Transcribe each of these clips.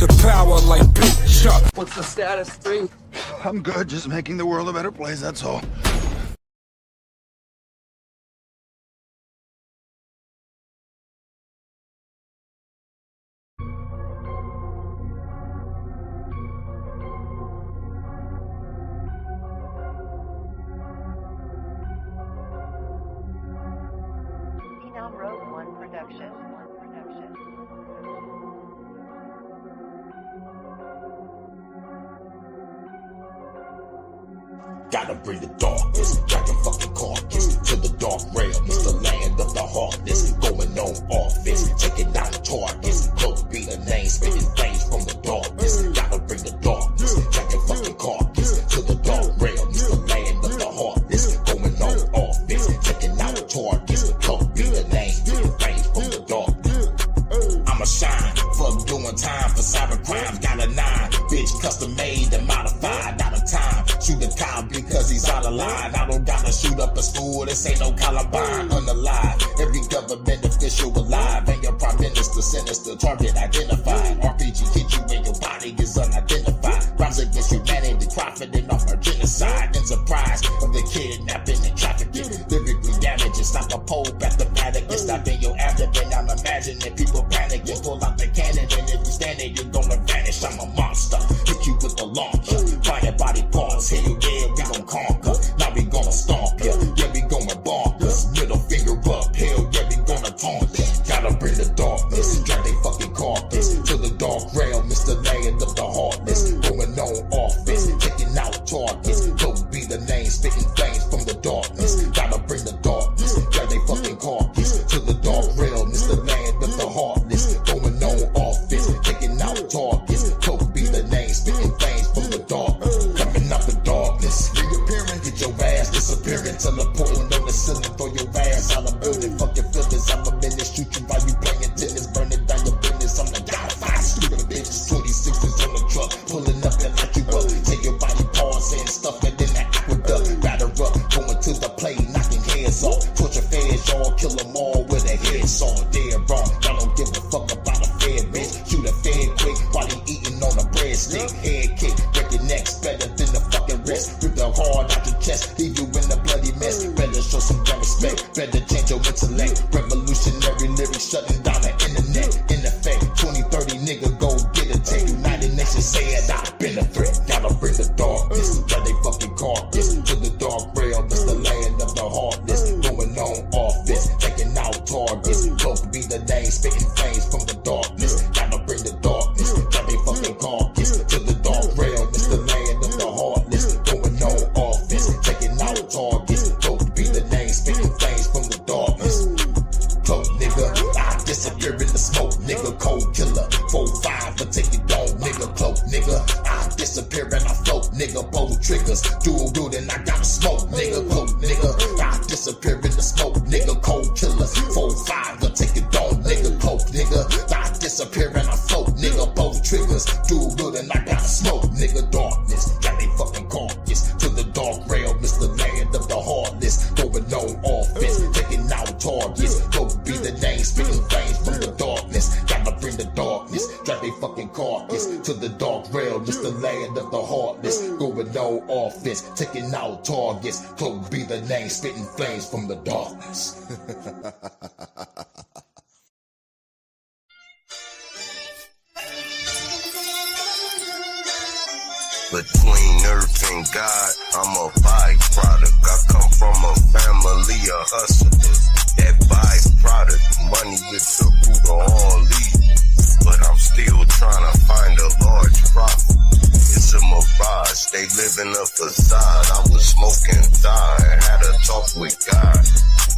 the power like Big Chuck. What's the status, 3? I'm good, just making the world a better place, that's all. Gotta bring the darkness, dragon fucking carcass to the dark realm. It's the land of the heartless, going on offense, taking down targets. Cloak be the name, spitting flames from the darkness. Gotta bring the darkness, dragon fucking carcass to the dark realm. It's the land of the heartless, going on offense, taking down targets. Cloak be the name, spitting flames from the darkness. I'ma shine, fuck doing time for cyber crimes. Got a 9, bitch custom made and modified. Out of time, shoot a cow because he's out of line. I don't gotta shoot up a school, this ain't no Columbine. Unalive, every government official alive. And your prime minister sinister, target identified. RPG hit you when your body is unidentified. Crimes against humanity, profiting off our genocide. Enterprise of the kidnapping and trafficking. Lyrically damaging, stop a Pope at the Vatican. Stopping your abdomen, I'm imagining people panicking. Pull out the cannon and if you stand there, you're gonna vanish. I'm a monster, hit you with the launcher. Fire body parts, hell yeah, we gon' conquer. Now we gonna stomp ya, yeah we gonna bonkers. Middle finger up, hell yeah we gonna taunt ya. Gotta bring the darkness, drag they fucking carcass to the dark realm. It's the land of the heartless, going on offense, taking out targets. Don't be the name, spitting flames from the darkness. Gotta bring the darkness, drag they fucking carcass to the dark realm. It's the land of the heartless, going on offense, taking out targets. Don't be the name, spitting flames from the darkness. Coming out the darkness, reappearing, get your ass disappearing, teleporting on the ceiling, throw your ass out of building. Fuck your feelings, I'm a minute, shoot you while you playing tennis, burning down your business. I'm the god of 5 stupid bitches, 26s on the truck, pulling up and lock you up. Take your body parts and stuff it in the aqueduct. Batter up, going to the plate, knocking heads off. Torture feds, y'all kill them all with a headsaw. Dead wrong, y'all don't give a fuck about a fed bitch. Shoot a fed quick while he eating on a breadstick. Head kick, break your necks better than the fucking wrist. Rip the hard out your chest, leave you in a bloody mess. Better show some damn respect, better change your intellect. Revolutionary lyrics shutting down the internet. In effect, 2030 nigga go get a tech. United Nations said I've been a threat. Gotta bring the darkness, got they fucking carcass to the dark realm. It's the land of the heartless, going on offense, taking out targets. Cloak be the name, spitting flames from the darkness. Gotta bring the darkness, got they fucking carcass to the dark realm. It's the land of the heartless, going on offense, taking out targets. Cloak be the name, spitting flames from the darkness. Cloak nigga, I disappear in the smoke, nigga. Cold killer, 4-5 for take it down, nigga. Cloak nigga, I disappear and I float, nigga. Bow triggers, dual wielding, I gotta smoke, nigga. Cloak nigga, I disappear in the smoke, nigga. Cold killer, 4-5 for take it down, nigga. Cloak nigga, I disappear and I float, nigga. Bow triggers, dual wielding, I gotta smoke, nigga. Darkness, got they fucking carcass to the dark realm. It's the land of the heartless, going on offense, taking out targets. Cloak be the name, spitting flames from the darkness. Gotta bring the darkness, drag they fucking carcass to the dark realm. It's the land of the heartless, going on offense, taking out targets. Cloak be the name, spitting flames from the darkness. Between earth and God, I'm a byproduct. I come from a family of hustlers. That byproduct, money is the root of all evil. But I'm still trying to find a large profit. It's a mirage, they live in a facade. I was smoking thigh and had a talk with God.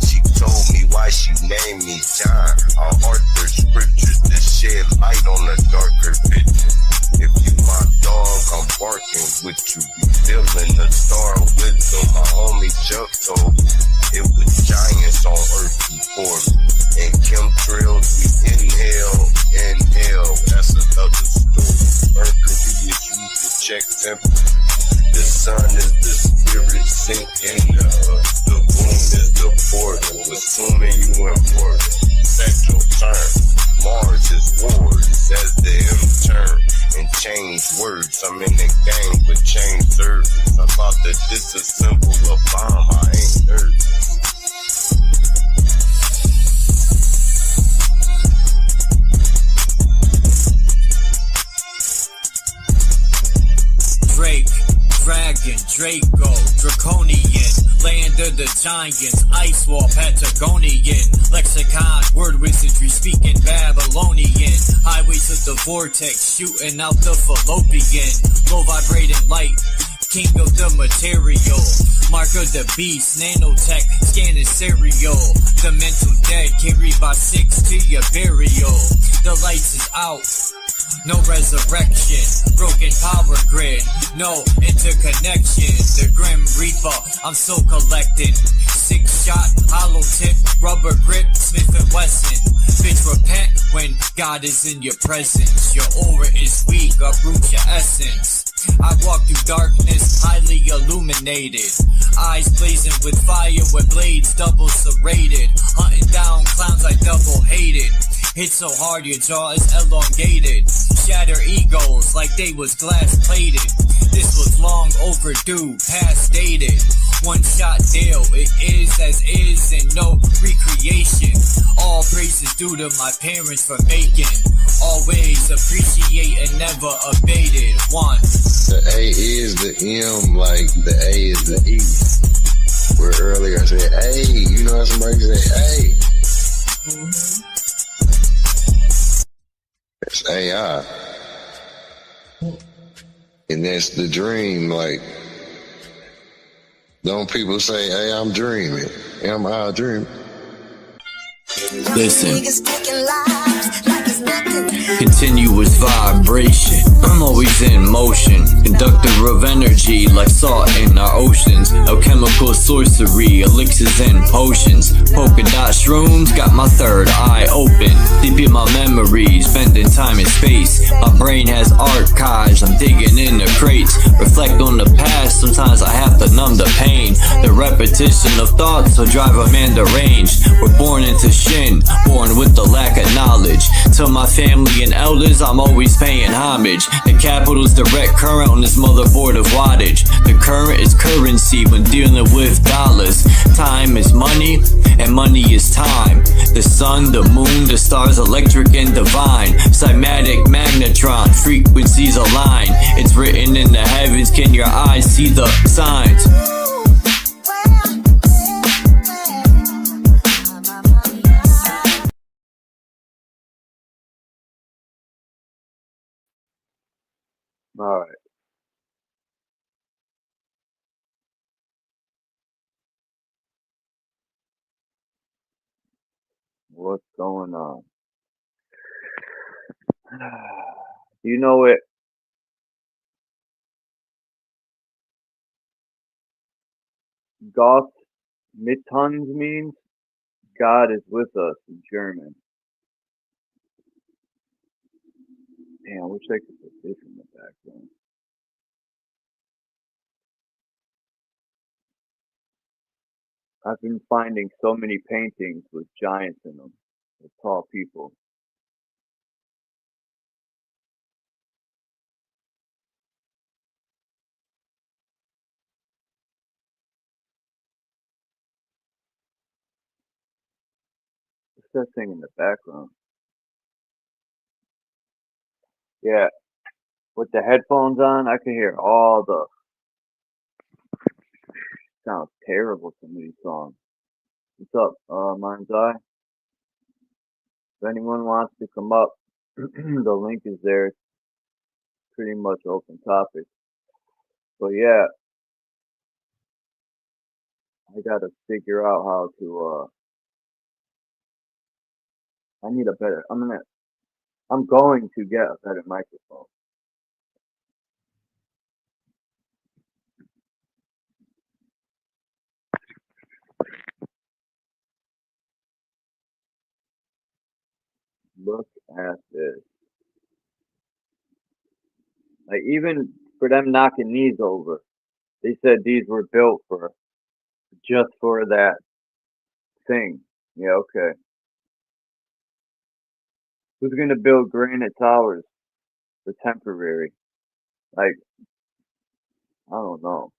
She told me why she named me John. I art the scriptures to shed light on the darker picture. If you my dog, I'm barking with you. Be feeling the star wisdom. My homie Chuck told me it was giants on earth before me. And chemtrails, we inhale. That's another story. Mercury is used to check temperature. The sun is the spirit sinking. The moon is the portal. Assuming you important. Central term. Mars is war. It says streets, I'm in the game, but change service. I thought that disassemble a bomb, I ain't nervous. Drake, Dragon, Draco, Draconian, Land of the Giants, Ice Wall, Patagonian, Lexicon, word wizardry, speaking Babylonian, highways of the vortex, shooting out the fallopian, low vibrating light, king of the material, mark of the beast, nanotech, scanning serial, the mental dead, carried by 6 to your burial, the lights is out. No resurrection, broken power grid, no interconnection. The Grim Reaper, I'm so collected. 6-shot, hollow tip, rubber grip, Smith & Wesson. Bitch, repent when God is in your presence. Your aura is weak, uproot your essence. I walk through darkness, highly illuminated. Eyes blazing with fire, with blades double serrated. Hunting down clowns I double hated. Hit so hard your jaw is elongated. Shatter egos like they was glass plated. This was long overdue, past dated. One shot deal, it is as is and no recreation. All praises due to my parents for making. Always appreciate and never abated. One. The A is the M, like the A is the E. Where earlier I said, hey, you know how somebody say, hey. It's AI. And that's the dream, like, don't people say, hey, I'm dreaming. Am I dreaming? Listen. Continuous vibration, I'm always in motion. Conductor of energy like salt in our oceans. Alchemical sorcery, elixirs and potions. Polka dot shrooms got my third eye open. Deep in my memories, bending time and space. My brain has archives, I'm digging in the crates. Reflect on the past, sometimes I have to numb the pain. The repetition of thoughts will drive a man deranged. We're born into shin, born with the lack of knowledge. To my family and elders, I'm always paying homage. The capital's direct current on this motherboard of wattage. The current is currency when dealing with dollars. Time is money, and money is time. The sun, the moon, the stars, electric and divine. Cymatic magnetron, frequencies align. It's written in the heavens, can your eyes see the signs? Alright. What's going on? You know what Goth Mittons means? God is with us in German. Damn, I wish I could put this in the background. I've been finding so many paintings with giants in them, with tall people. What's that thing in the background? Yeah, with the headphones on, I can hear all the sounds terrible, some of these songs. What's up, Mind's Eye? If anyone wants to come up, the link is there. It's pretty much open topic. But yeah, I gotta figure out how to, I need a better, I'm going to get a better microphone. Look at this. Like, even for them knocking these over, they said these were built for, just for that thing. Yeah, okay. Who's gonna build granite towers for temporary? Like, I don't know.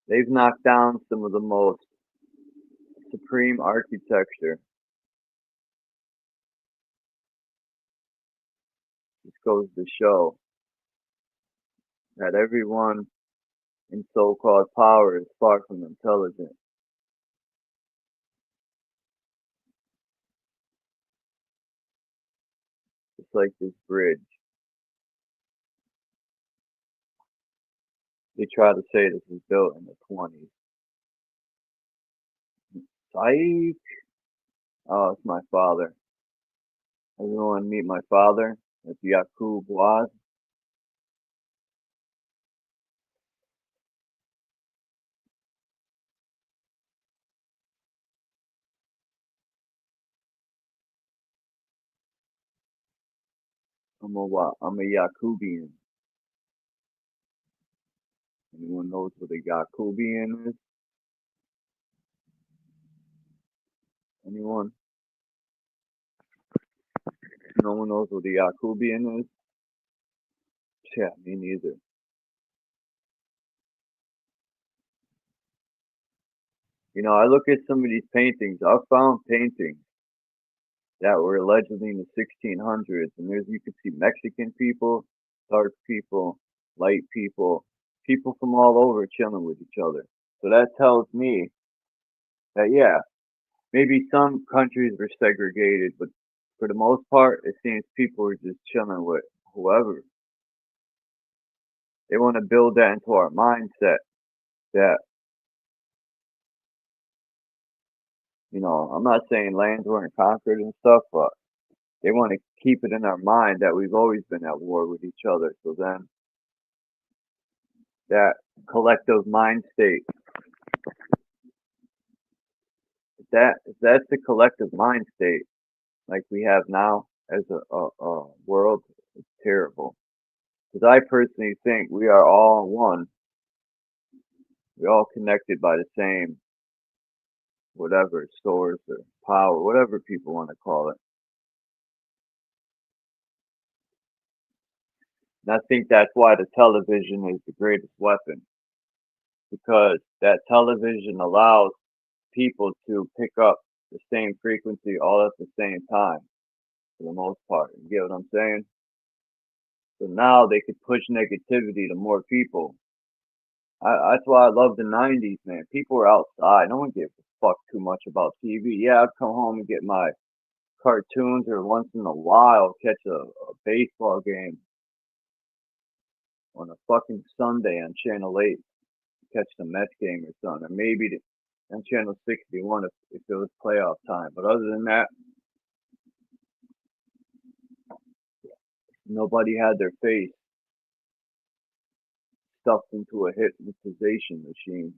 They've knocked down some of the most supreme architecture. This goes to show that everyone in so-called power is far from intelligent. It's like this bridge. They try to say this was built in the 20s. Psych! Oh, it's my father. Everyone meet my father. It's Yakub Waz. I'm a Yakubian. Anyone knows what a Yakubian is? Anyone? No one knows what a Yakubian is? Yeah, me neither. You know, I look at some of these paintings. I found paintings that were allegedly in the 1600s, and you could see Mexican people, dark people, light people, people from all over chilling with each other. So that tells me that yeah, maybe some countries were segregated, but for the most part, it seems people were just chilling with whoever. They want to build that into our mindset that, you know, I'm not saying lands weren't conquered and stuff, but they want to keep it in our mind that we've always been at war with each other. So then that collective mind state, if that's the collective mind state like we have now as a world, it's terrible. Because I personally think we are all one. We're all connected by the same whatever source or power, whatever people want to call it. And I think that's why the television is the greatest weapon, because that television allows people to pick up the same frequency all at the same time, for the most part. You get what I'm saying? So now they could push negativity to more people. That's why I love the 90s, man. People were outside. No one gave a fuck too much about TV. Yeah, I'd come home and get my cartoons, or once in a while catch a baseball game on a fucking Sunday on Channel 8, catch the Mets game or something, or maybe on Channel 61 if it was playoff time. But other than that, nobody had their face stuffed into a hypnotization machine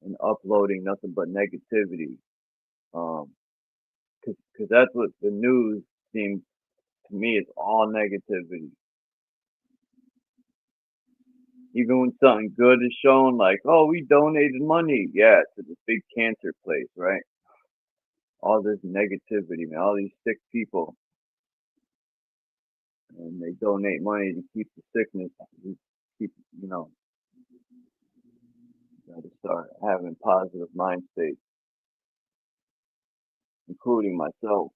and uploading nothing but negativity. Because that's what the news seems to me, is all negativity. Even when something good is shown, like, oh, we donated money, yeah, to this big cancer place, right? All this negativity, man, all these sick people, and they donate money to keep the sickness, keep, you know, gotta start having positive mind states, including myself.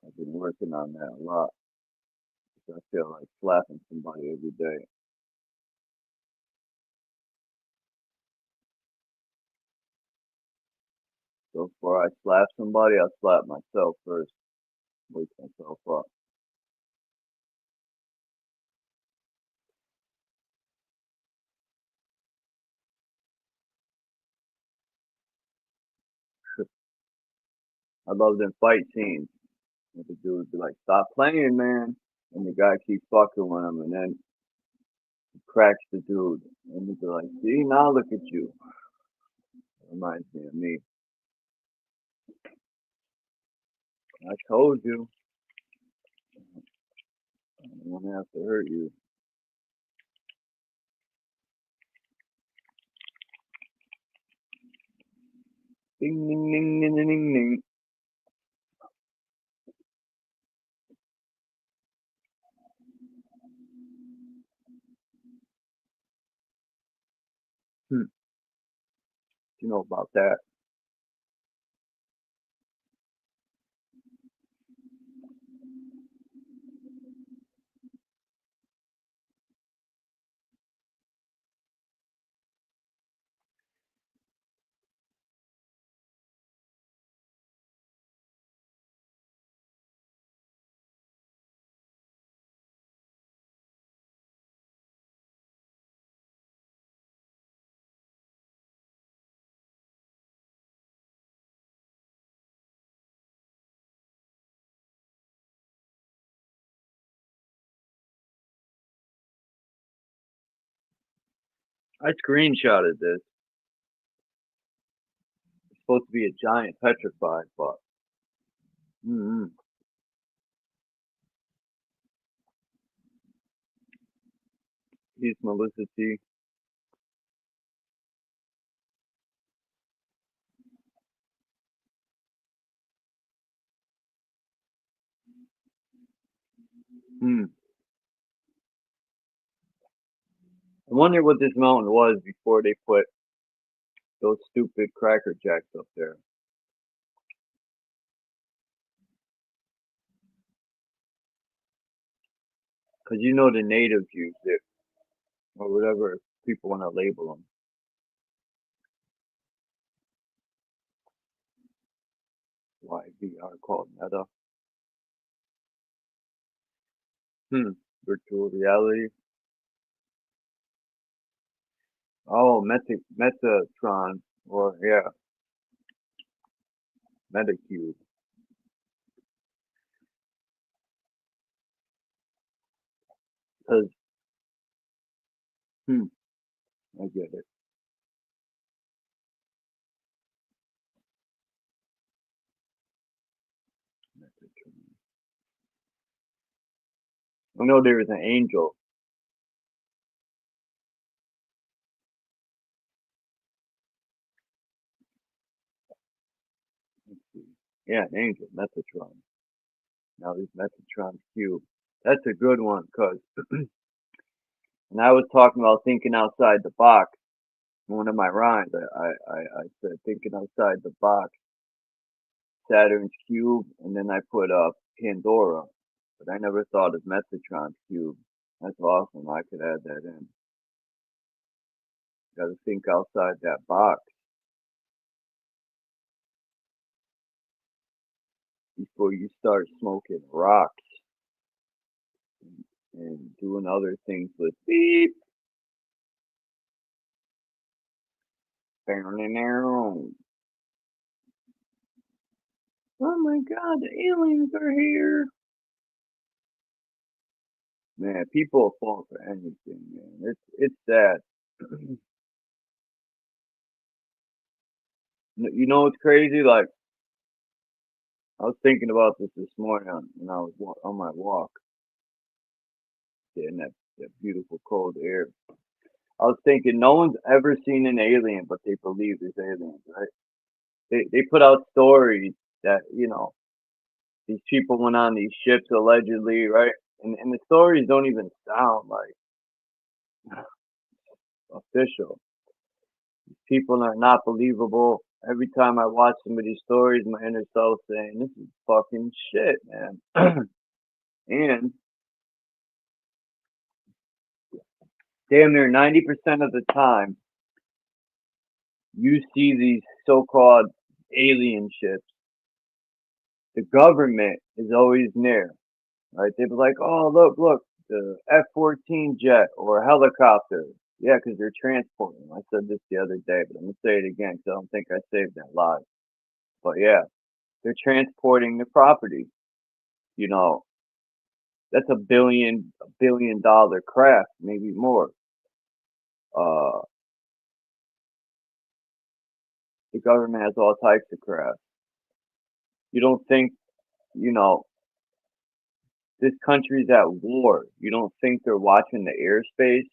I've been working on that a lot. I feel like slapping somebody every day. So before I slap somebody, I slap myself first, wake myself up. I love them fight scenes. And the dude would be like, "Stop playing, man," and the guy keeps fucking with him, and then he cracks the dude, and he'd be like, "See, now look at you." It reminds me of me. I told you, I don't want to have to hurt you. Ding, ding, ding, ding, ding, ding. You know about that. I screenshotted this. It's supposed to be a giant petrified, but Peace, Melissa T. I wonder what this mountain was before they put those stupid cracker jacks up there. Because you know the natives used it, or whatever people want to label them. YVR called Meta. Virtual reality. Oh, Metatron, or yeah, Metacube. Because, I get it. Metatron. I know there is an angel. Let's see. Yeah, an angel, Metatron. Now this Metatron cube. That's a good one, because when I was talking about thinking outside the box, one of my rhymes, I said thinking outside the box, Saturn's cube, and then I put up Pandora, but I never thought of Metatron's cube. That's awesome. I could add that in. Got to think outside that box before you start smoking rocks and doing other things with beep. Oh my God, the aliens are here. Man, people fall for anything, man. It's sad. You know what's crazy? Like, I was thinking about this morning when I was on my walk, getting that beautiful cold air. I was thinking, no one's ever seen an alien, but they believe there's aliens, right? They put out stories that, these people went on these ships allegedly, right? And the stories don't even sound like official. People are not believable. Every time I watch some of these stories, my inner self saying, this is fucking shit, man. And damn near 90% of the time, you see these so-called alien ships, the government is always near, right? They'd be like, oh, look, the F-14 jet or helicopter. Yeah, because they're transporting. I said this the other day, but I'm going to say it again because I don't think I saved that live. But yeah, they're transporting the property. That's a billion dollar craft, maybe more. The government has all types of craft. You don't think, this country's at war. You don't think they're watching the airspace?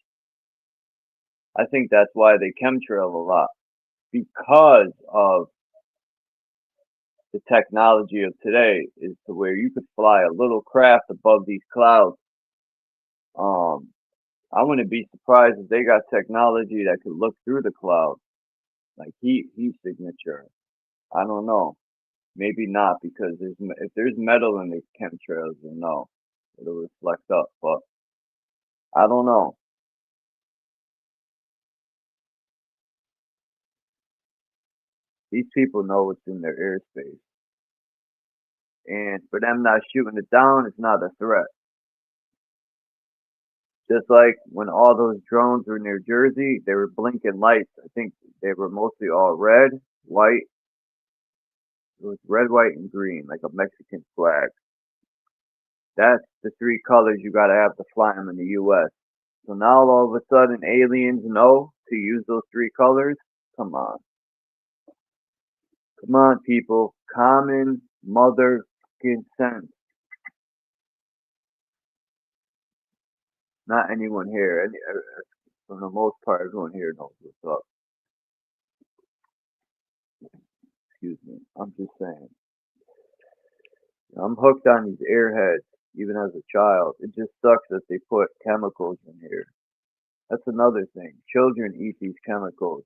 I think that's why they chemtrail a lot. Because of the technology of today is to where you could fly a little craft above these clouds. I wouldn't be surprised if they got technology that could look through the clouds like heat signature. I don't know. Maybe not because if there's metal in the chemtrails, then no, it'll reflect up. But I don't know. These people know what's in their airspace, and for them not shooting it down, it's not a threat. Just like when all those drones were near Jersey, they were blinking lights. I think they were mostly all red, white. It was red, white, and green, like a Mexican flag. That's the three colors you gotta have to fly them in the U.S. So now all of a sudden aliens know to use those three colors? Come on. Come on, people. Common motherfucking sense. Not anyone here. For the most part, everyone here knows what's up. Excuse me. I'm just saying. I'm hooked on these airheads, even as a child. It just sucks that they put chemicals in here. That's another thing. Children eat these chemicals.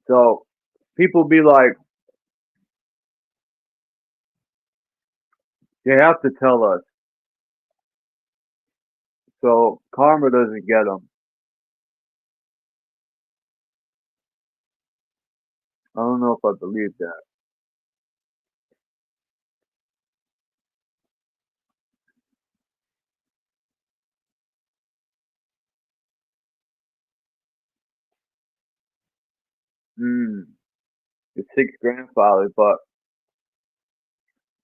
So people be like, they have to tell us so karma doesn't get them. I don't know if I believe that. The sixth grandfather, but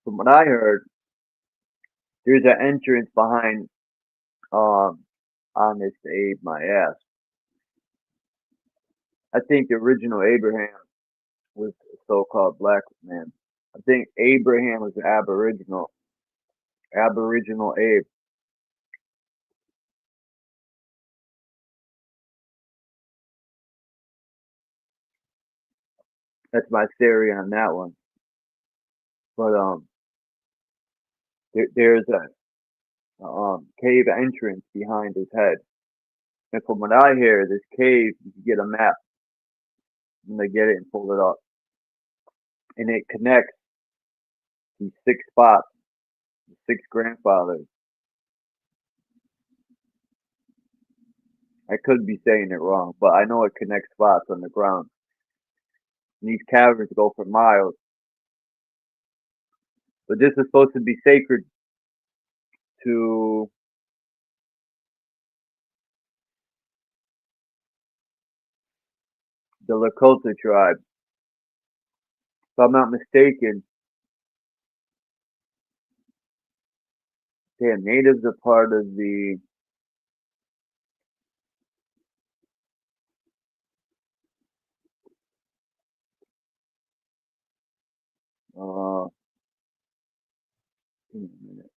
from what I heard, there's an entrance behind Honest Abe, my ass. I think the original Abraham was a so-called black man. I think Abraham was an Aboriginal Abe. That's my theory on that one. But there's a cave entrance behind his head, and from what I hear, this cave you can get a map, and they get it and pull it up, and it connects these six spots, the six grandfathers. I could be saying it wrong, but I know it connects spots on the ground. And these caverns go for miles. But this is supposed to be sacred to the Lakota tribe. If I'm not mistaken, the natives are part of the give me a minute.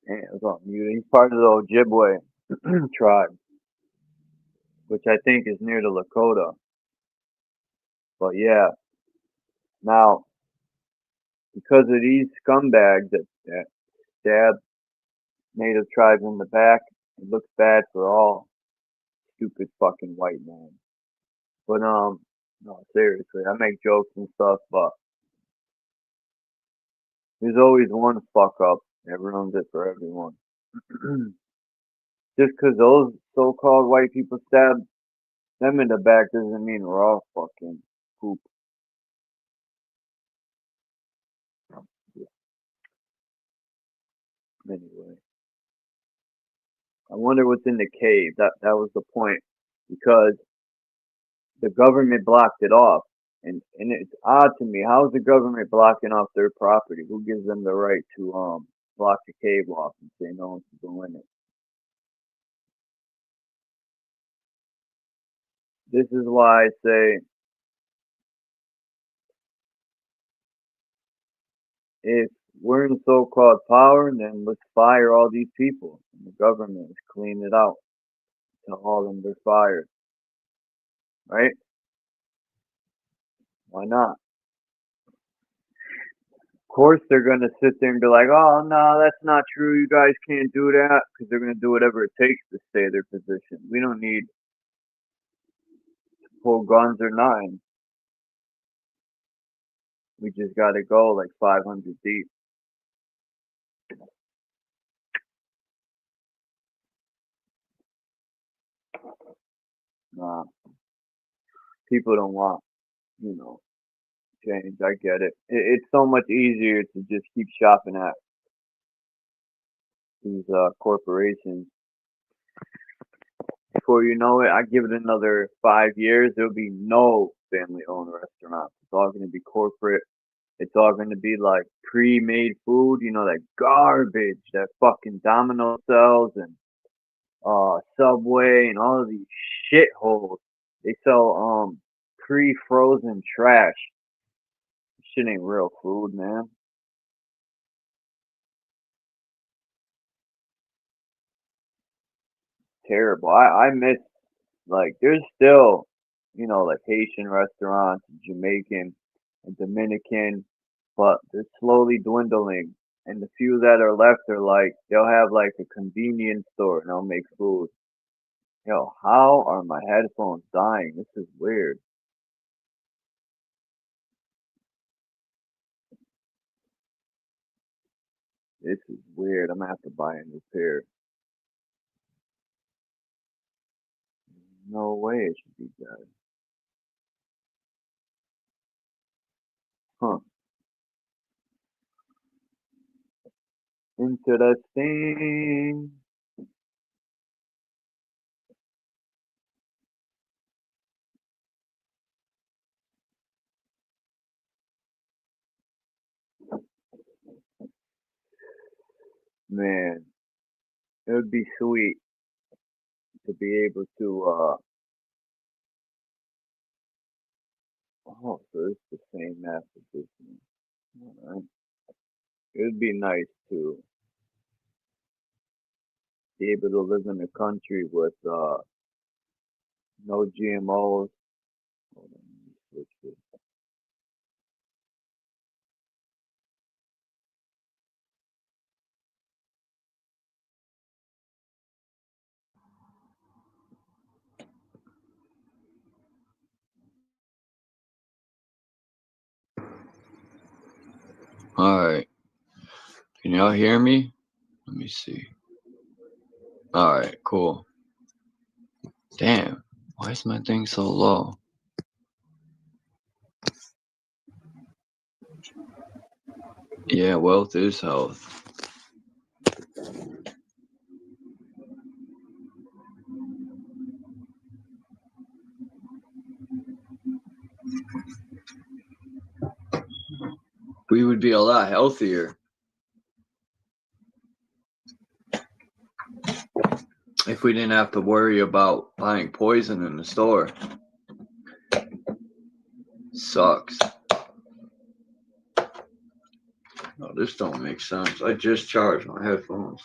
And it was on mute. He's part of the Ojibwe tribe, which I think is near the Lakota. But yeah, now because of these scumbags that stab native tribes in the back, it looks bad for all stupid fucking white men. But no, seriously, I make jokes and stuff, but there's always one fuck up that ruins it for everyone. Just because those so-called white people stab them in the back doesn't mean we're all fucking poop. Anyway, I wonder what's in the cave. That was the point, because the government blocked it off, and it's odd to me. How is the government blocking off their property? Who gives them the right to block the cave off and say no one can go in it? This is why I say, if we're in so-called power, then let's fire all these people. And the government is clean it out. Tell all them they're fired. Right? Why not? Of course they're going to sit there and be like, oh, no, that's not true. You guys can't do that, because they're going to do whatever it takes to stay in their position. We don't need to pull guns or nines. We just got to go like 500 deep. Nah, people don't want, change. I get it. It's so much easier to just keep shopping at these corporations. Before you know it, I give it another 5 years, there'll be no family-owned restaurants. It's all going to be corporate. It's all going to be like pre-made food, that garbage that fucking Domino sells, and Subway, and all of these shitholes. They sell pre-frozen trash. Shit ain't real food, man. Terrible. I miss, like, there's still, like Haitian restaurants, Jamaican and Dominican, but they're slowly dwindling. And the few that are left are like, they'll have like a convenience store and they'll make food. Yo, how are my headphones dying? This is weird. This is weird. I'm gonna have to buy a new pair. No way it should be dead. Huh. Interesting. Man, it would be sweet to be able to, oh, so it's the same map as this one. Alright. It would be nice to be able to live in a country with, no GMOs. Hold on, let me switch this. Alright. Can y'all hear me? Let me see. Alright, cool. Damn. Why is my thing so low? Yeah, wealth is health. We would be a lot healthier if we didn't have to worry about buying poison in the store. Sucks. No, this don't make sense. I just charged my headphones.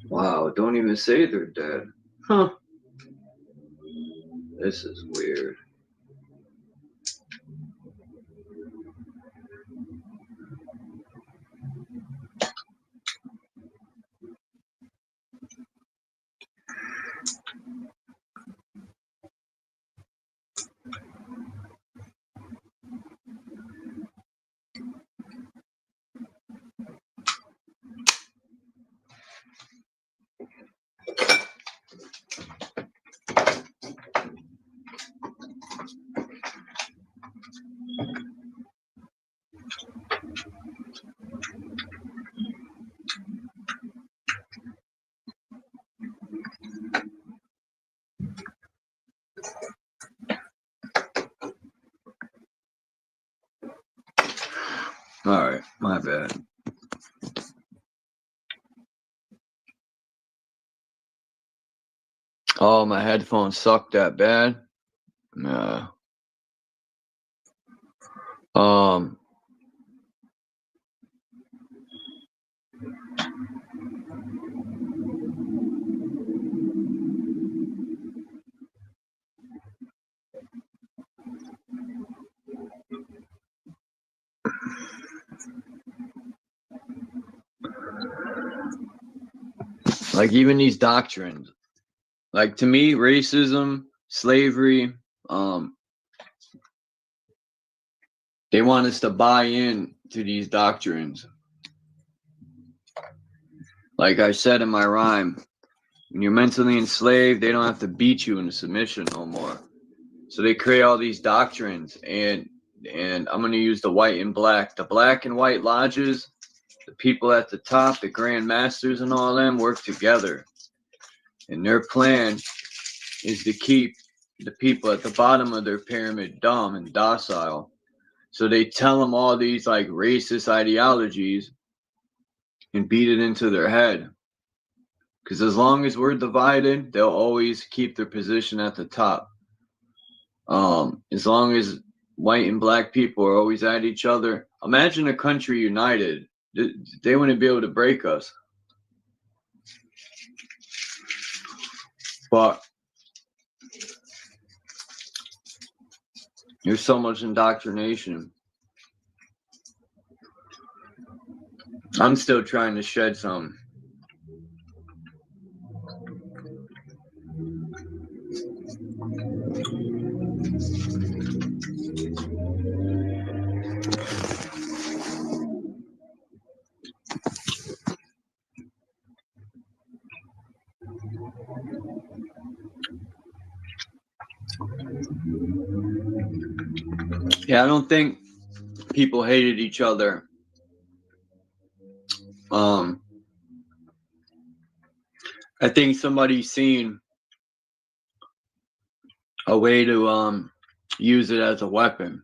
Wow, don't even say they're dead. Huh. This is weird. Alright, my bad. Oh, my headphones suck that bad? Nah. Like even these doctrines. Like to me, racism, slavery, they want us to buy in to these doctrines. Like I said in my rhyme, when you're mentally enslaved, they don't have to beat you into submission no more. So they create all these doctrines, and I'm going to use the white and black. The black and white lodges, the people at the top, the grand masters and all them work together. And their plan is to keep the people at the bottom of their pyramid dumb and docile. So they tell them all these like racist ideologies and beat it into their head. Because as long as we're divided, they'll always keep their position at the top. As long as white and black people are always at each other, imagine a country united. They wouldn't be able to break us. But there's so much indoctrination. I'm still trying to shed some. Yeah, I don't think people hated each other. I think somebody's seen a way to use it as a weapon.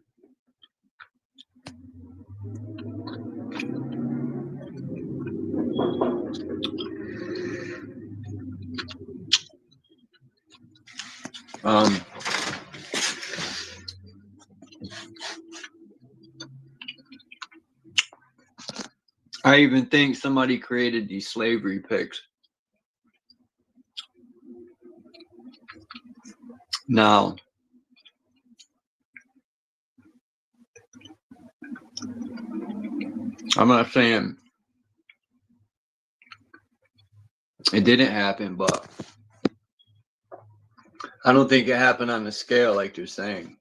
I even think somebody created these slavery pics. Now, I'm not saying it didn't happen, but I don't think it happened on the scale like they're saying.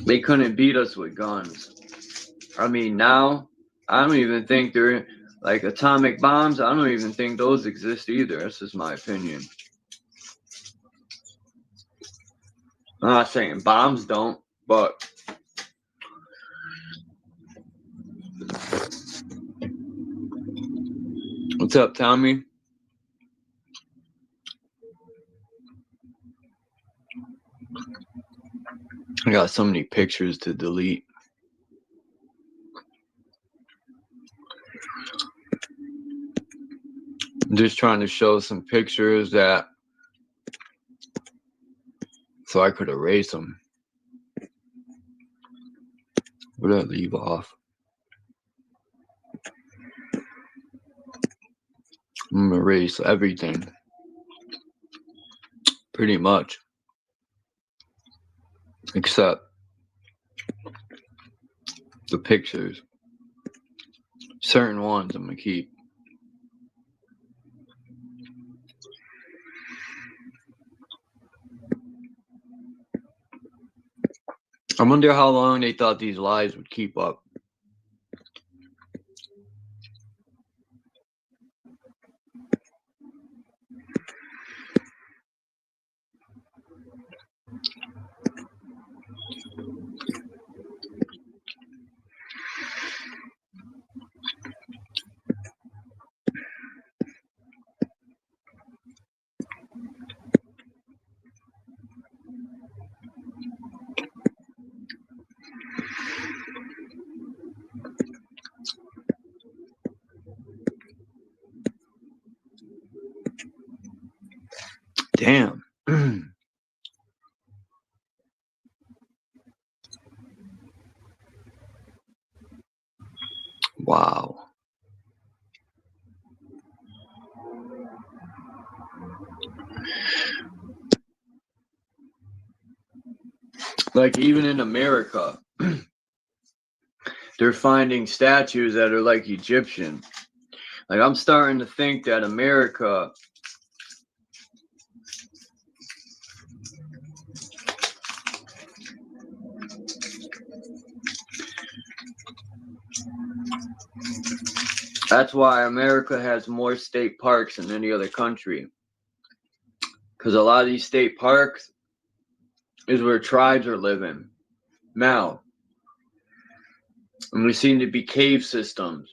They couldn't beat us with guns. I mean, now, I don't even think they're like atomic bombs. I don't even think those exist either. That's just my opinion. I'm not saying bombs don't, but what's up, Tommy? I got so many pictures to delete. I'm just trying to show some pictures that so I could erase them. What did I leave off? I'm gonna erase everything. Pretty much. Except the pictures. Certain ones I'm gonna keep. I wonder how long they thought these lies would keep up. Damn. Wow. Like even in America, they're finding statues that are like Egyptian. Like I'm starting to think that America that's why America has more state parks than any other country. Because a lot of these state parks is where tribes are living now. And there seem to be cave systems.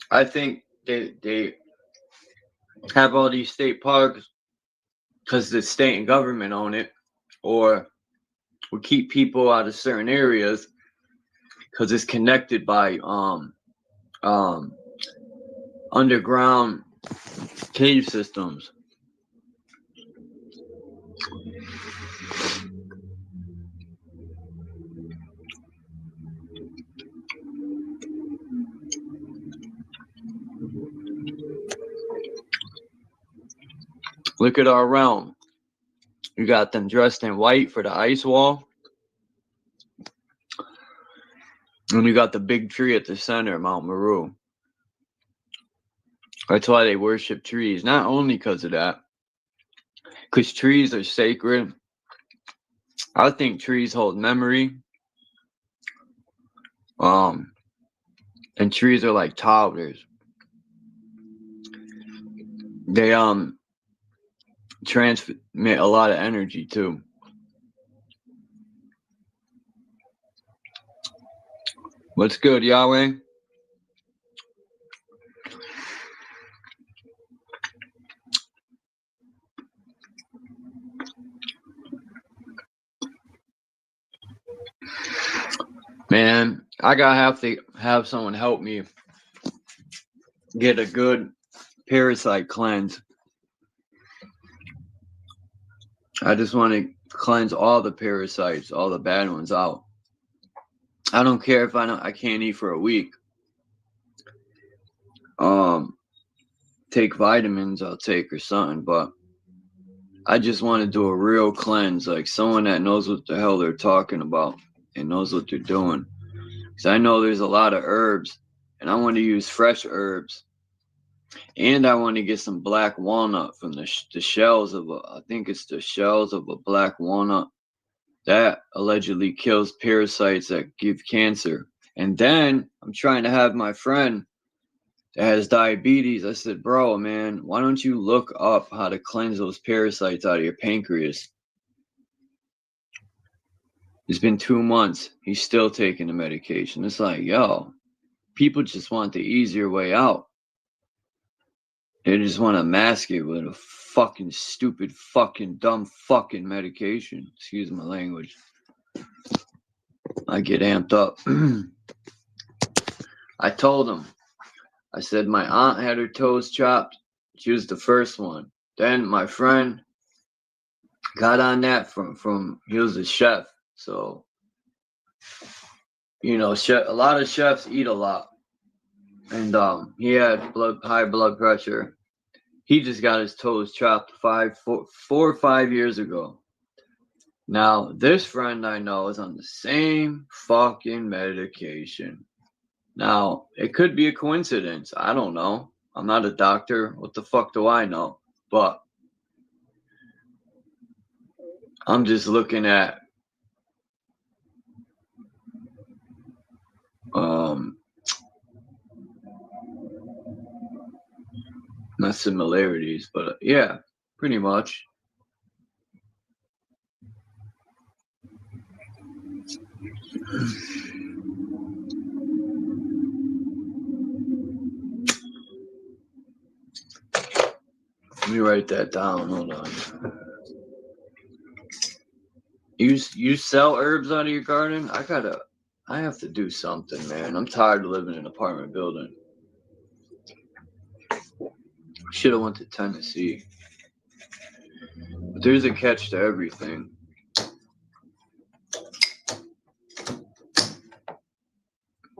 I think they have all these state parks because the state and government own it, or we keep people out of certain areas because it's connected by underground cave systems. Look at our realm. You got them dressed in white for the ice wall. And you got the big tree at the center, Mount Meru. That's why they worship trees. Not only because of that. Because trees are sacred. I think trees hold memory. And trees are like toddlers. They transmit a lot of energy too. What's good, Yahweh? Man, I gotta have to have someone help me get a good parasite cleanse. I just want to cleanse all the parasites, all the bad ones out. I don't care if I can't eat for a week. Take vitamins I'll take or something, but I just want to do a real cleanse, like someone that knows what the hell they're talking about and knows what they're doing. Because I know there's a lot of herbs, and I want to use fresh herbs. And I want to get some black walnut from the shells of I think it's the shells of a black walnut that allegedly kills parasites that give cancer. And then I'm trying to have my friend that has diabetes. I said, bro, man, why don't you look up how to cleanse those parasites out of your pancreas? It's been 2 months. He's still taking the medication. It's like, yo, people just want the easier way out. They just want to mask it with a fucking stupid, fucking dumb, fucking medication. Excuse my language. I get amped up. I told him, I said my aunt had her toes chopped. She was the first one. Then my friend got on that from he was a chef. So, you know, a lot of chefs eat a lot. And he had high blood pressure. He just got his toes chopped 4 or 5 years ago. Now, this friend I know is on the same fucking medication. Now, it could be a coincidence. I don't know. I'm not a doctor. What the fuck do I know? But I'm just looking at not similarities, but yeah, pretty much. Let me write that down. Hold on. You sell herbs out of your garden? I have to do something, man. I'm tired of living in an apartment building. Should have went to Tennessee. But there's a catch to everything.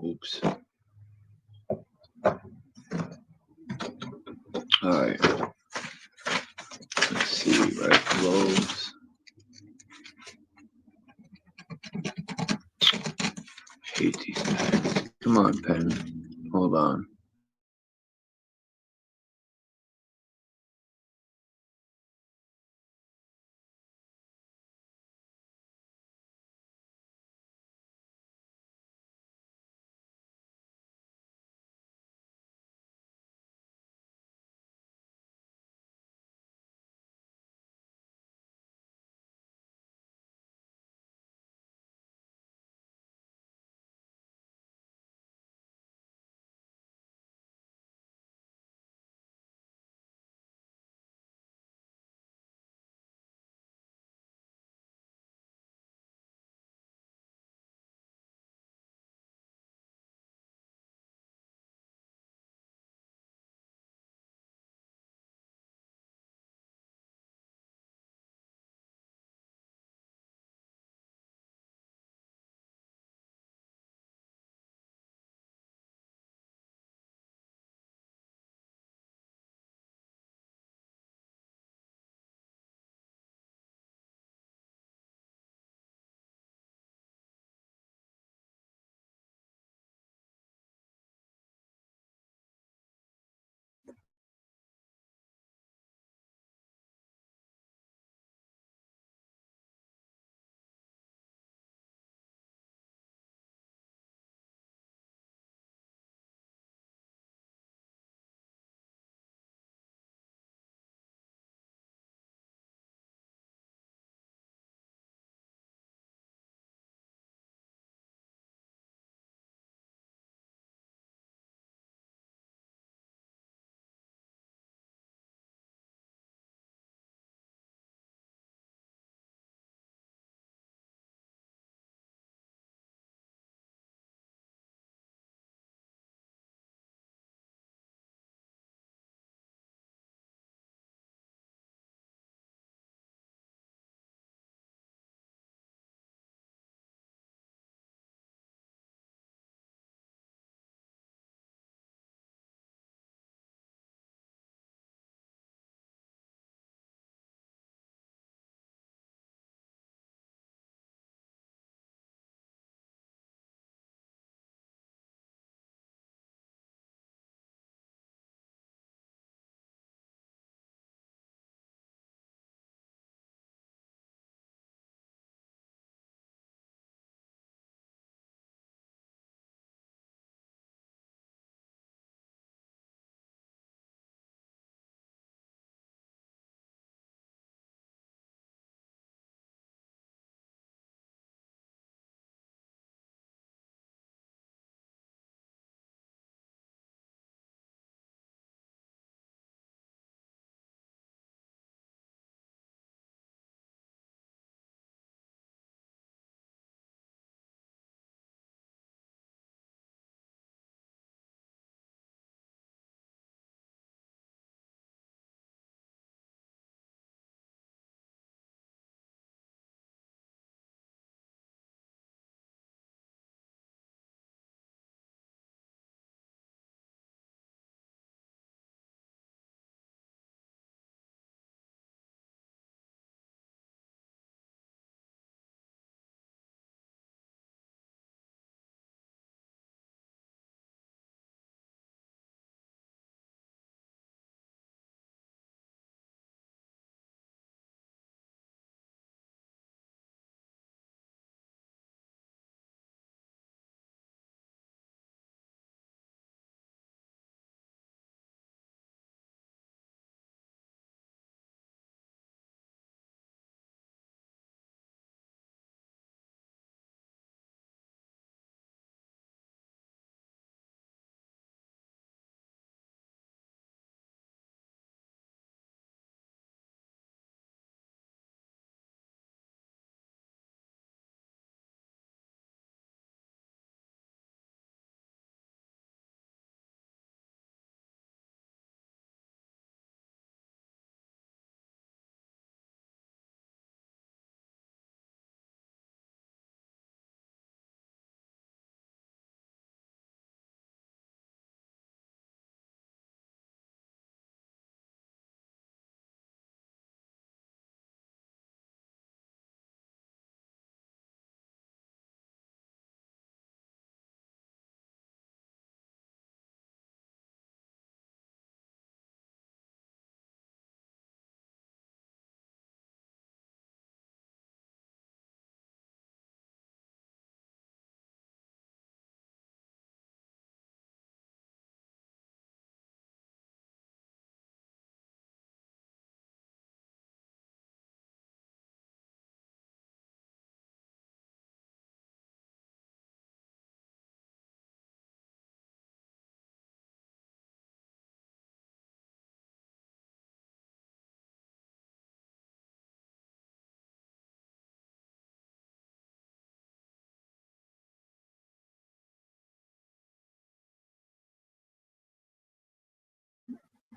Oops. Alright. Let's see, right? Close. Hate these pens. Come on, pen. Hold on.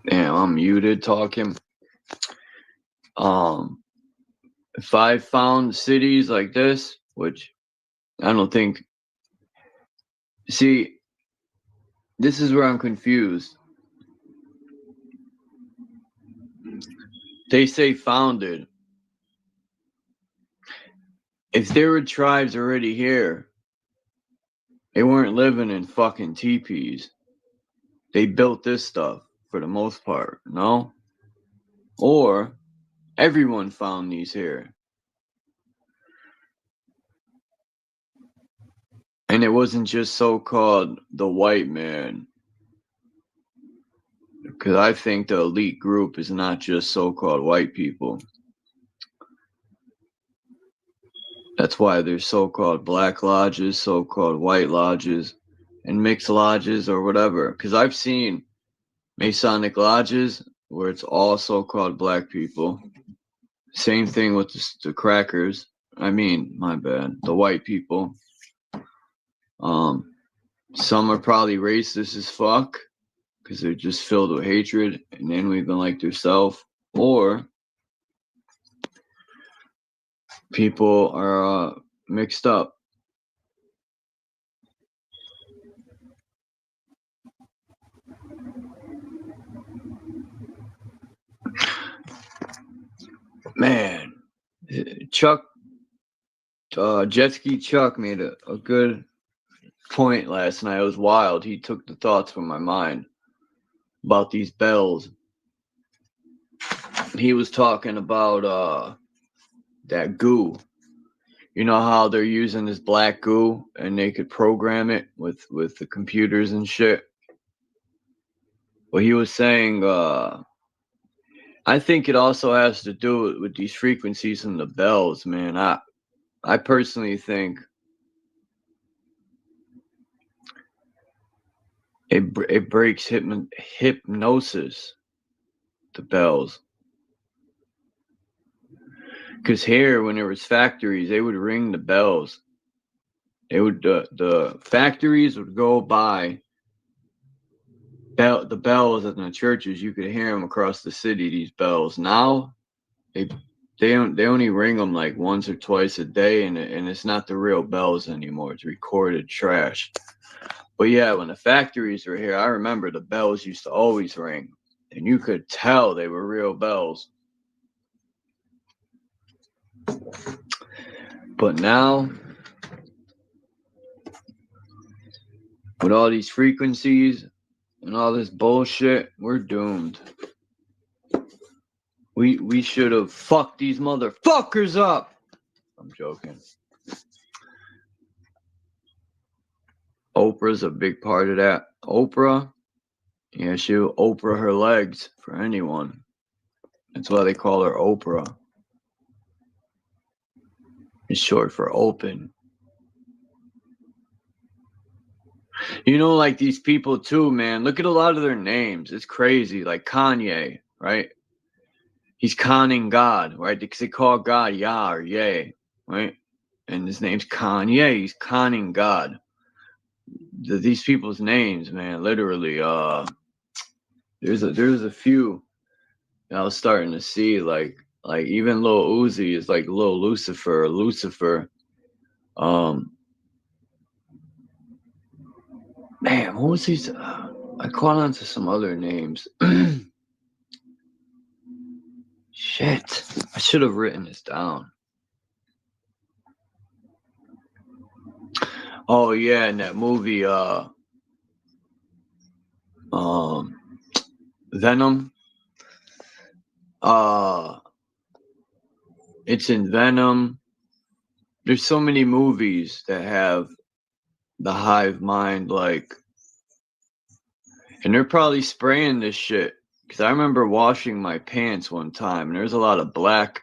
Damn, I'm muted talking. If I found cities like this, which I don't think, see, this is where I'm confused. They say founded. If there were tribes already here, they weren't living in fucking teepees. They built this stuff for the most part, no? Or everyone found these here. And it wasn't just so-called the white man. Because I think the elite group is not just so-called white people. That's why there's so-called black lodges, so-called white lodges, and mixed lodges or whatever. Because I've seen Masonic lodges where it's all so-called black people. Same thing with the crackers. I mean, my bad, the white people. Some are probably racist as fuck because they're just filled with hatred and envy like themselves. Or people are mixed up. Man, Chuck, Jet Ski Chuck made a good point last night. It was wild. He took the thoughts from my mind about these bells. He was talking about that goo. You know how they're using this black goo and they could program it with the computers and shit? Well, he was saying, I think it also has to do with these frequencies and the bells, man. I personally think it breaks hypnosis, the bells. Because here, when there was factories, they would ring the bells. They would the factories would go by the bells at the churches. You could hear them across the city. These bells now, they only ring them like once or twice a day, and it's not the real bells anymore. It's recorded trash. But yeah, when the factories were here, I remember the bells used to always ring, and you could tell they were real bells. But now, with all these frequencies and all this bullshit, we're doomed. We should have fucked these motherfuckers up. I'm joking. Oprah's a big part of that. Oprah, yeah, she'll Oprah her legs for anyone. That's why they call her Oprah. It's short for open. You know, like these people too, man. Look at a lot of their names. It's crazy. Like Kanye, right? He's conning God, right? Because they call God Yah or Yay, right? And his name's Kanye. He's conning God. These people's names, man, literally. There's a few I was starting to see, like even Lil Uzi is like Lil Lucifer. Man, what was these? I caught on to some other names. Shit, I should have written this down. Oh yeah, in that movie, Venom. It's in Venom. There's so many movies that have the hive mind, like, and they're probably spraying this shit. Because I remember washing my pants one time, and there was a lot of black.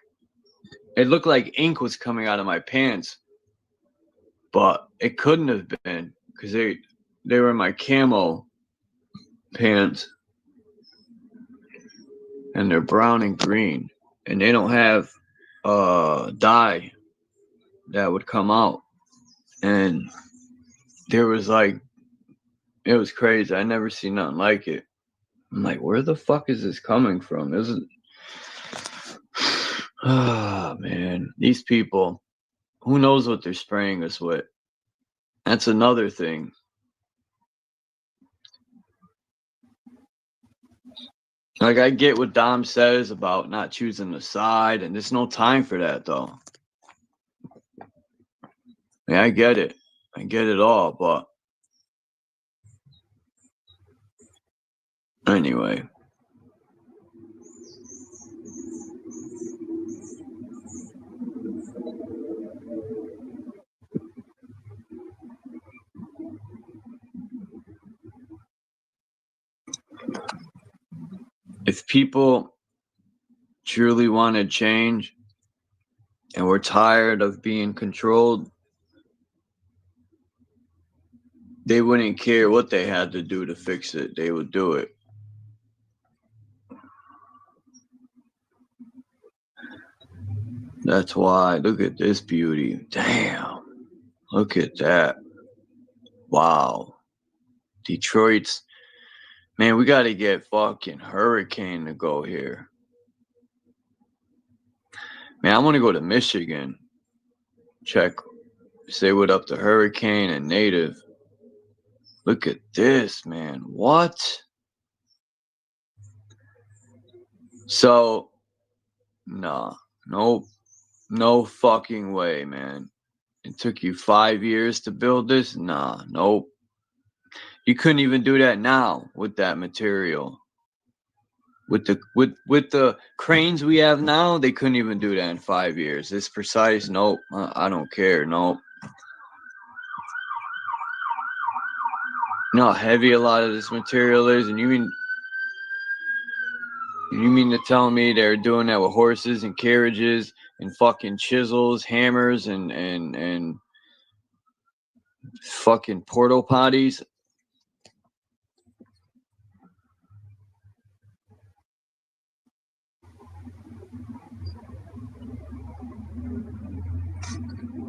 It looked like ink was coming out of my pants, but it couldn't have been because they were in my camo pants, and they're brown and green, and they don't have dye that would come out. And there was like, it was crazy. I never seen nothing like it. I'm like, where the fuck is this coming from? Ah, man, these people, who knows what they're spraying us with? That's another thing. Like, I get what Dom says about not choosing a side, and there's no time for that, though. Yeah, I get it. I get it all, but anyway. If people truly want to change and we're tired of being controlled, they wouldn't care what they had to do to fix it. They would do it. That's why. Look at this beauty. Damn. Look at that. Wow. Detroit's. Man, we got to get fucking Hurricane to go here. Man, I want to go to Michigan. Check. Say what up to Hurricane and Native. Look at this, man. What? So, nah. Nope. No fucking way, man. It took you 5 years to build this? Nah, nope. You couldn't even do that now with that material. With the cranes we have now, they couldn't even do that in 5 years. It's precise. Nope. I don't care. Nope. You know how heavy a lot of this material is, and you mean to tell me they're doing that with horses and carriages and fucking chisels, hammers, and fucking portal potties?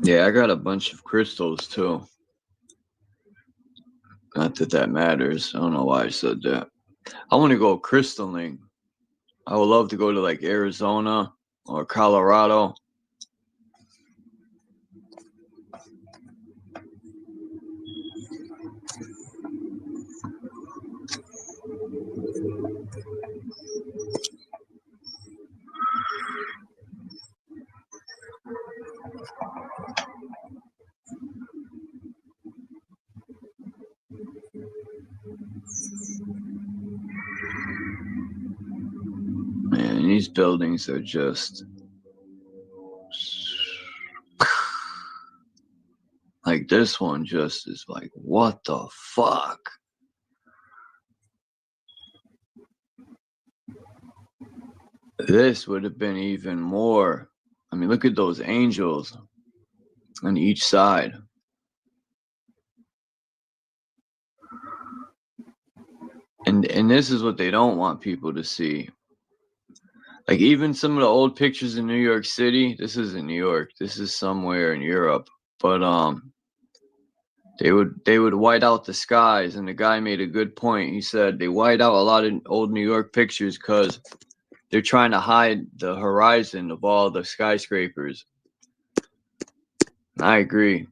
Yeah, I got a bunch of crystals too. Not that that matters. I don't know why I said that. I want to go crystalline. I would love to go to like Arizona or Colorado. Man, these buildings are just like this one just is like, what the fuck? This would have been even more. I mean, look at those angels on each side. And this is what they don't want people to see. Like even some of the old pictures in New York City, this isn't New York, this is somewhere in Europe. But they would white out the skies, and the guy made a good point. He said they white out a lot of old New York pictures because they're trying to hide the horizon of all the skyscrapers. I agree.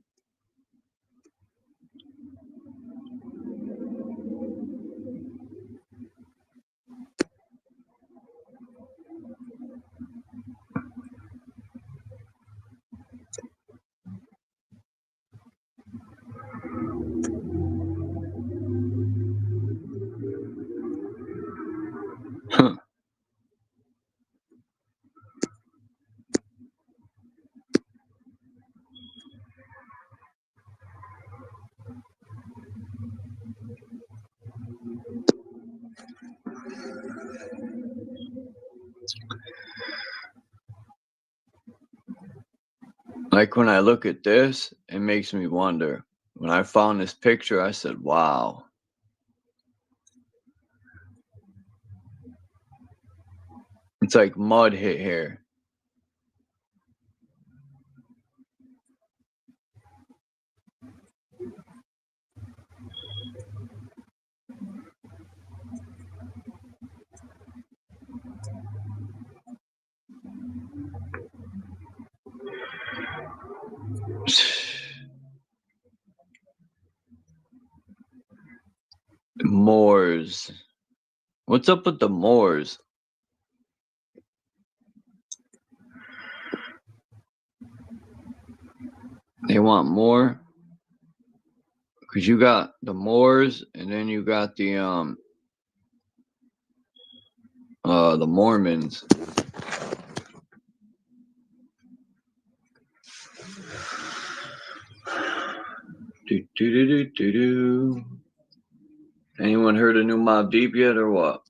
Like when I look at this, it makes me wonder. When I found this picture, I said, wow. It's like mud hit here. Moors. What's up with the Moors? They want more? Because you got the Moors and then you got the Mormons. Do. Anyone heard of New Mobb Deep yet or what?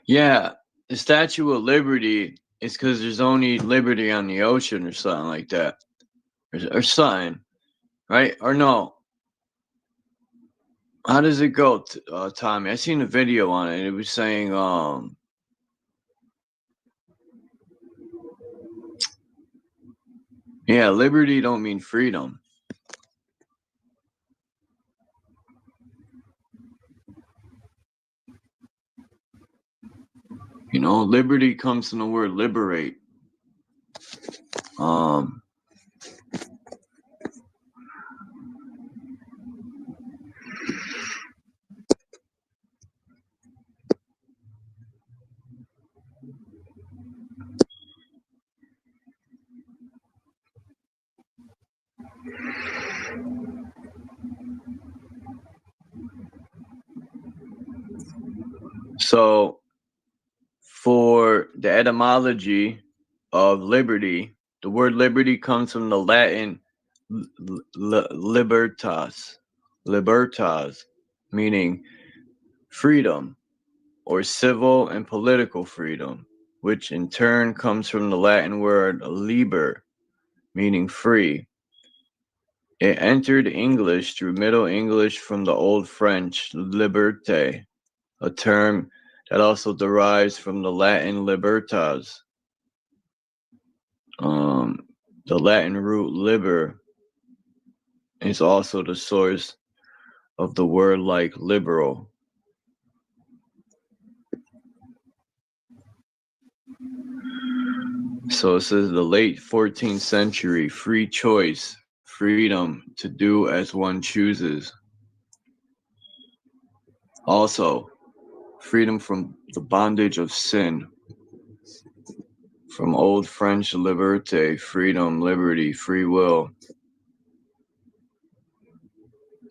Yeah, the Statue of Liberty is because there's only liberty on the ocean or something like that. Or something, right? Or no. How does it go, Tommy? I seen a video on it. It was saying, yeah, liberty don't mean freedom. You know, liberty comes from the word liberate. So, for the etymology of liberty, the word liberty comes from the Latin libertas, meaning freedom or civil and political freedom, which in turn comes from the Latin word liber, meaning free. It entered English through Middle English from the Old French liberté, a term that also derives from the Latin libertas. The Latin root liber is also the source of the word like liberal. So it says the late 14th century, free choice, freedom to do as one chooses. Also, freedom from the bondage of sin. From Old French liberté, freedom, liberty, free will.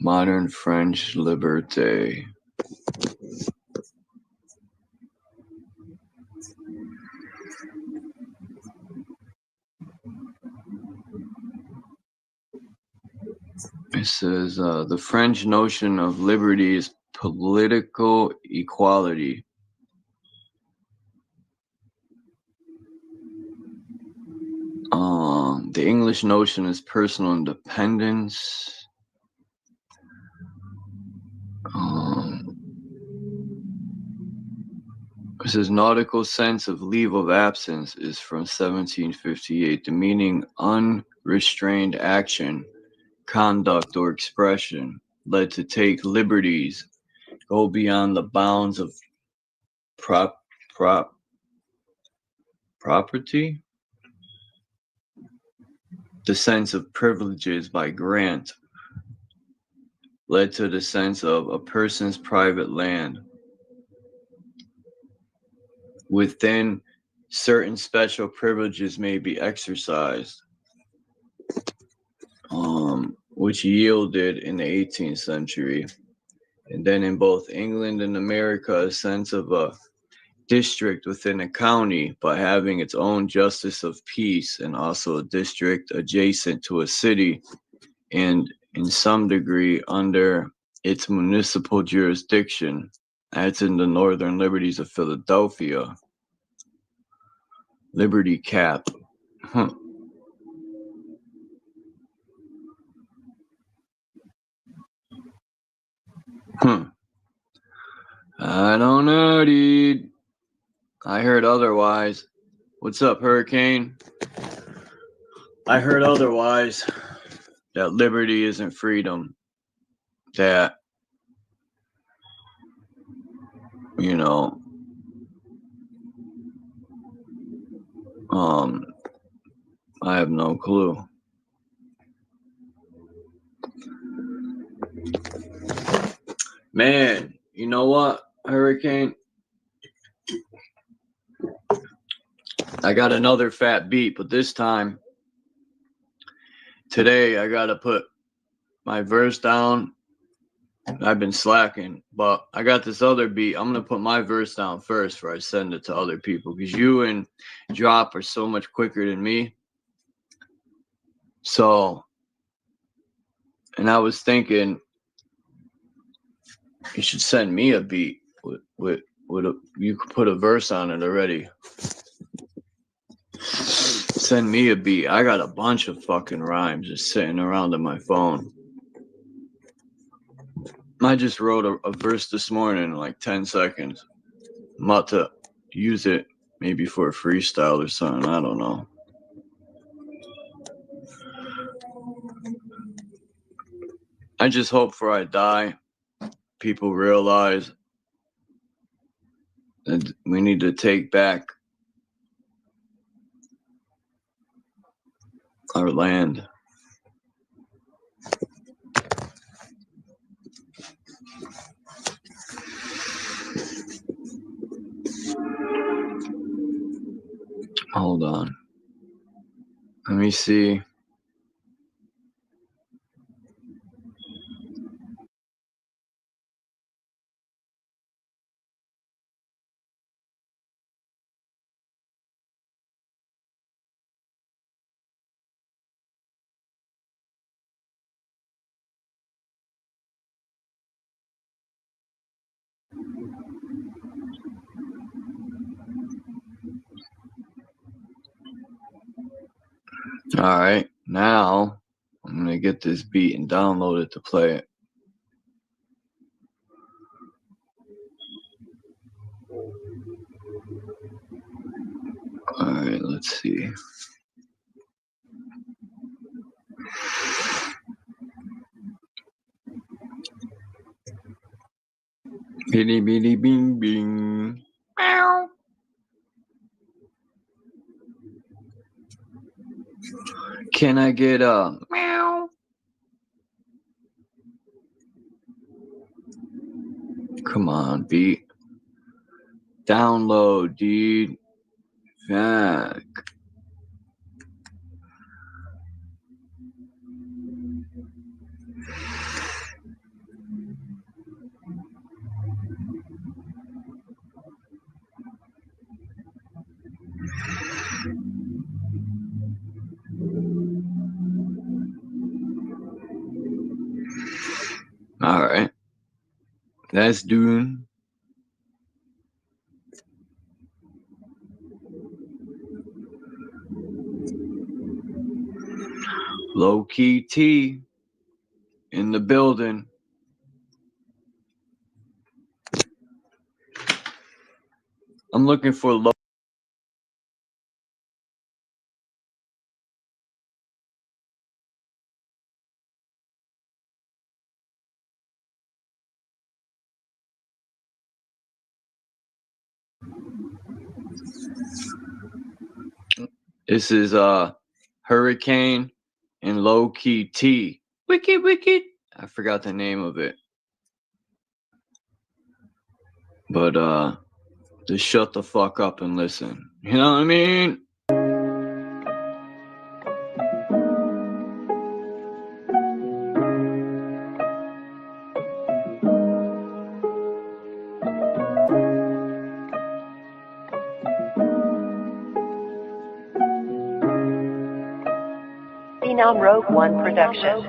Modern French liberté. It says the French notion of liberty is political equality. The English notion is personal independence. It says nautical sense of leave of absence is from 1758. The meaning unrestrained action, conduct, or expression led to take liberties, go beyond the bounds of property, the sense of privileges by grant led to the sense of a person's private land. within certain special privileges may be exercised, which yielded in the 18th century. And then in both England and America, a sense of a district within a county, but having its own justice of peace, and also a district adjacent to a city and in some degree under its municipal jurisdiction, as in the Northern Liberties of Philadelphia. Liberty Cap. Huh. I don't know, dude. I heard otherwise. What's up, Hurricane? I heard otherwise. That liberty isn't freedom. That, you know, I have no clue. Man, you know what, Hurricane? I got another fat beat, but this time, today, I gotta put my verse down. I've been slacking, but I got this other beat. I'm gonna put my verse down first before I send it to other people, because you and Drop are so much quicker than me. So, and I was thinking, you should send me a beat with you could put a verse on it already. Send me a beat. I got a bunch of fucking rhymes just sitting around on my phone. I just wrote a verse this morning in like 10 seconds. I'm about to use it maybe for a freestyle or something. I don't know. I just hope before I die, people realize that we need to take back our land. Hold on. Let me see. All right, now I'm gonna get this beat and download it to play it. All right, let's see. Bitty bitty bing bing. Meow. Can I get a meow? Come on, beat. Download, dude. Fuck. All right. That's doing. Low key T in the building. I'm looking for low. This is Hurricane and Low Key T. Wicked, wicked. I forgot the name of it. But Just shut the fuck up and listen. You know what I mean? Phenom Rogue One Production.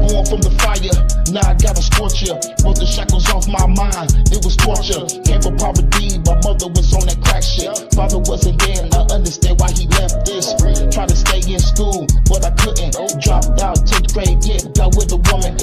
Born from the fire, now I got a scorcher. Broke the shackles off my mind, it was torture. Came from poverty, my mother was on that crack shit. Father wasn't there, I understand why he left this. Tried to stay in school, but I couldn't. Dropped out 10th grade, yeah, got with a woman.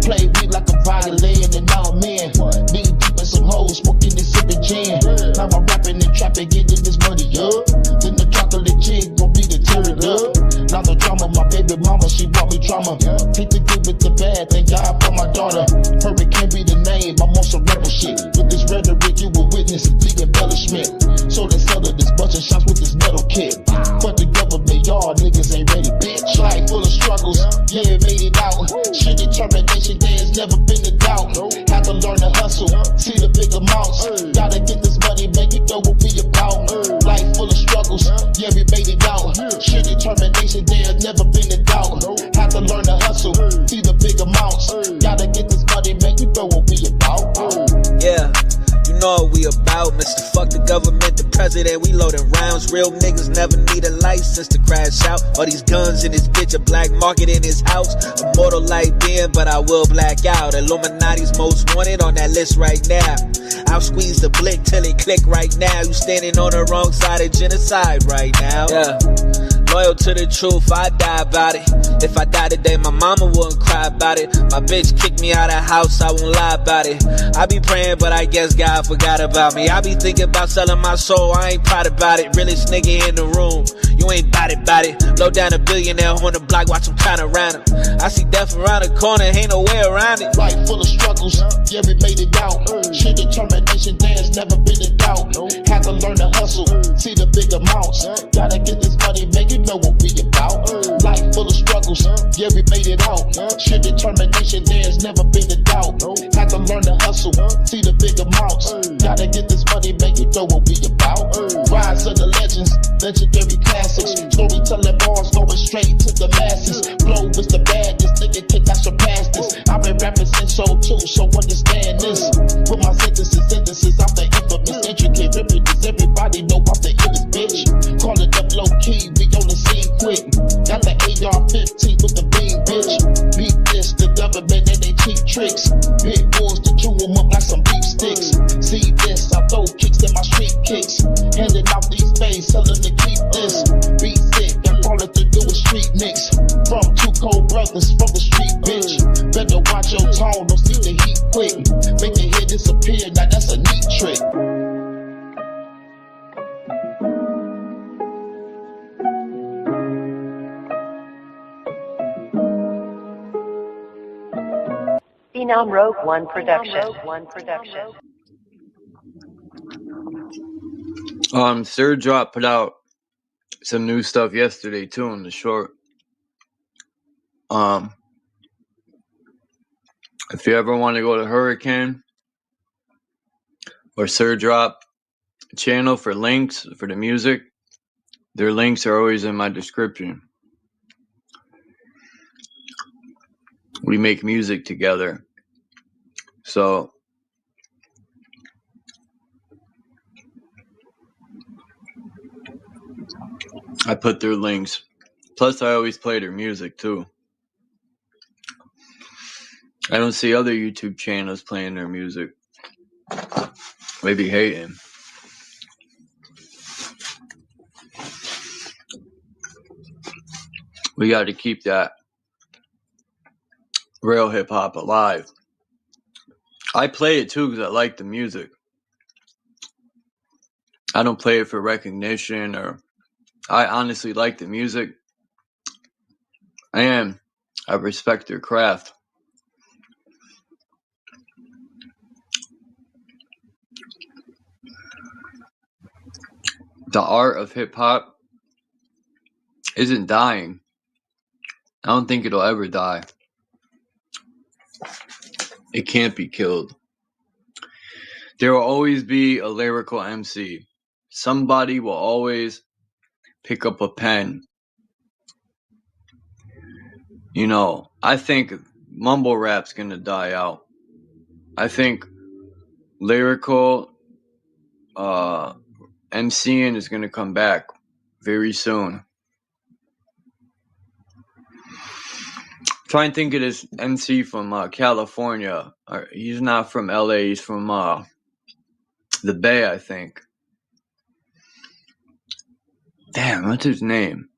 Played me like a violin, and now I'm in. Knee deep in some hoes, smoking and sipping gin. Now I'm rapping and trapping, getting this money up. Then the chocolate chick gon' be the tear it up. Now the drama, my baby mama, she brought me drama. Hate to give it the bad, thank God for my daughter. Hurricane be the name, I'm on some rebel shit. With this rhetoric, you will witness a big embellishment. So they settle this bunch of shots with this metal kit. Fuck the government, y'all niggas ain't ready, bitch. Life full of struggles, yeah, made it out. Shit, determination, there's never been a doubt. Have to learn to hustle, see the big amounts. Gotta get this money, man, you know what we about. Life full of struggles, yeah, we made it out. Shit, determination, there's never been a doubt. Have to learn to hustle, see the big amounts. Gotta get this money, man, you know what we about. Yeah, you know what we about, Mr. Fuck the government, the president, we loading rounds. Real niggas never need a license to crash out. All these guns in this bitch, a black market in his house. Immortal like being, but I will black out. Illuminati's most wanted on that list right now. I'll squeeze the blick till it click right now. You standing on the wrong side of genocide right now. Yeah. Loyal to the truth, I die about it. If I die today, my mama wouldn't cry about it. My bitch kicked me out of house, I won't lie about it. I be praying, but I guess God forgot about me. I be thinking about selling my soul, I ain't proud about it. Realest nigga in the room, you ain't bout it. Blow down a billionaire on the block, watch him count around him. I see death around the corner, ain't no way around it. Life full of struggles, yeah, we made it out. Shit, determination, there's never been a doubt. Had to learn to hustle, see the big amounts. Gotta get this money, make it know what we about. Life full of struggles, yeah, we made it out. Shit, determination, there's never been a doubt. Had to learn to hustle, see the big amounts. Gotta get this money, make it know what we about. Rise of the legends, legendary classics. Storytelling bars going straight to the masses. Flow is the baddest, nigga I surpass this. I've been rapping since '02, so understand this. With my sentences, I'm the infamous, intricate rippers. Everybody know I'm the illest bitch. Call it up low key, we on the scene quick. Got the AR-15 with the beam, bitch. Beat this, the government and they cheap tricks. Big bulls to chew them up like some beef sticks. See this, I throw kicks in my street kicks. Handing out these things, tell them to keep this. Be sick, and all it to do is street mix. From two cold brothers from the street, bitch. Better watch your tone, don't see the heat quick. Make the head disappear, now that's a neat trick. Phenom Rogue One Production. SIRDROP put out some new stuff yesterday too in the short. If you ever want to go to HURYKANE or SIRDROP channel for links for the music, their links are always in my description. We make music together. So I put their links. Plus I always play their music too. I don't see other YouTube channels playing their music. Maybe hating. We got to keep that real hip hop alive. I play it too because I like the music. I don't play it for recognition, or I honestly like the music. I respect their craft. The art of hip hop isn't dying. I don't think it'll ever die. It can't be killed. There will always be a lyrical MC. Somebody will always pick up a pen. You know, I think mumble rap's gonna die out. I think lyrical MCing is gonna come back very soon. Try and think of this MC from California. He's not from LA, he's from the Bay, I think. Damn, what's his name?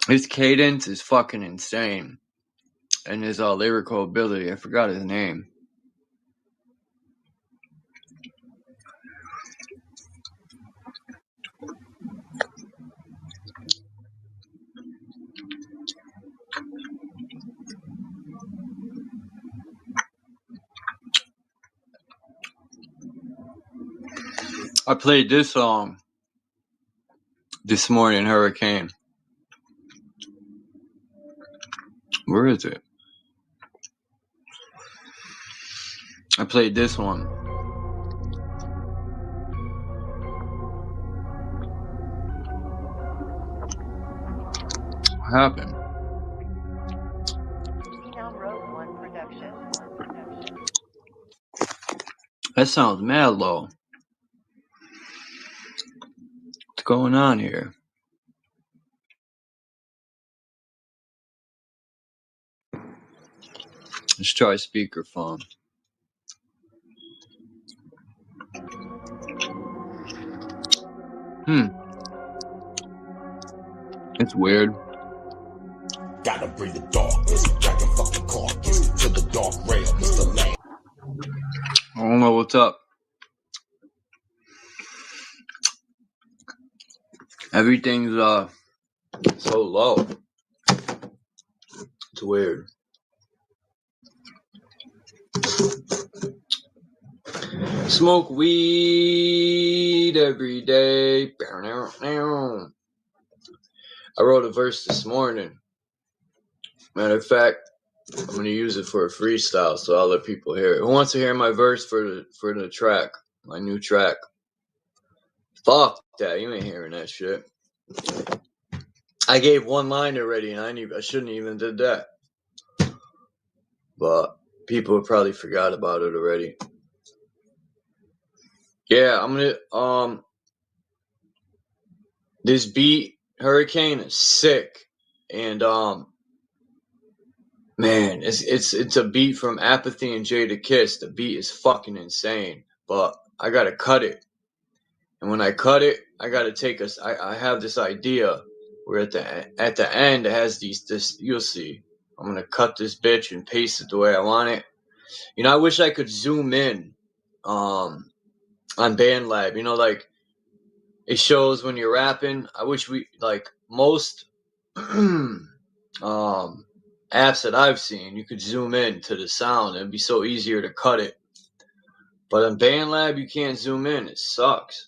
His cadence is fucking insane. And his lyrical ability, I forgot his name. I played this song this morning, Hurricane. Where is it? I played this one. What happened? That sounds mad low. What's going on here? Let's try speakerphone. It's weird. Gotta bring the darkness, dragon fucking carcass to the dark realm, Mr. Land. I don't know what's up. Everything's so low. It's weird. Smoke weed every day. I wrote a verse this morning. Matter of fact, I'm gonna use it for a freestyle, so I'll let people hear it. Who wants to hear my verse for the track, my new track? Fuck that, you ain't hearing that shit. I gave one line already, and I shouldn't even did that. But people probably forgot about it already. Yeah, I'm gonna this beat, Hurricane, is sick, and man, it's a beat from Apathy and Jada Kiss. The beat is fucking insane, but I gotta cut it, and when I cut it, I gotta take us. I have this idea where at the end it has this. You'll see. I'm gonna cut this bitch and paste it the way I want it. You know, I wish I could zoom in, on BandLab. You know, like it shows when you're rapping. I wish we like most apps that I've seen, you could zoom in to the sound. It'd be so easier to cut it. But on BandLab, you can't zoom in. It sucks.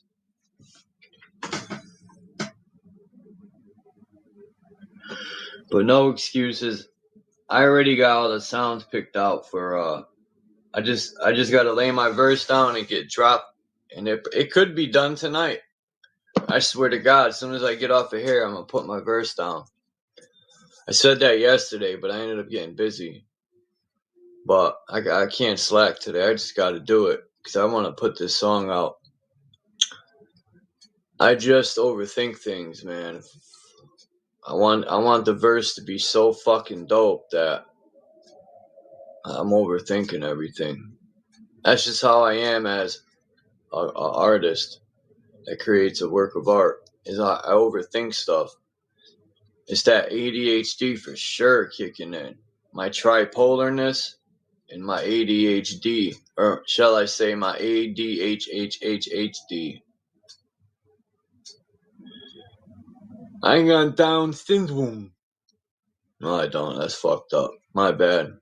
But no excuses. I already got all the sounds picked out for I just gotta lay my verse down and get dropped. And it could be done tonight. I swear to God, as soon as I get off of here, I'm gonna put my verse down. I said that yesterday, but I ended up getting busy. But I can't slack today. I just gotta do it because I want to put this song out. I just overthink things, man. I want the verse to be so fucking dope that I'm overthinking everything. That's just how I am as a artist that creates a work of art. Is I overthink stuff. It's that ADHD for sure kicking in. My tripolarness and my ADHD, or shall I say my ADHD. I ain't got Down syndrome. No, I don't. That's fucked up. My bad.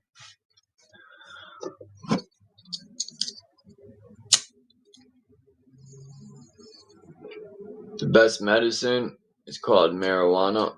The best medicine is called marijuana.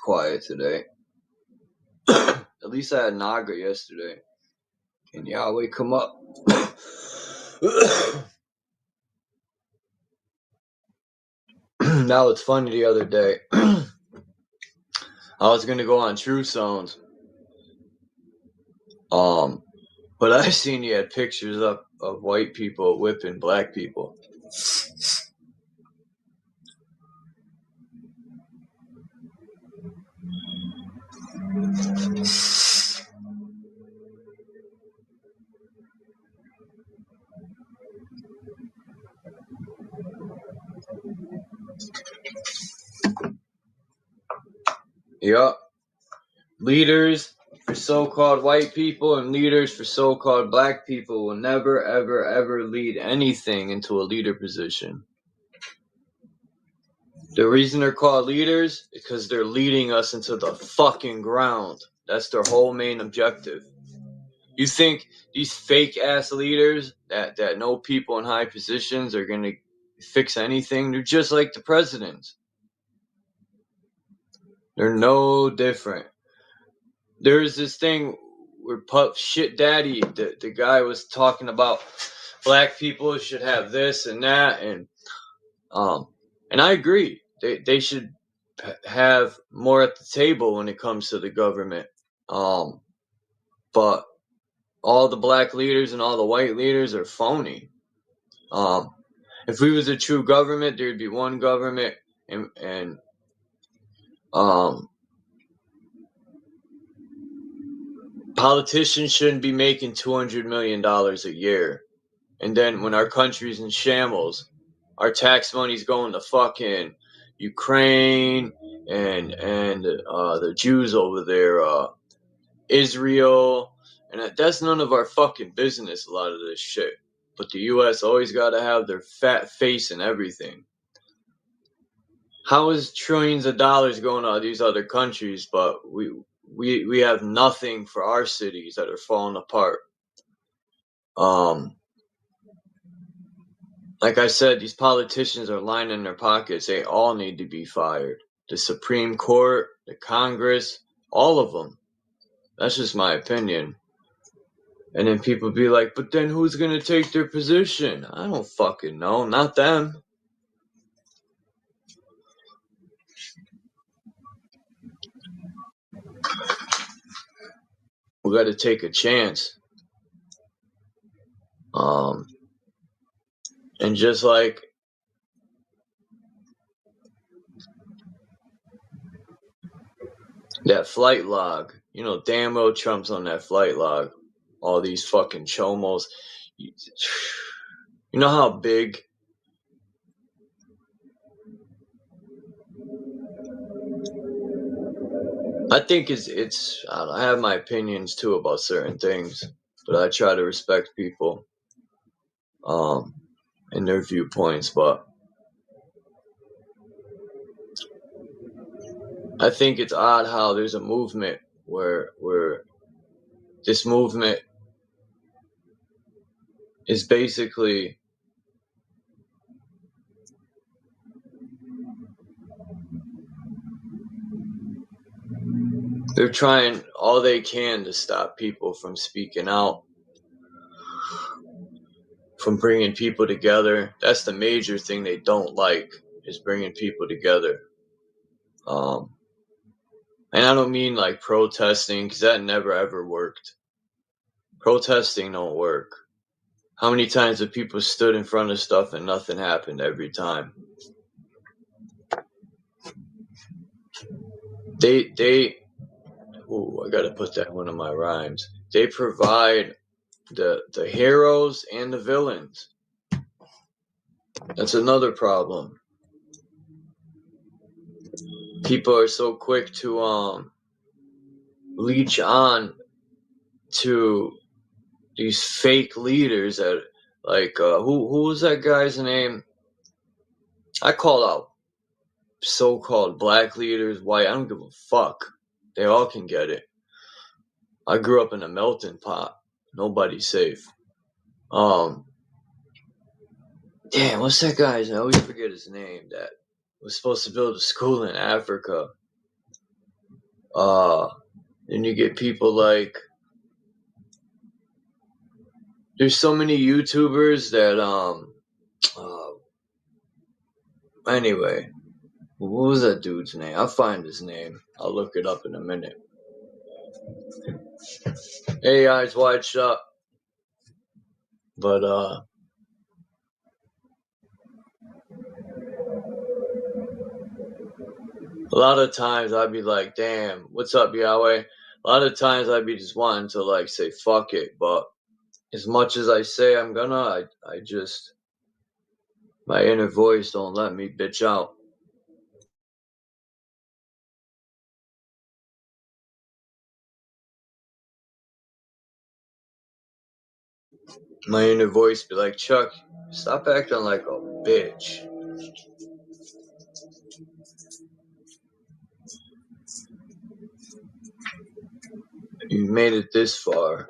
quiet today. At least I had Naga yesterday. Can Yahweh come up? Now it's funny the other day. I was gonna go on True Zones. But I seen you had pictures up of white people whipping black people. Yup. Leaders for so-called white people and leaders for so-called black people will never, ever, ever lead anything into a leader position. The reason they're called leaders is because they're leading us into the fucking ground. That's their whole main objective. You think these fake-ass leaders that know people in high positions are going to fix anything? They're just like the presidents. They're no different. There's this thing where Puff Shit Daddy, the guy was talking about black people should have this and that, and I agree. They should have more at the table when it comes to the government. But all the black leaders and all the white leaders are phony. If we was a true government, there'd be one government, and politicians shouldn't be making $200 million a year. And then when our country's in shambles, our tax money's going to fucking Ukraine and the Jews over there, Israel, and that's none of our fucking business, a lot of this shit. But the U.S. always got to have their fat face in everything. How is trillions of dollars going to all these other countries, but we have nothing for our cities that are falling apart? Like I said, these politicians are lining their pockets. They all need to be fired. The Supreme Court, the Congress, all of them. That's just my opinion. And then people be like, but then who's going to take their position? I don't fucking know. Not them. We got to take a chance. And just like that flight log, you know, damn well Trump's on that flight log. All these fucking chomos. You know how big I think it's I don't know, I have my opinions too about certain things, but I try to respect people and their viewpoints. But I think it's odd how there's a movement where this movement is basically they're trying all they can to stop people from speaking out, from bringing people together. That's the major thing they don't like, is bringing people together. And I don't mean like protesting, because that never ever worked. Protesting don't work. How many times have people stood in front of stuff and nothing happened every time? I gotta put that in one of my rhymes. They provide the heroes and the villains. That's another problem. People are so quick to leech on to these fake leaders that, like, who was that guy's name? I call out so-called black leaders, white. I don't give a fuck. They all can get it. I grew up in a melting pot. Nobody's safe. Damn, what's that guy's name? I always forget his name. That was supposed to build a school in Africa. Then you get people like, there's so many YouTubers that anyway, what was that dude's name? I'll find his name. I'll look it up in a minute. Hey, eyes wide shut. But a lot of times I'd be like, damn, what's up, Yahweh? A lot of times I'd be just wanting to like say fuck it, but as much as I say I'm gonna, I just, my inner voice don't let me bitch out. My inner voice be like, Chuck, stop acting like a bitch. You made it this far,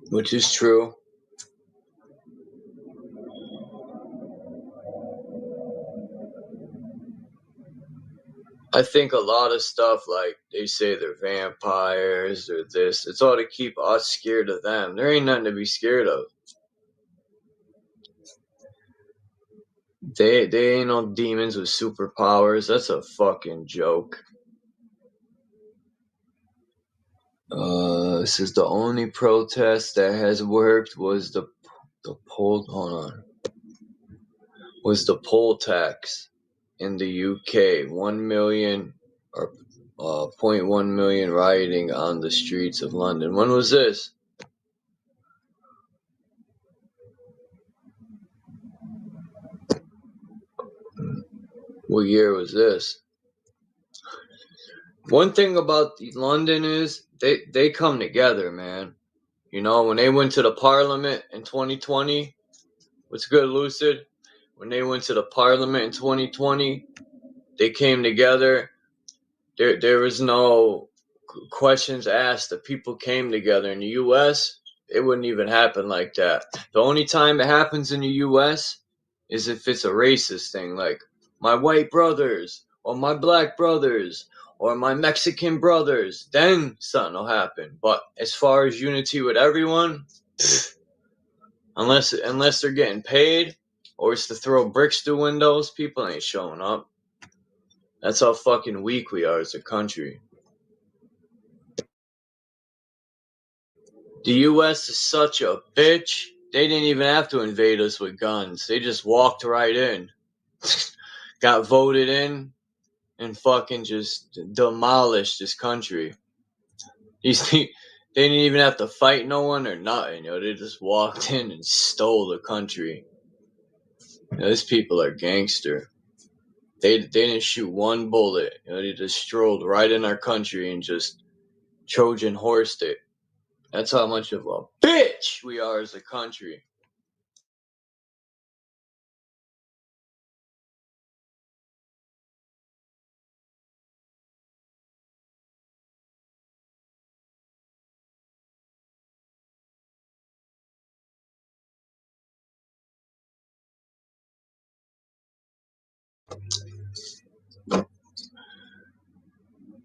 which is true. I think a lot of stuff, like they say they're vampires or this, it's all to keep us scared of them. There ain't nothing to be scared of. They ain't no demons with superpowers. That's a fucking joke. This is the only protest that has worked was the poll. Hold on. Was the poll tax in the UK? 1 million or 0.1 million rioting on the streets of London. When was this? What year was this? One thing about London is they come together, man. You know, when they went to the parliament in 2020, what's good, Lucid? When they went to the parliament in 2020, they came together. There was no questions asked. The people came together. In the U.S., it wouldn't even happen like that. The only time it happens in the U.S. is if it's a racist thing, like my white brothers or my black brothers or my Mexican brothers. Then something will happen. But as far as unity with everyone, unless they're getting paid or it's to throw bricks through windows, people ain't showing up. That's how fucking weak we are as a country. The U.S. is such a bitch. They didn't even have to invade us with guns. They just walked right in. Got voted in and fucking just demolished this country. They didn't even have to fight no one or nothing. They just walked in and stole the country. These people are gangster. They didn't shoot one bullet. They just strolled right in our country and just Trojan horsed it. That's how much of a bitch we are as a country.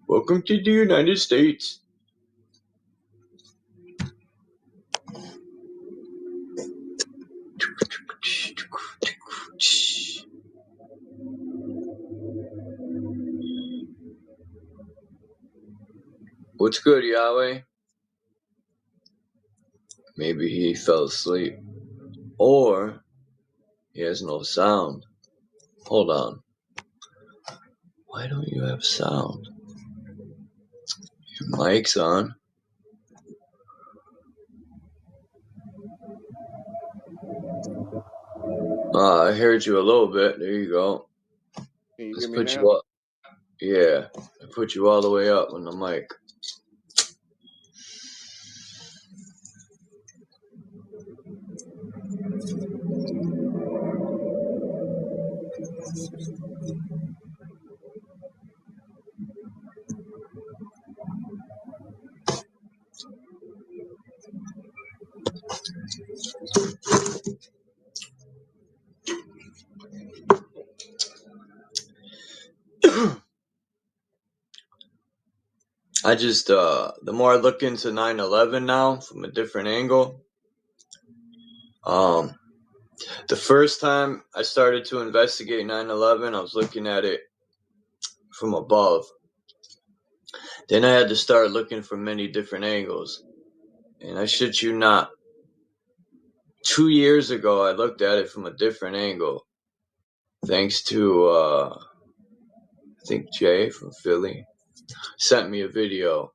Welcome to the United States. What's good, Yahweh? Maybe he fell asleep. Or he has no sound. Hold on. Why don't you have sound? Your mic's on. I heard you a little bit. There you go. Can you Let's hear me put now? you up. Yeah, I put you all the way up on the mic. I just the more I look into 9/11 now from a different angle, the first time I started to investigate 9/11, I was looking at it from above. Then I had to start looking from many different angles. And I shit you not, 2 years ago I looked at it from a different angle. Thanks to I think Jay from Philly sent me a video.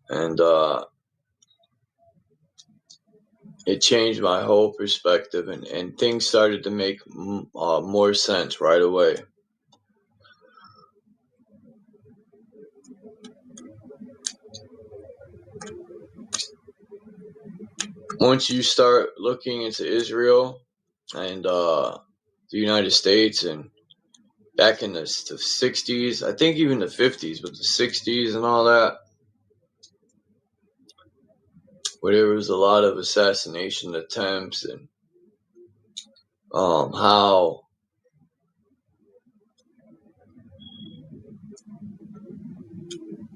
And it changed my whole perspective, and things started to make more sense right away. Once you start looking into Israel and the United States, and back in the 60s, I think even the 50s, but the 60s and all that, where there was a lot of assassination attempts, and how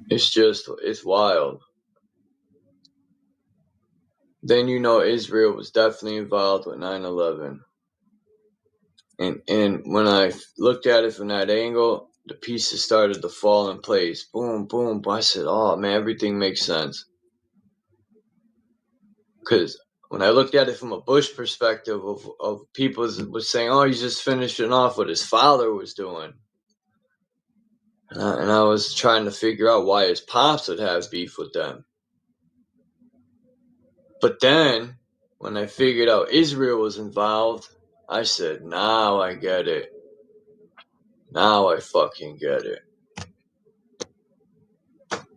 it's wild. Then you know Israel was definitely involved with 9/11. And when I looked at it from that angle, the pieces started to fall in place. Boom, boom. I said, oh man, everything makes sense. Because when I looked at it from a Bush perspective of people was saying, oh, he's just finishing off what his father was doing. And I was trying to figure out why his pops would have beef with them. But then, when I figured out Israel was involved, I said, now I get it. Now I fucking get it.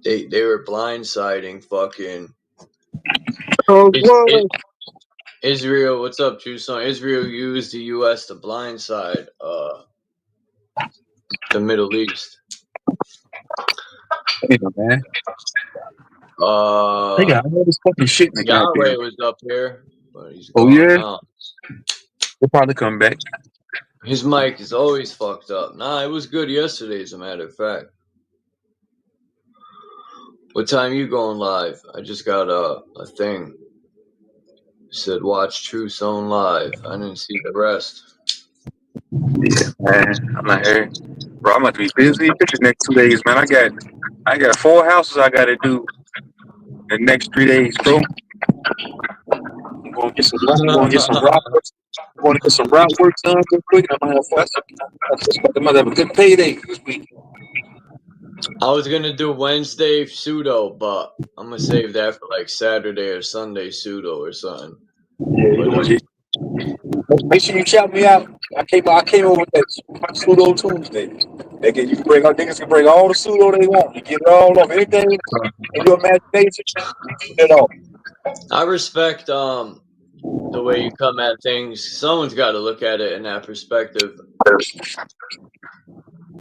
They were blindsiding fucking Israel. What's up, Tucson? Israel used the U.S. to blindside the Middle East. Damn, man. They got all this fucking shit in the Yahweh was up here, but he's oh gone yeah, now. he'll probably come back. His mic is always fucked up. Nah, it was good yesterday, as a matter of fact. What time you going live? I just got a thing. It said watch True Zone live. I didn't see the rest. Yeah, man. I'm not here. Bro, I'm about to be busy the next 2 days, man. I got 4 houses I gotta do the next 3 days, bro. I'm gonna get some rock work. I'm gonna get some rock work done real quick. I'm gonna have a good payday this week. I was gonna do Wednesday pseudo, but I'm gonna save that for like Saturday or Sunday pseudo or something. Yeah, make sure you shout me out. I came over with that pseudo Tuesday. Niggas can bring all the pseudo they want. You get it all off. Anything in your imagination, you get it off. I respect the way you come at things. Someone's got to look at it in that perspective.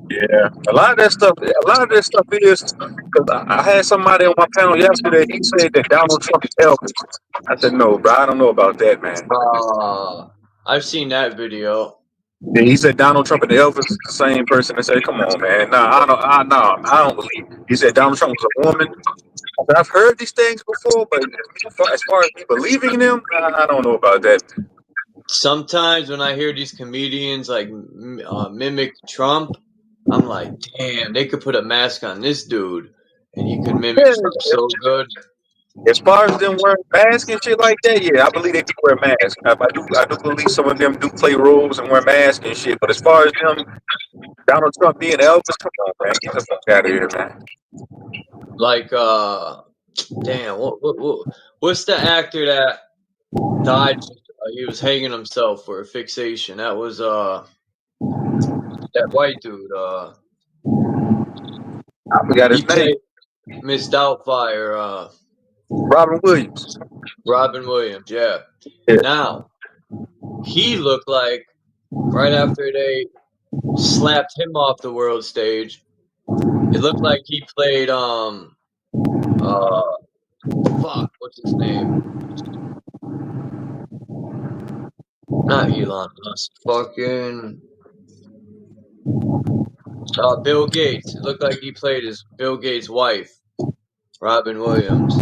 Yeah, a lot of that stuff is because I had somebody on my panel yesterday. He said that Donald Trump is Elvis. I said, no, bro, I don't know about that, man. I've seen that video. Yeah, he said Donald Trump and Elvis is the same person. I said, come on, man. Nah, I don't believe it. He said Donald Trump was a woman. I said, I've heard these things before, but as far as me believing in them, I don't know about that. Sometimes when I hear these comedians like mimic Trump, I'm like, damn, they could put a mask on this dude and he could mimic Trump so good. As far as them wearing masks and shit like that, yeah, I believe they do wear masks. I do believe some of them do play roles and wear masks and shit. But as far as them, Donald Trump being Elvis, come on, man, get the fuck out of here, man. Like, damn, what's the actor that died? He was hanging himself for a fixation. That was that white dude. I forgot his name. Miss Doubtfire. Robin Williams. Robin Williams, yeah. Now, he looked like right after they slapped him off the world stage, it looked like he played what's his name? Not Elon Musk. Fucking Bill Gates. It looked like he played as Bill Gates' wife, Robin Williams.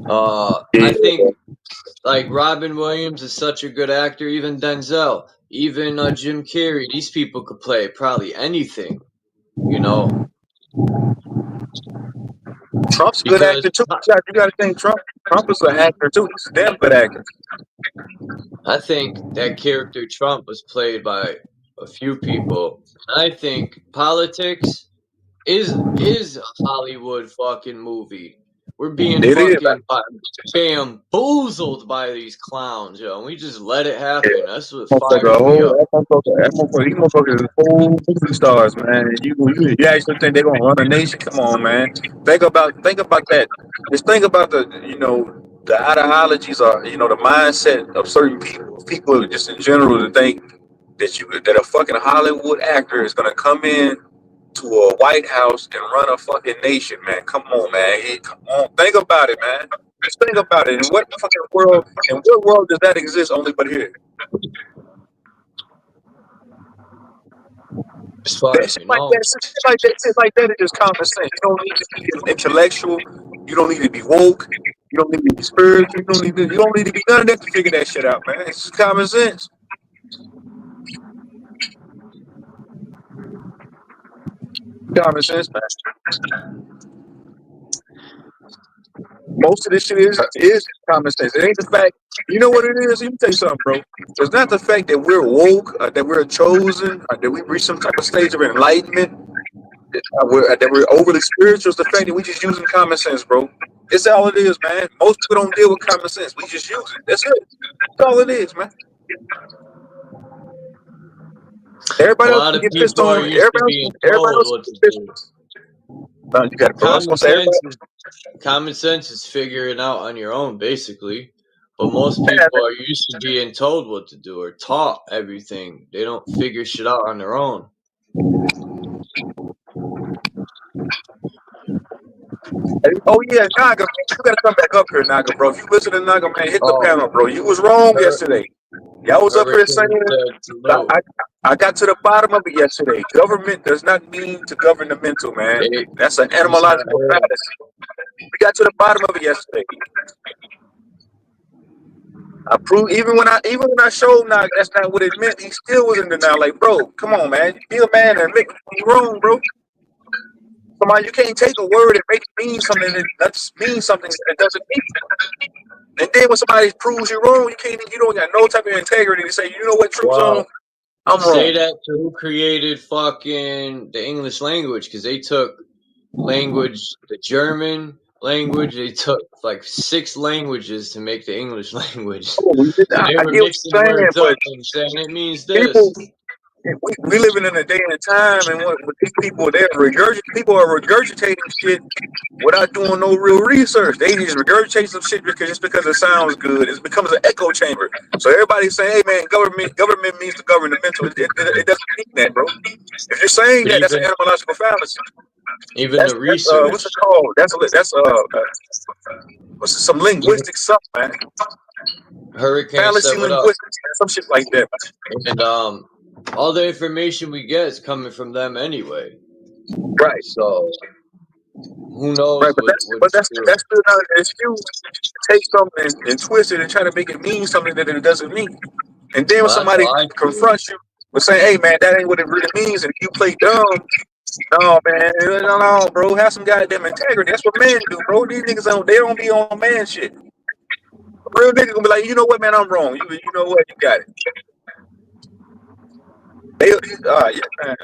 I think like Robin Williams is such a good actor. Even Denzel, even Jim Carrey. These people could play probably anything, you know. Trump's a good actor too. You got to think Trump is an actor too. He's a damn good actor. I think that character Trump was played by a few people. I think politics is a Hollywood fucking movie. We're being fucking bamboozled by these clowns, yo. And we just let it happen. That's what fires me up. These motherfuckers are whole movie stars, man. You actually think they're gonna run a nation? Come on, man. Think about that. Just think about the ideologies or the mindset of certain people just in general to think that a fucking Hollywood actor is gonna come in to a White House and run a fucking nation, man. Come on, man. Come on. Think about it, man. Just think about it. In what fucking world? In what world does that exist? Only but here. As far as you know. Shit like that is just common sense. You don't need to be intellectual. You don't need to be woke. You don't need to be spiritual. You don't need to be none of that to figure that shit out, man. It's just common sense. Common sense, man. Most of this shit is common sense. It ain't the fact. You know what it is? Let me tell you something, bro. It's not the fact that we're woke, that we're chosen, that we reach some type of stage of enlightenment, that we're overly spiritual. It's the fact that we just using common sense, bro. It's all it is, man. Most people don't deal with common sense. We just use it. That's it. That's all it is, man. Everybody else can get pissed on. Everybody else can get pissed on. You got it, bro. Common sense is figuring it out on your own, basically. But most people are used to being told what to do or taught everything. They don't figure shit out on their own. Oh yeah, Naga, you gotta come back up here, Naga, bro. If you listen to Naga, man, hit the panel, bro. You was wrong yesterday. Y'all was up here saying I got to the bottom of it yesterday. Government does not mean to govern the mental, man. That's an etymological fallacy. We got to the bottom of it yesterday. I proved even when I showed Naga that's not what it meant, he still was in denial. Like, bro, come on, man. Be a man and admit you're wrong, bro. Come on, you can't take a word and make it mean something that means something that doesn't mean. And then when somebody proves you wrong, you don't got no type of integrity to say, you know what, truth's on. I'm wrong. Say that to who created fucking the English language, because they took language, the German language, they took like 6 languages to make the English language. Oh, they were mixing words up and saying it means this. We living in a day and a time, and what these people people are regurgitating shit without doing no real research. They just regurgitate some shit just because it sounds good. It becomes an echo chamber. So everybody's saying, "Hey man, government means to govern the mental." It doesn't mean that, bro. If you're saying that, that's an etymological fallacy. Even the research. What's it called? That's some linguistic stuff, man. Hurricane fallacy linguistics, some shit like that. And all the information we get is coming from them anyway. Right. So who knows? Right, but that's still not an excuse to take something and twist it and try to make it mean something that it doesn't mean. And then when somebody confronts you with saying, "Hey man, that ain't what it really means," and you play dumb, no man, no, bro, have some goddamn integrity. That's what men do, bro. These niggas they don't be on man shit. A real nigga gonna be like, you know what, man, I'm wrong. You know what, you got it. Yeah, man.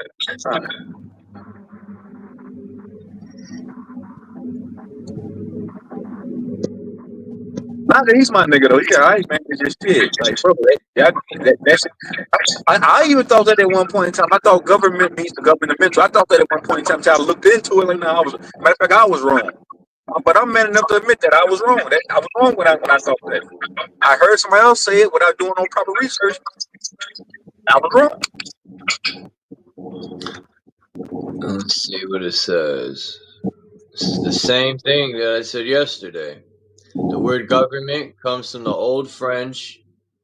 Nah, he's my nigga though. Yeah, I ain't man, it's just shit. Like, bro, that's I even thought that at one point in time. I thought government means to govern the mental. I thought that at one point in time. Until I looked into it, like, nah, matter of fact, I was wrong. But I'm man enough to admit that I was wrong. I was wrong when I thought that. I heard somebody else say it without doing no proper research. I was wrong. Let's see what it says. It's the same thing that I said yesterday. The word government comes from the old French,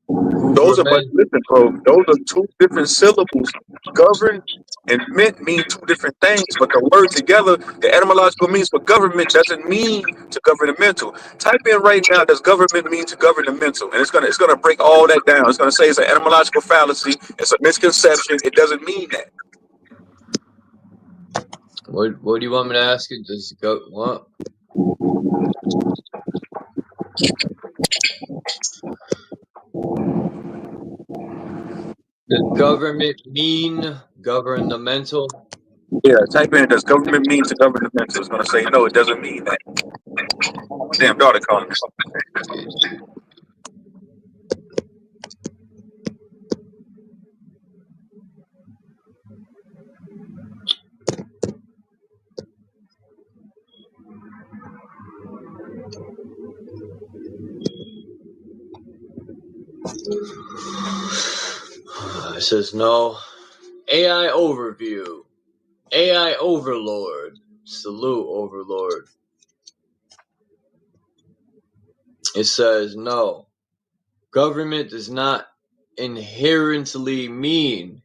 who Those are, but Government. listen, bro, those are two different syllables. Govern and mint mean two different things, but the word together, the etymological means for government doesn't mean to govern the mental. Type in right now, does government mean to govern the mental? And it's gonna break all that down. It's gonna say it's an etymological fallacy, it's a misconception, it doesn't mean that. What do you want me to ask you? Does go what? Does government mean governmental? Yeah, type in, does government mean to govern the mental? It's gonna say no, it doesn't mean that. Damn daughter calling me. It says no. AI overview. AI overlord. Salute overlord. It says no. Government does not inherently mean.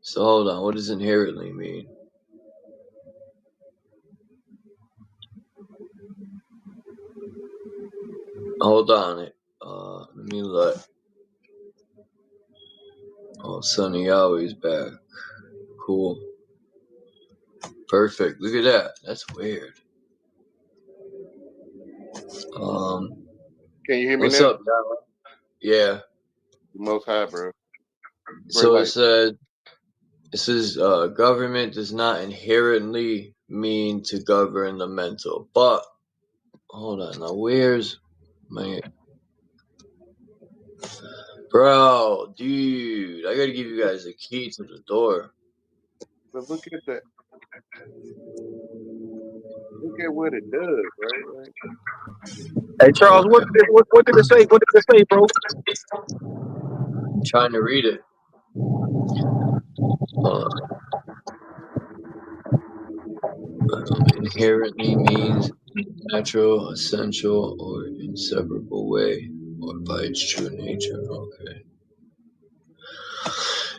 So hold on. What does inherently mean? Hold on. Let me look. Oh, Sonny Yahweh's back. Cool. Perfect. Look at that. That's weird. Can you hear me What's now? up, Yahweh? Yeah. Most high, bro. So Great it says government does not inherently mean to govern the mental. But hold on, now where's my bro, dude? I gotta give you guys the key to the door. But look at that. Look at what it does, right? Like, Hey Charles, what did it say? What did it say, bro? I'm trying to read it. Inherently means natural, essential, or inseparable way, or by its true nature. Okay.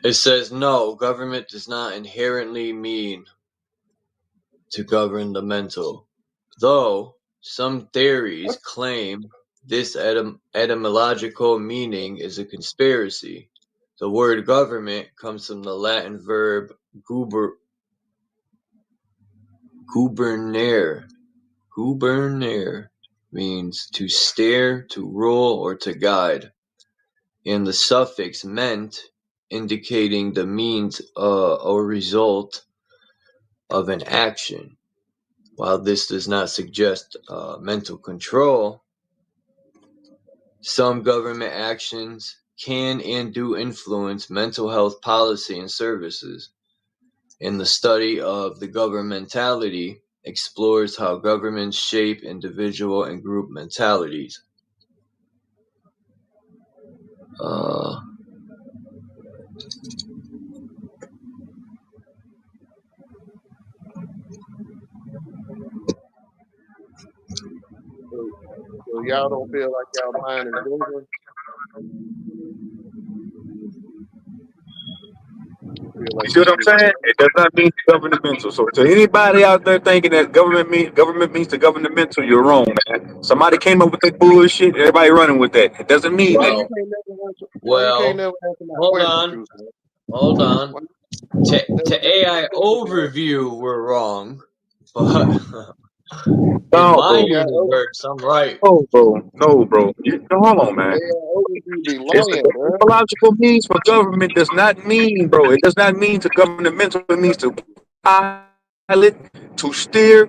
It says no, government does not inherently mean to govern the mental, though some theories claim this etymological meaning is a conspiracy. The word government comes from the Latin verb gubernare. Gubernare means to steer, to rule, or to guide, and the suffix ment indicating the means or result of an action. While this does not suggest mental control, some government actions can and do influence mental health policy and services. And the study of the governmentality explores how governments shape individual and group mentalities. so y'all don't feel like y'all mind is moving? Feel You like see what I'm saying? It does not mean to govern the mental. So to anybody out there thinking that government means to govern the mental, you're wrong, man. Somebody came up with that bullshit. Everybody running with that. It doesn't mean why that. you can't never answer? Why you Well, can't never answer my hold question, on. truth, man? Hold on. Why To AI overview, we're wrong, but in No, my bro. universe, I'm right. No, bro. No, bro. Hold on, man. overview be It's the lying, bro? etymological means for government does not mean, bro. It does not mean to govern the mental. It means to pilot, to steer,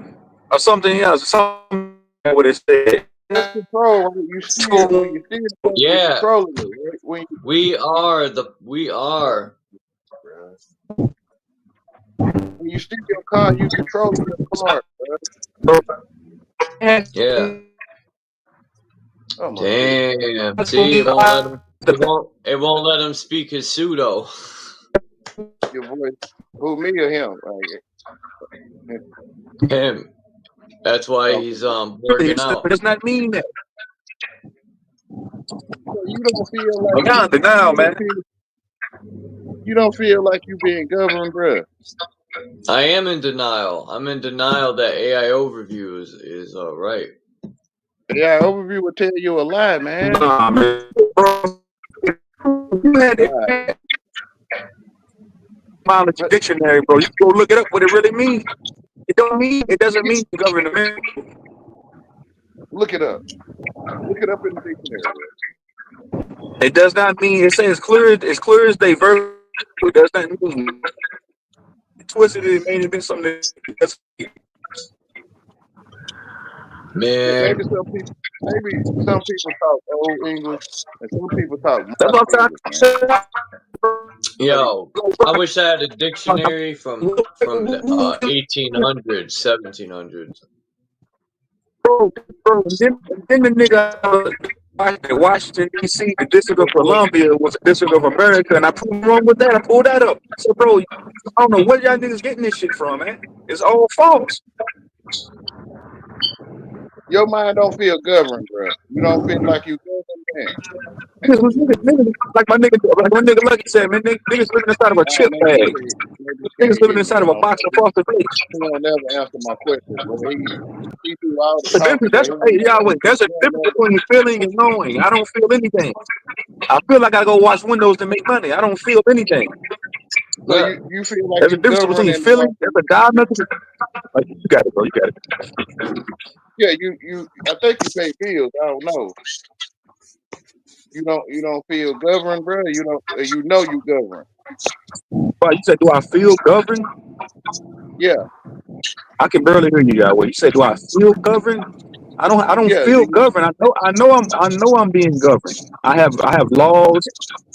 or something else. Something what it said. That's control. When you steer, you're Yeah, controlling it. Right? When we are. you steer your car, you control your car, bro. Yeah. Oh my Damn. See, it won't let him speak his pseudo. Your voice. Who, me or him? Him. That's why he's working out. It does not mean that. You you don't feel like Y'all in denial, man. you don't feel like you being governed, bruh. I am in denial. I'm in denial that AI overview is right. Yeah, overview would tell you a lie, man. Nah, man. Bro, you had Right. knowledge dictionary, bro. You go look it up what it really means. It doesn't mean to govern the people. Look it up. Look it up in the dictionary. It does not mean it says clear as day verbal. It does not mean twisted it made it been something that's Man, Maybe some people talk old English and some people talk what modern I'm English, man. saying. yo, I wish I had a dictionary from the 1800s, 1700s. Bro, then the nigga Washington D.C. the District of Columbia was the District of America, and I proved wrong with that. I pulled that up. So, bro, I don't know where y'all niggas getting this shit from, man. It's all false. Your mind don't feel governed, bro. You don't feel like you governed, man. Niggas, like my nigga Lucky said, man, niggas living inside of a chip Maybe bag. he Niggas can't living hear me. inside of a box of frosted flakes. He won't never answer my question, bro. He do all the Hey, talking, but there's a difference between feeling and knowing. I don't feel anything. I feel like I go wash windows to make money. I don't feel anything. So you feel like There's a you difference govern between and feeling. There's a diametric. Like, you got it, bro. You got it. yeah, you I think you pay bills. I don't know. You don't feel governed, bro. You govern. But you said, do I feel governed? Yeah, I can barely hear you, Yahweh. You said, do I feel governed? I don't yeah. feel governed. I know I'm being governed. I have laws,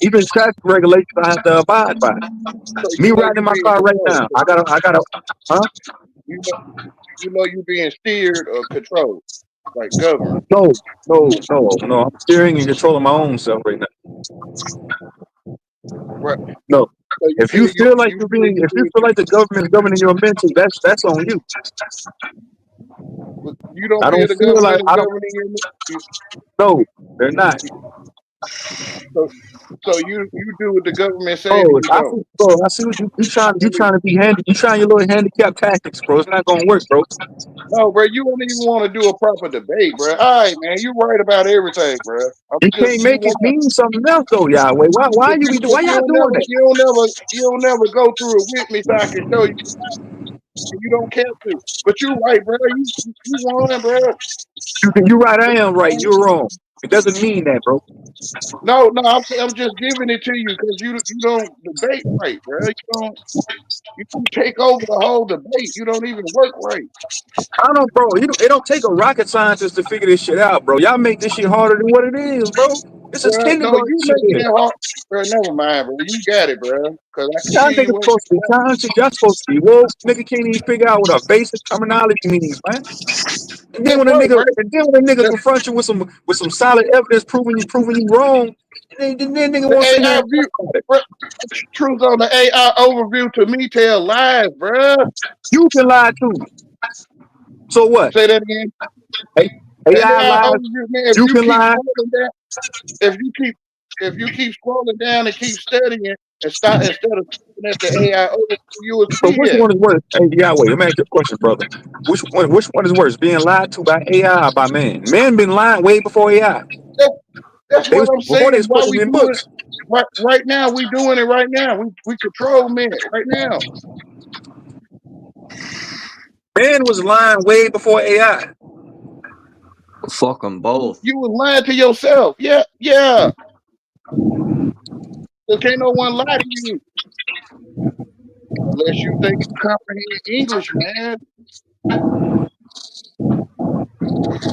even traffic regulations I have to abide by. So Me riding in my being car right controlled. now. I gotta huh? You you being steered or controlled, like governed. No. I'm steering and controlling my own self right now. Right. No. So If you feel like if you feel like the government is governing your mental, that's on you. You don't I feel don't the feel like government is governing you. no, they're not. So you do what the government say, Oh, and you don't. I see what you trying to be handy. You trying your little handicap tactics, bro. It's not gonna work, bro. No, bro, you don't even want to do a proper debate, bro. All right, man, you right about everything, bro. You can't make it mean something else though, Yahweh. Why y'all doing that? You don't never go through it with me so I can show you. You don't care to, but you right, bro. You won, bro. You right, I am right. You're wrong. It doesn't mean that, bro. No, I'm just giving it to you because you don't debate right, bro. You take over the whole debate. You don't even work right. I don't know, bro. It don't take a rocket scientist to figure this shit out, bro. Y'all make this shit harder than what it is, bro. This is Bro, no, kindergarten you shit making here. it hard. Bro, never mind, bro. You got it, bro. Because I can Y'all see you niggas working. supposed to be conscious. Y'all supposed to be woke. Nigga can't even figure out what a basic terminology means, man. And then Guess when a what, nigga, bro? confronts you with some solid evidence proving you wrong, then nigga The won't sit here AI and view, talk about it. bro. Truth on the AI overview to me tell lies, bro. You can lie too. So what? Say that again. The AI AI lies. overview, man. You can lie. If you keep scrolling down and keep studying and stop instead of looking at the AI overview, you will So see which it. one is worse? Hey, Yahweh, let me ask you a question, brother. Which one is worse, being lied to by AI or by man? Man been lying way before AI. That's what I'm Before they saying. was Why putting we them in doing it books. right now? We doing it right now. We control men right now. Man was lying way before AI. Fuck them both. You was lying to yourself. Yeah. There can't no one lie to you unless you think you comprehend English, man.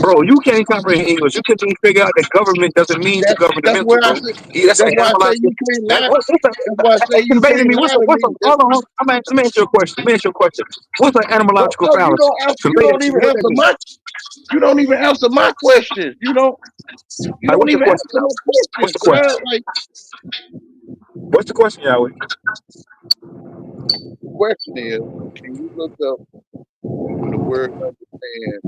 Bro, you can't comprehend English. You couldn't even figure out that government doesn't mean to govern the That's mental, where I bro. say. That's an That's why I say etymological. you can't lie. That's why I say That's you invading can't me. lie to me. Hold on. Let me ask you a question. What's an etymological No, you fallacy don't answer. You related don't to? even What answer that mean? my. You don't even answer my questions. You don't What's the even question, answer my Yahweh? What's questions, the bro. question? Like What's the question, Yahweh? the question is, can you look up the word understand?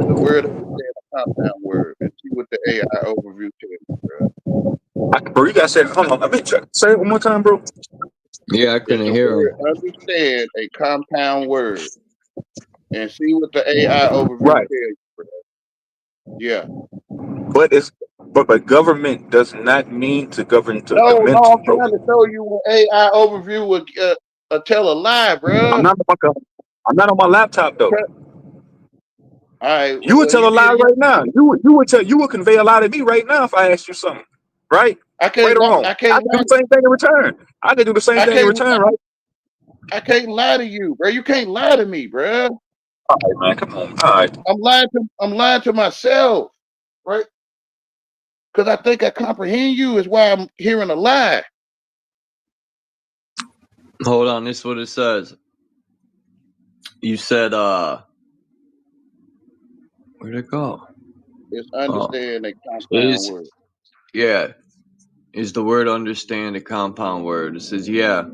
The word understand a compound word and see what the AI overview tells you, bro. Bro, you gotta say, hold on. Say it one more time, bro. Yeah, I Is couldn't the hear word him. understand a compound word? And see what the AI overview Right. tells you, bro. Yeah. But government does not mean to govern the No, mental, I'm bro. trying to show you what AI overview would tell a lie, I'm bro. not on my laptop though. All right. You would Well, tell you a lie did. right now. You would convey a lie to me right now if I asked you something. Right? I Right can't. or wrong? I I can't can do lie. the same thing in return. I can do the same I thing in can't. return, right? I can't lie to you, bro. You can't lie to me, bro. All right, man. Come on. All right. I'm lying to myself, right? Because I think I comprehend you is why I'm hearing a lie. Hold on, this is what it says. You said, where'd it go? It's Oh, understand a compound word. yeah, is the word understand a compound word? It says, yeah,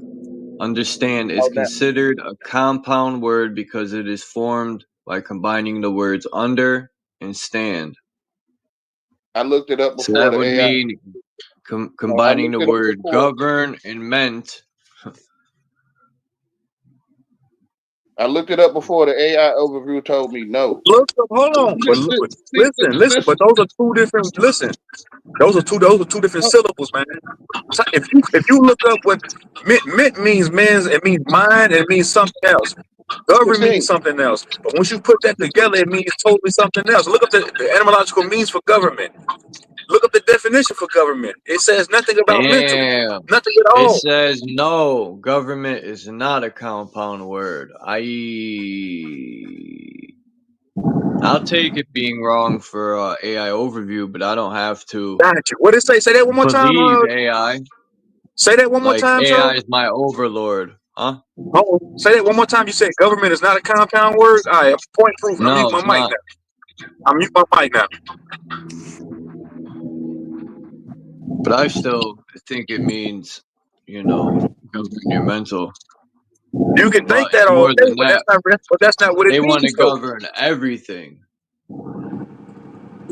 understand is Oh, now considered a compound word because it is formed by combining the words under and stand. I looked it up So before that the would AI. mean No, I combining looked the it up word before. govern and meant. I looked it up before the AI overview told me no. Look, hold on. But listen. But those are two different. Listen, those are two different syllables, man. So if you look up what mint means, men's, it means mind, and it means something else. Govern means Thing. something else. But once you put that together, it means totally something else. Look up the etymological means for government. Look up the definition for government. It says nothing about mental. Damn. Nothing at It all. says no, government is not a compound word. I'll take it being wrong for AI overview, but I don't have to Gotcha. What did it say? Say that one more time. believe AI. Say that one more Like time, AI Charles. is my overlord. Huh? Oh, say that one more time. You said government is not a compound word. All right, point proof. I'm No, mute my it's mic not. now. I'm mute my mic now. But I still think it means, govern your mental. You can think But that it's all more day, than but that. that's not what it They want to means though. govern everything.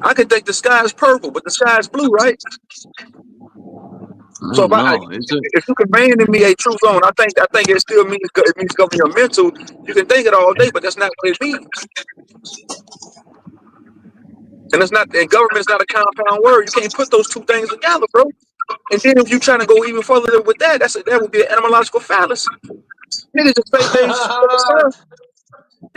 I can think the sky is purple, but the sky is blue, right? I So don't know. if you convey in me a true zone, I think it still means it means govern your mental. You can think it all day, but that's not what it means. And it's not. And government is not a compound word. You can't put those two things together, bro. And then if you trying to go even further with that, that would be an etymological fallacy. Niggas just say things because it sounds.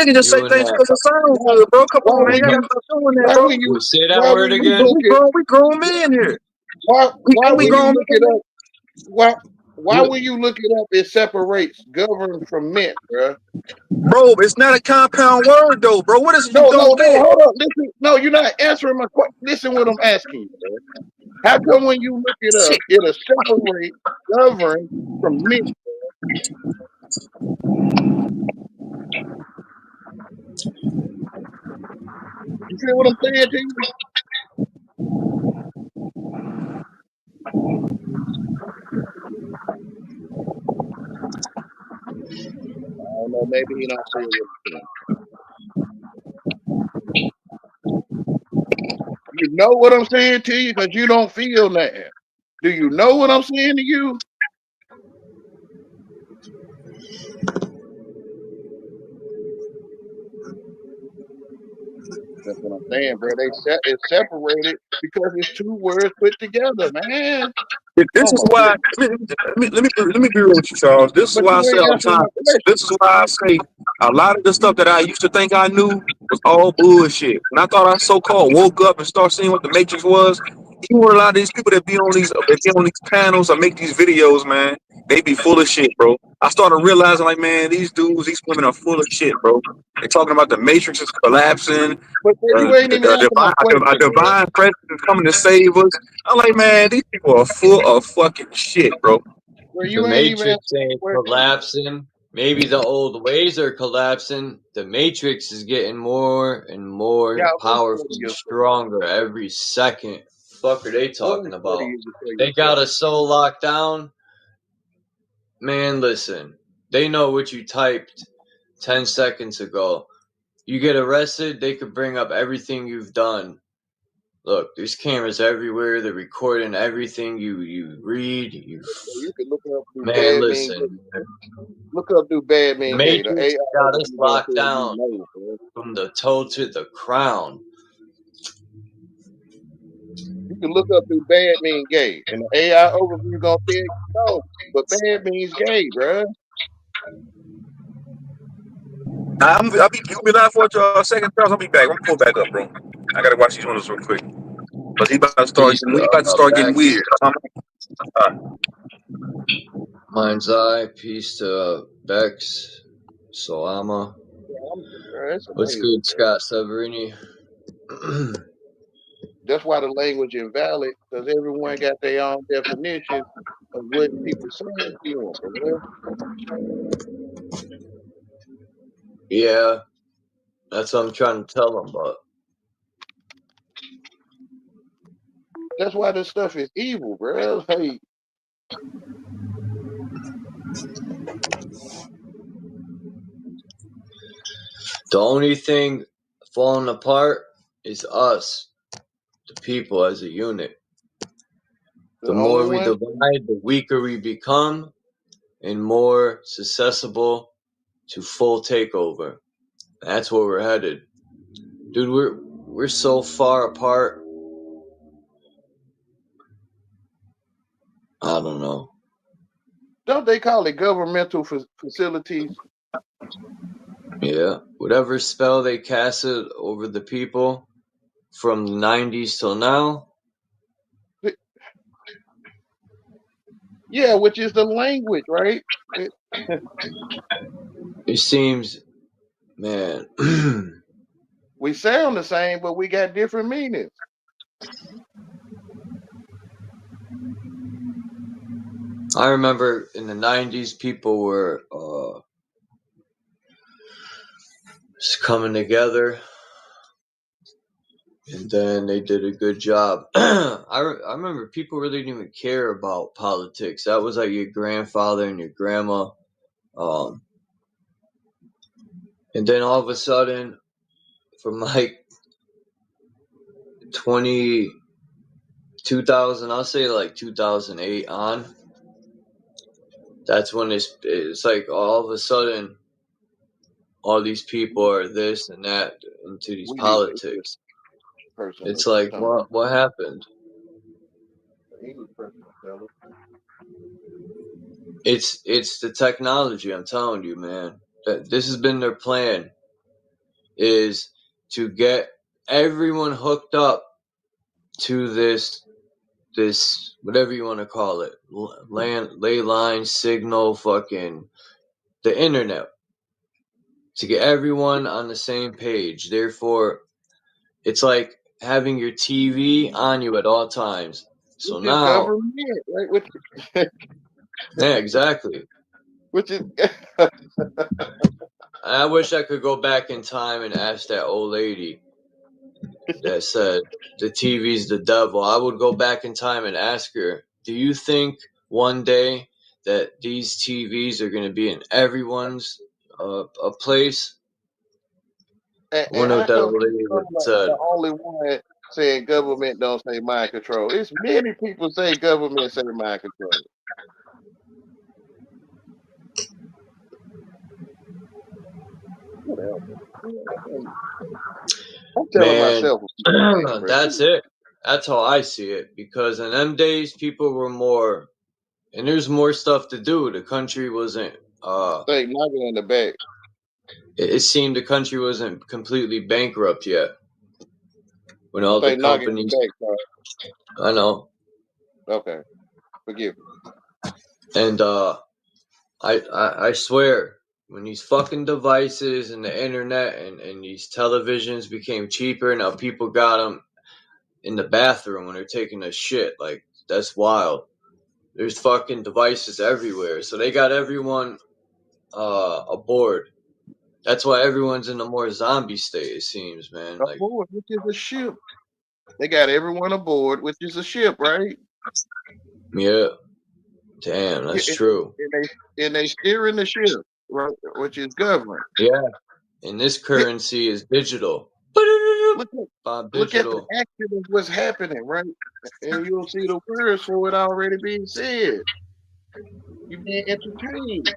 Niggas just say You and things that. because it sounds Why, good, bro. Come why on, man. will Y'all gotta you? stop doing that, Why bro. will you? Say that Why will word you again? look at? We grown men here. Why We will you grown look it men. up? Why What? will you look it up? It separates govern from meant, bro. Bro, it's not a compound word though, bro. What is it you No, don't get? hold up. Listen, no, you're not answering my question. Listen what I'm asking you, bro. How come when you look it up, Shit. it'll separate govern from meant? You see what I'm saying to you? I don't know. Maybe he don't feel what I'm saying. You know what I'm saying to you because you don't feel that. Do you know what I'm saying to you? That's what I'm saying, bro. It's separated because it's two words put together, man. This Oh is my why. goodness. Let me be real with you, Charles. This is But why I you say ain't all the answering time. my question. This is why I say a lot of the stuff that I used to think I knew was all bullshit. When I thought I so-called woke up and started seeing what the Matrix was, even with a lot of these people that be on these panels or make these videos, man, they be full of shit, bro. I started realizing, like, man, these dudes, these women are full of shit, bro. They're talking about the Matrix is collapsing. But you ain't even answer my A question, bro. divine presence is coming to save us. I'm like, man, these people are full of fucking shit, bro. Bro, The you ain't even answer Matrix my ain't question. collapsing. Maybe the old ways are collapsing. The Matrix is getting more and Yeah, more who's powerful study and yourself? stronger every second. Fuck are they talking Who's study about? yourself They got yourself? us so locked down. Man, listen. They know what you typed 10 seconds ago. You get arrested, they could bring up everything you've done Look, there's cameras everywhere. They're recording everything you read. You can look up do Man, bad mean listen. look up do bad The mean gay. The Matrix AI got us overview gonna locked tell you down no, bro. from the toe to the crown. You can look up do bad mean gay, and the AI overview gonna tell you no, but bad means gay, bro. I'll be live for a second, Charles. I'll be back. I'm gonna pull back up, bro. I gotta watch these windows real quick. Cause he about to start. Peace, He about to start getting Bex. weird. Mind's Eye. Peace to Bex. Salama. It's What's amazing, good, bro. Scott Severini? That's why the language invalid, because everyone got their own definition of what people saying to them, bro. Yeah, that's what I'm trying to tell them, but That's why this stuff is evil, bro. Hey, the only thing falling apart is us, the people as a unit. The the more only we one. divide, the weaker we become and more susceptible to full takeover. That's where we're headed. Dude, we're so far apart. I don't know. Don't they call it governmental facilities? Yeah. Whatever spell they casted over the people from the 90s till now. Yeah, which is the language, right? It seems, man. We sound the same, but we got different meanings. I remember in the 90s, people were just coming together, and then they did a good job. I remember people really didn't even care about politics. That was like your grandfather and your grandma. And then all of a sudden, from like 2000, I'll say like 2008 on, that's when it's like all of a sudden, all these people are this and that into these We need to politics. person It's like, something. what happened? English person, fella. It's the technology. I'm telling you, man. That this has been their plan, is to get everyone hooked up to this whatever you want to call it, ley line, signal, fucking the internet, to get everyone on the same page. Therefore, it's like having your TV on you at all times. So Which is now, government, right? Which, yeah, exactly. which is I wish I could go back in time and ask that old lady that said the TV's the devil. I would go back in time and ask her, do you think one day that these TVs are going to be in everyone's a place? I and wonder how what that come old lady would have said. the only one saying government don't say mind control? It's many people say government say mind control. Whatever. I'm telling Man, myself, that's it. That's how I see it. Because in them days, people were more, and there's more stuff to do. The country wasn't, say knocking in the back. it seemed the country wasn't completely bankrupt yet. When all the Say knocking in the companies, back, bro. I know, Okay, forgive me. and I swear, when these fucking devices and the internet and these televisions became cheaper, now people got them in the bathroom when they're taking a shit. Like, that's wild. There's fucking devices everywhere, so they got everyone aboard. That's why everyone's in a more zombie state, it seems, man. Like, Aboard, which is a ship. They got everyone aboard, which is a ship, right? yeah, damn, that's true. And they steering the ship, right? Which is government. Yeah, and this currency is digital. Look at Bob look at the Digital. action of what's happening, right? And you'll see the words for it already being said. You being entertained.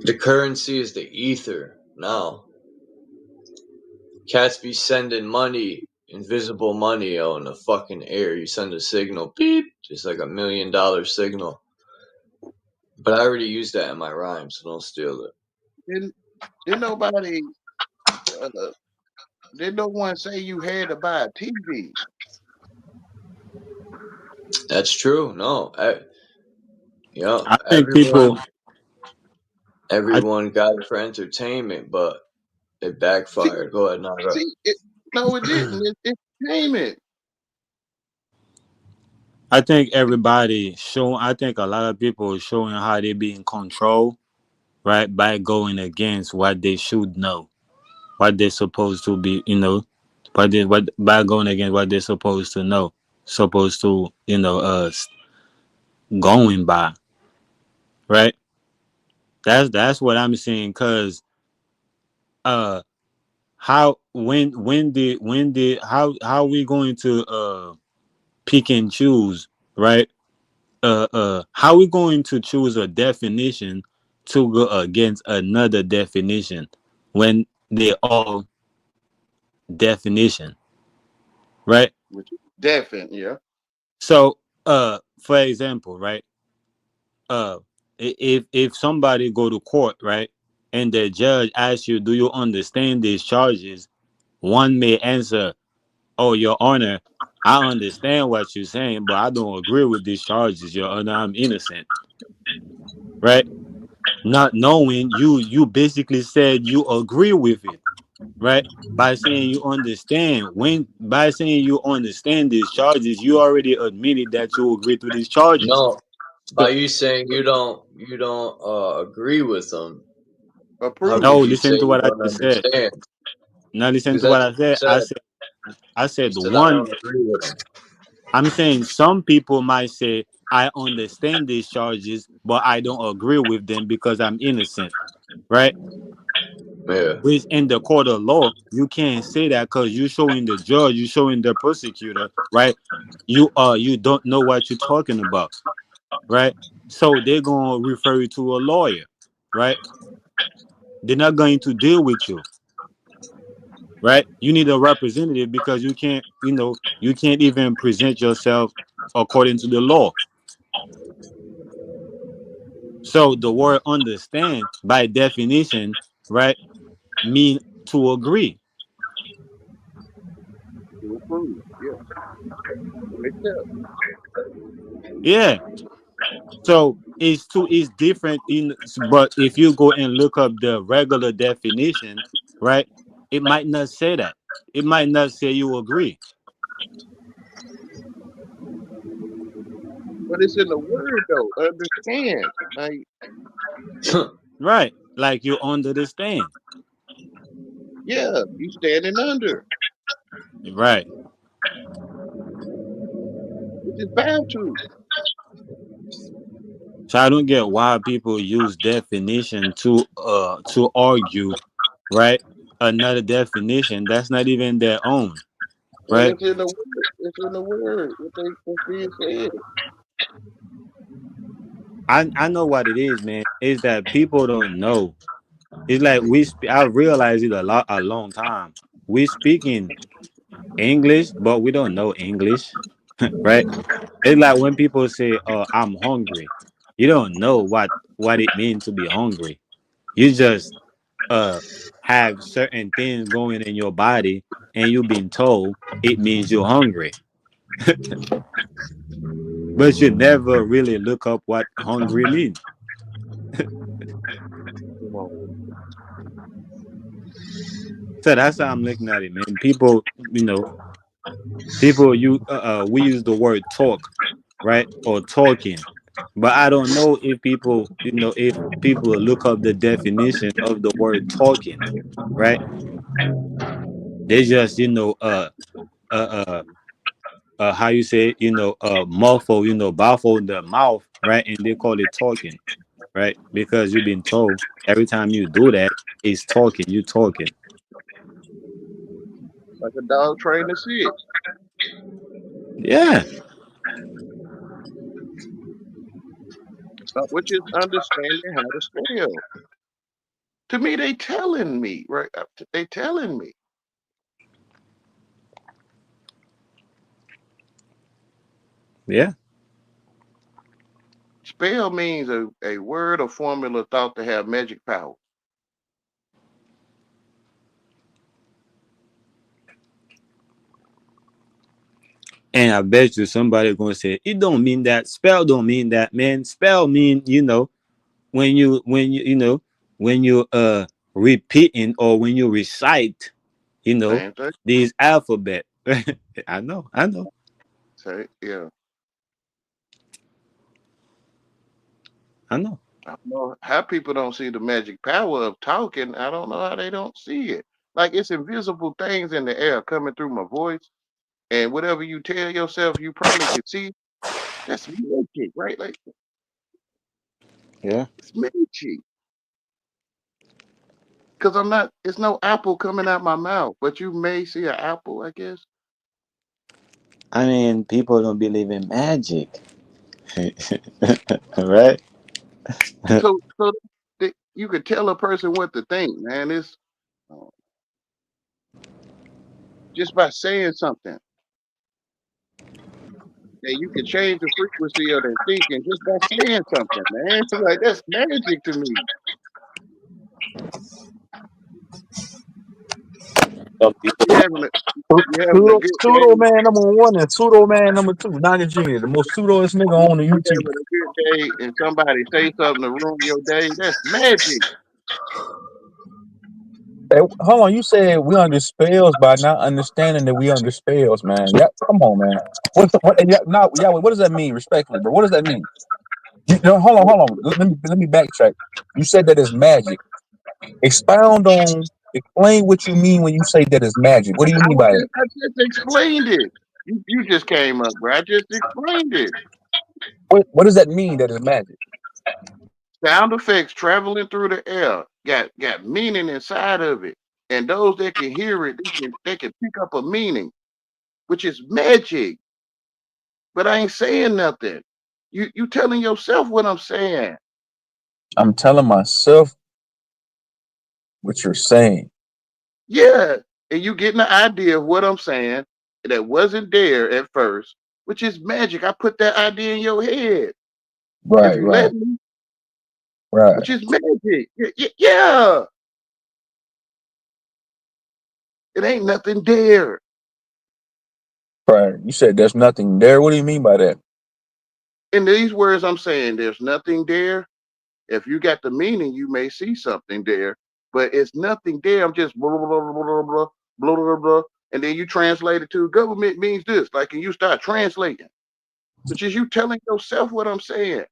The currency is the ether now. Cats be sending money, invisible money out in the fucking air. You send a signal, beep, just like $1 million signal. But I already used that in my rhyme, so don't steal it. Didn't nobody, didn't no one say you had to buy a TV? That's true. No, yeah, I think people. everyone got it for entertainment, but it backfired. Go ahead, Naga. No, it didn't. It's entertainment. I think everybody showing. I think a lot of people showing how they be in control, right, by going against what they should know, what they're supposed to be, what by going against what they're supposed to know, supposed to, going by, right. That's what I'm saying. Cause, how when did how we going to pick and choose, right? How we going to choose a definition to go against another definition when they all definition, right? Which is definite, yeah. So, for example, right? If somebody go to court, right, and the judge asks you, "Do you understand these charges?" One may answer, "Oh, Your Honor, I understand what you're saying, but I don't agree with these charges, Your Honor. I'm innocent." Right? Not knowing you basically said you agree with it, right? By saying you understand, by saying you understand these charges, you already admitted that you agree to these charges. No, by So, you saying you don't agree with them. How Approve. no, could you say listen to you what I don't just said. understand? Now listen Because to what that's I what you said. said. I said You said I one. don't agree with them. I'm saying some people might say I understand these charges, but I don't agree with them because I'm innocent, right? Yeah. Which in the court of law, you can't say that because you showing the judge, you showing the prosecutor, right? You don't know what you're talking about, right? So they're gonna refer you to a lawyer, right? They're not going to deal with you, right? You need a representative because you can't even present yourself according to the law. So the word understand by definition, right, mean to agree. To approve, yeah. To accept. Yeah. So it's different but if you go and look up the regular definition, right, it might not say that. It might not say you agree. But it's in the word though. Understand. Like, Right. Like you understand. yeah, you standing under. Right. Which is bound to. So I don't get why people use definition to argue, right? Another definition that's not even their own, And right? it's in the word. It's in the word. What's being said. I know what it is, man. Is that people don't know. It's like I realized it a long time. We speaking English, but we don't know English, right? It's like when people say, I'm hungry. You don't know what it means to be hungry. You just uh have certain things going in your body and you've been told it means you're hungry. But you never really look up what hungry means. Come on. So that's how I'm looking at it, man. People we use the word talk, right? Or talking. But I don't know if people look up the definition of the word talking, right? They just, uh how you say it, muffle, baffle the mouth, right? And they call it talking, right? Because you've been told every time you do that, it's talking, you talking. Like a dog trained to sit. Yeah. So, which is understanding how to spell. To me, they telling me, right? They telling me. Yeah. Spell means a word or formula thought to have magic power. And I bet you somebody gonna say it don't mean that. Spell don't mean that, man. Spell mean, when you repeating or when you recite, Same thing. these alphabet. I know. Say, yeah. I know. I don't know how people don't see the magic power of talking. I don't know how they don't see it. Like it's invisible things in the air coming through my voice, and whatever you tell yourself, you probably could see. That's magic, right? Like Yeah. it's magic. Because I'm not. It's no apple coming out my mouth, but you may see an apple, I guess. I mean, people don't believe in magic. Right? So you could tell a person what to think, man. It's uh, just by saying something. That you can change the frequency of their thinking just by saying something, man. Like that's magic to me. Some people. You having a good day. Pseudo man number one and pseudo man number two. Nigga Jr., the most pseudoest nigga on the You YouTube. having a good day, and somebody say something to ruin your day. That's magic. Hey, hold on, you said we under spells by not understanding that we under spells, man. Yeah, come on, man. What does that mean, respectfully, bro? What does that mean? Hold on. Let me backtrack. You said that is magic. Explain what you mean when you say that is magic. What do you mean by that? I just explained it. You just came up, bro. I just explained it. What does that mean that is magic? Sound effects traveling through the air got meaning inside of it, and those that can hear it, they can pick up a meaning, which is magic. But I ain't saying nothing. You telling yourself what I'm saying. I'm telling myself what you're saying. Yeah, and you getting the idea of what I'm saying that wasn't there at first, which is magic. I put that idea in your head. If Right, you let right, me, right, which is magic. Yeah. It ain't nothing there. right. You said there's nothing there. What do you mean by that? In these words I'm saying, there's nothing there. If you got the meaning, you may see something there, but it's nothing there. I'm just blah blah blah blah blah blah blah blah blah, and then you translate it to government means this. Like, and you start translating, which is you telling yourself what I'm saying.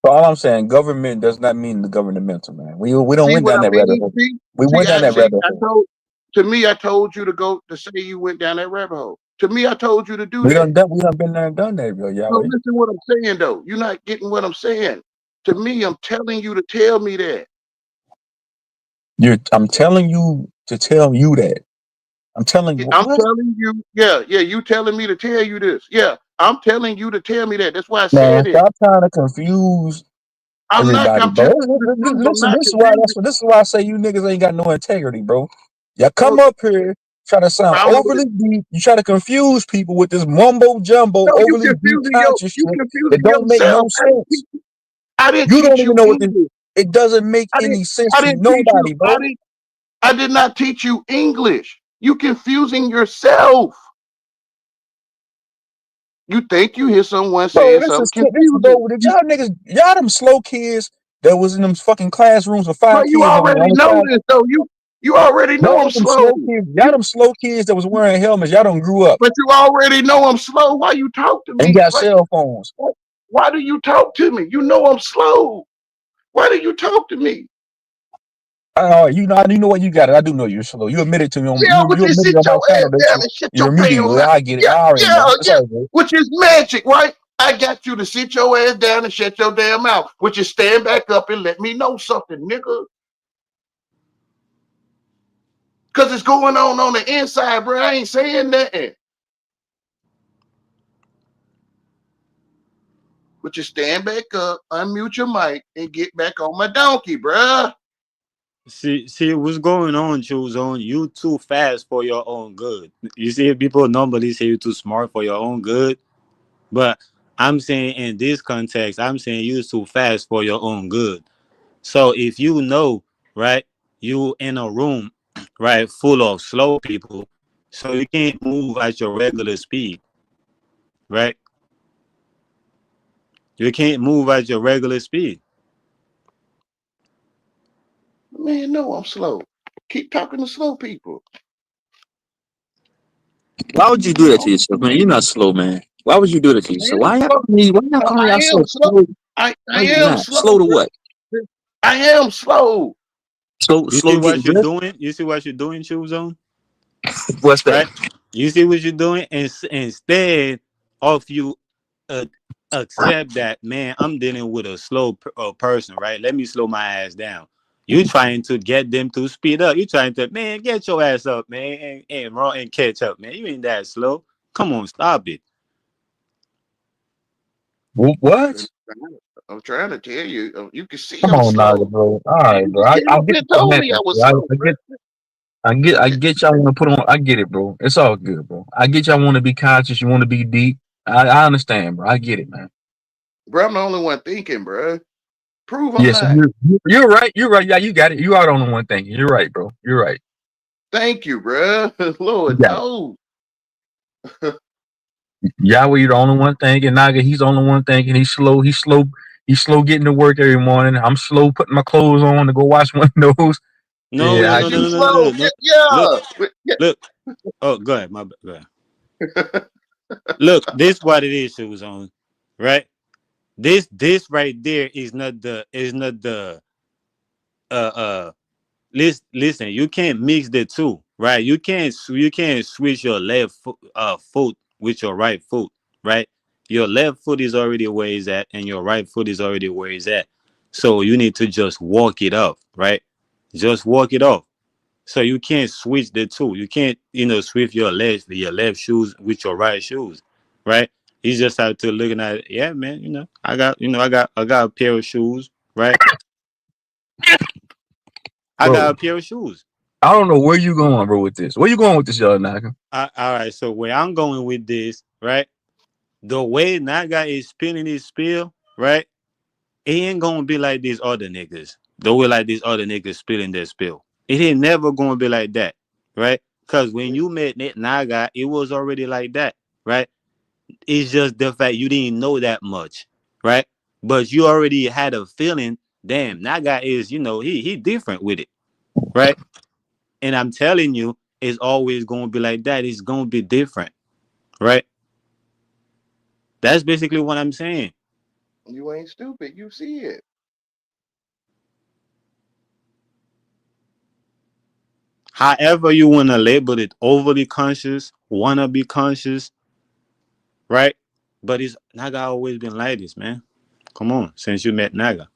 So all I'm saying, government does not mean the governmental, man. We don't See went what down I that rabbit mean? hole. We went down that rabbit hole. I told you to go to say you went down that rabbit hole. To me, I told you to do We that. done been there and done that, bro. No, Yahweh. listen what I'm saying though. You're not getting what I'm saying. To me, I'm telling you to tell me that. I'm telling you to tell you that. I'm telling you I'm what? telling you, yeah, you telling me to tell you this. Yeah, I'm telling you to tell me that. That's why I Man, said it. stop trying to confuse everybody, I'm bro. telling you the truth. I'm Listen, not confused. this is why I say you niggas ain't got no integrity, bro. Y'all No, come up here, try to sound I'm over overly deep. You try to confuse people with this mumbo jumbo, No, overly deep conscious you shit that confusing don't make yourself. no sense. I didn't You don't teach even you know what this. English. It doesn't make I didn't any sense I to didn't teach you nobody, bro. I did not teach you English. You confusing yourself. You think you hear someone Bro, saying something this is confusing. over. Y'all niggas, y'all them slow kids that was in them fucking classrooms with But 5 you kids on already the know side. this though. You already know I'm Y'all them slow. slow kids. Y'all them slow kids that was wearing helmets. Y'all don't grew up But you already know I'm slow. Why you talk to and me? got cell phones. Why do you talk to me? You know I'm slow. Why do you talk to me? You know what you got it. I do know you're slow. You admitted to me on Yeah, would you you admitted sit on my your ass channel that down and shut you're your damn immediately. mouth? I get it. Yeah, I already know. It's all good. which is magic, right? I got you to sit your ass down and shut your damn mouth, which is stand back up and let me know something, nigga. Because it's going on the inside, bro. I ain't saying nothing. But you stand back up, unmute your mic, and get back on my donkey, bruh. See what's going on, Choose on. You too fast for your own good. You see, people normally say you too smart for your own good, but I'm saying in this context, I'm saying you too fast for your own good. So if you know, right, you in a room, right, full of slow people, so you can't move at your regular speed, right? You can't move at your regular speed. Man, no, I'm slow. Keep talking to slow people. Why would you do that to yourself, man? You're not slow, man. Why would you do that to yourself? Why y'all calling I am yourself slow. slow? I No, you're am not. slow, Slow to bro. what? I am slow. You see Slow getting what you're dressed? doing? You see what you're doing, Choose on? What's that? Right? You see what you're doing? And instead of you uh, accept that, man, I'm dealing with a slow person, right? Let me slow my ass down. You trying to get them to speed up. You trying to, man, get your ass up, man, and run and catch up, man. You ain't that slow. Come on, stop it. What? I'm trying to tell you. You can see Come I'm on, Naga, slow. bro. All right, bro. You came I up get and the told me I message, was bro. slow, bro. I get y'all want to put on. I get it, bro. It's all good, bro. I get y'all want to be conscious. You want to be deep. I understand, bro. I get it, man. Bro, I'm the only one thinking, bro. Prove I'm Yes, not. you're right. You're right. Yeah, you got it. You are the only one thing. You're right, bro. You're right. Thank you, bro. Lord You got it. knows. Yahweh, you're the only one thing, and Naga, he's the only one thing, and he's slow. He's slow. He's slow getting to work every morning. I'm slow putting my clothes on to go wash windows. No, Yeah, no, I no, no, get You no, it. no, no, slow. no, no. Look, Yeah. look. Oh, go ahead, go ahead. Look, this what it is, Shoes on, right? This right there is not the uh listen, you can't mix the two, right? You can't switch your foot with your right foot, right? Your left foot is already where it's at and your right foot is already where it's at. So you need to just walk it off, right? Just walk it off. So you can't switch the two. You can't, switch your left shoes with your right shoes, right? You just have to looking at it. Yeah, man. I got a pair of shoes, right? I got Bro, a pair of shoes. I don't know where you going, bro, with this. Where you going with this, y'all, Naga? All right. So where I'm going with this, right? The way Naga is spinning his spiel, right? It ain't gonna be like these other niggas. The way like these other niggas spilling their spill. It ain't never gonna be like that, right? Cause when you met Naga, it was already like that, right? It's just the fact you didn't know that much, right? But you already had a feeling. Damn, Naga is, he different with it, right? And I'm telling you, it's always gonna be like that. It's gonna be different, right? That's basically what I'm saying. You ain't stupid. You see it. However you want to label it, overly conscious, wanna be conscious, right? But it's Naga always been like this, man. Come on, since you met Naga.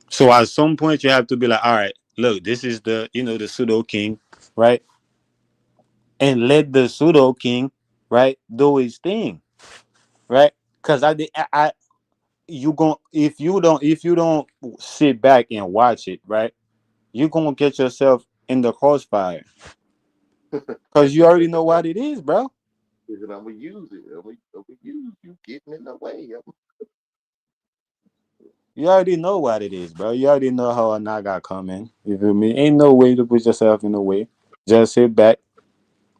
So at some point you have to be like, all right, look, this is the pseudo king, right? And let the pseudo king, right, do his thing, right? Because you gon' if you don't sit back and watch it, right, you're gonna get yourself in the crossfire because you already know what it is, bro. I'm gonna use it. I'm gonna use you getting in the way. You already know what it is, bro. You already know how a naga coming. You feel me? Ain't no way to put yourself in the way. Just sit back.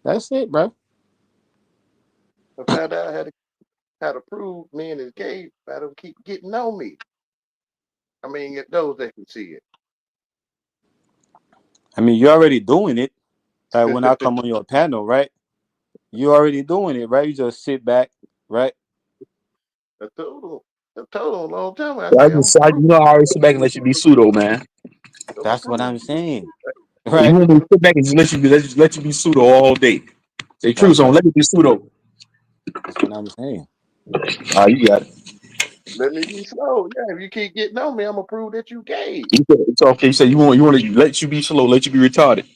That's it, bro. I found out how to prove me in the cave. I don't keep getting on me. I mean, those that can see I mean, you're already doing it. Like when I it. come on your panel, right? You already doing it, right? You just sit back, right? I told them a long time. I I said, I'm just, I, you know, I always sit back and let you be pseudo, man. gonna That's what prove I'm saying, You right? want me to sit back and just let you be pseudo all day. Say true, That's so what let me be pseudo. that's what I'm saying. You got it. Let me be slow. Yeah, if you keep getting on me, I'm gonna prove that you gay. It's okay. You say you want to let you be slow, let you be retarded.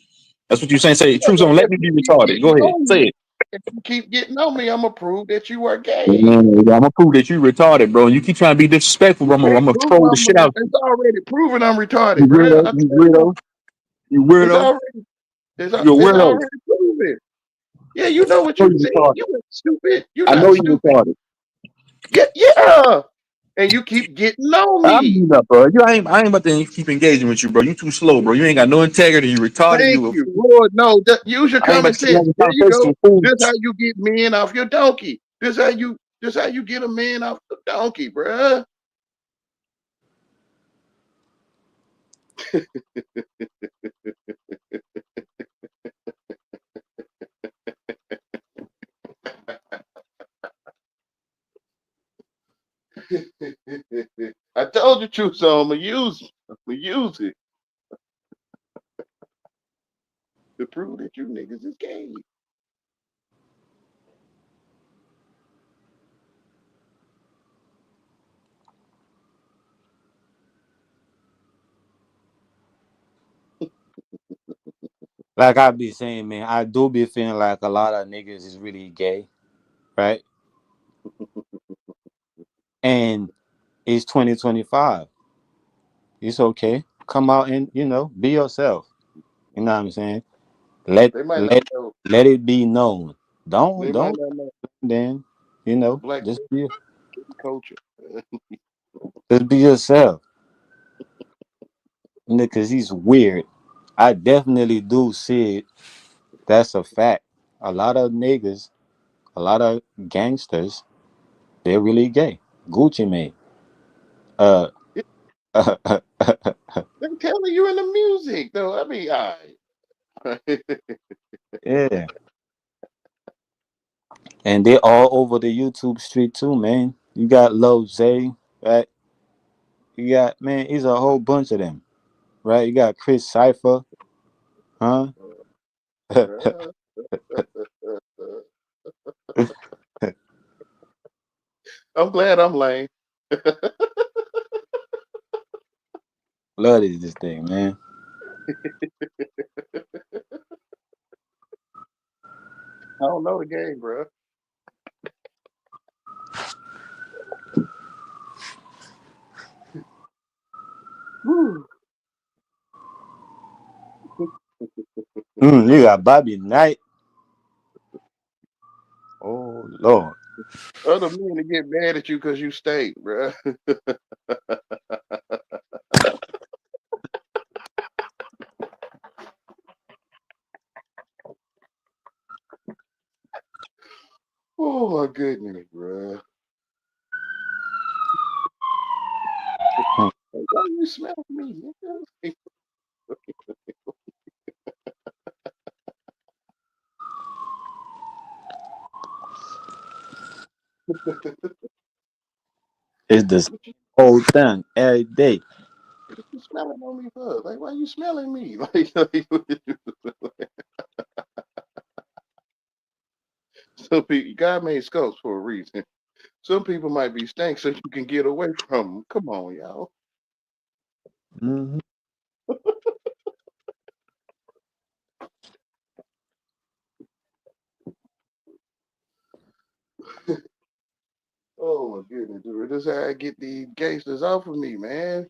That's what you're saying. Say, Yeah, True but Zone, let if me you be keep retarded. Go getting ahead, on say me, it. if you keep getting on me, I'm gonna prove that you are gay. I'm gonna prove that you retarded, bro. And you keep trying to be disrespectful, bro. You I'm can't gonna prove troll the shit out you. it's already proven I'm retarded, You bro. weirdo. I You tell you, weirdo. You it's weirdo. already You're a it's weirdo. already proven. Yeah, you know what I know you you said. retarded. You ain't stupid. You're I not know you stupid. retarded. Yeah, yeah. And you keep getting on I'm me. beat up, bro. I ain't about to keep engaging with you, bro. You too slow, bro. You ain't got no integrity. You retarded. Thank You a you. fool. Lord, no. Use your I ain't about common to keep sense. having There you conversations go. with fools. This how you get men off your donkey. This how you get a man off the donkey, bruh. I told you truth, so I'm gonna use it. I'm gonna use it to prove that you niggas is gay. Like I be saying, man, I do be feeling like a lot of niggas is really gay, right? And it's 2025. It's okay. Come out and be yourself. You know what I'm saying? Let They might not let know. let it be known. Don't They might don't not know then the black culture. just be yourself. Cause he's weird. I definitely do see it. That's a fact. A lot of niggas, a lot of gangsters, they're really gay. Gucci Mane. Uh, They're telling you in the music, though. I mean, all right. yeah. And they all over the YouTube street too, man. You got Lil Zay, right? You got man, it's a whole bunch of them, right? You got Chris Cypher, huh? I'm glad I'm lame. Love this thing, man. I don't know the game, bro. Whew. You got Bobby Knight. Oh Lord. Other men to get mad at you because you stink, bro. Oh my goodness, bro. Why you smell me, nigga? It's the whole thing every day. What you smelling on me for? Like, why you smelling me? Some people, God made skulls for a reason. Some people might be stank so you can get away from them. Come on, y'all. Mm-hmm. Oh my goodness, dude. This is how I get these gangsters off of me, man.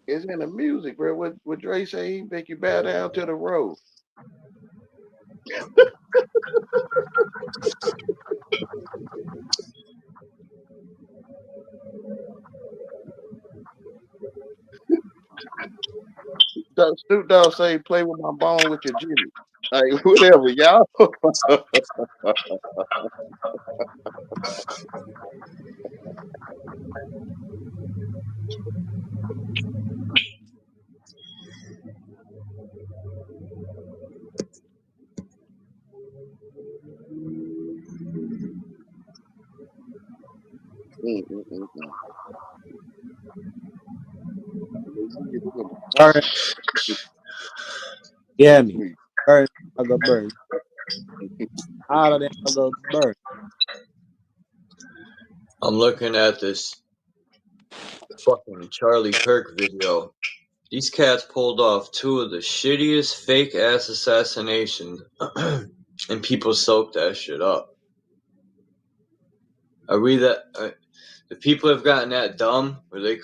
It's in the music, bro. What Dre say? He make you bow down to the road. Snoop Dogg say, "Play with my bone with your jimmy." Like whatever, y'all. Mm, mm, mm, mm. They see it, they're gonna All right. Yeah, So me. sweet. Bird, I go bird. All of them I go bird. I'm looking at this fucking Charlie Kirk video. These cats pulled off two of the shittiest fake ass assassinations, and people soaked that shit up. Are we that? The people have gotten that dumb where they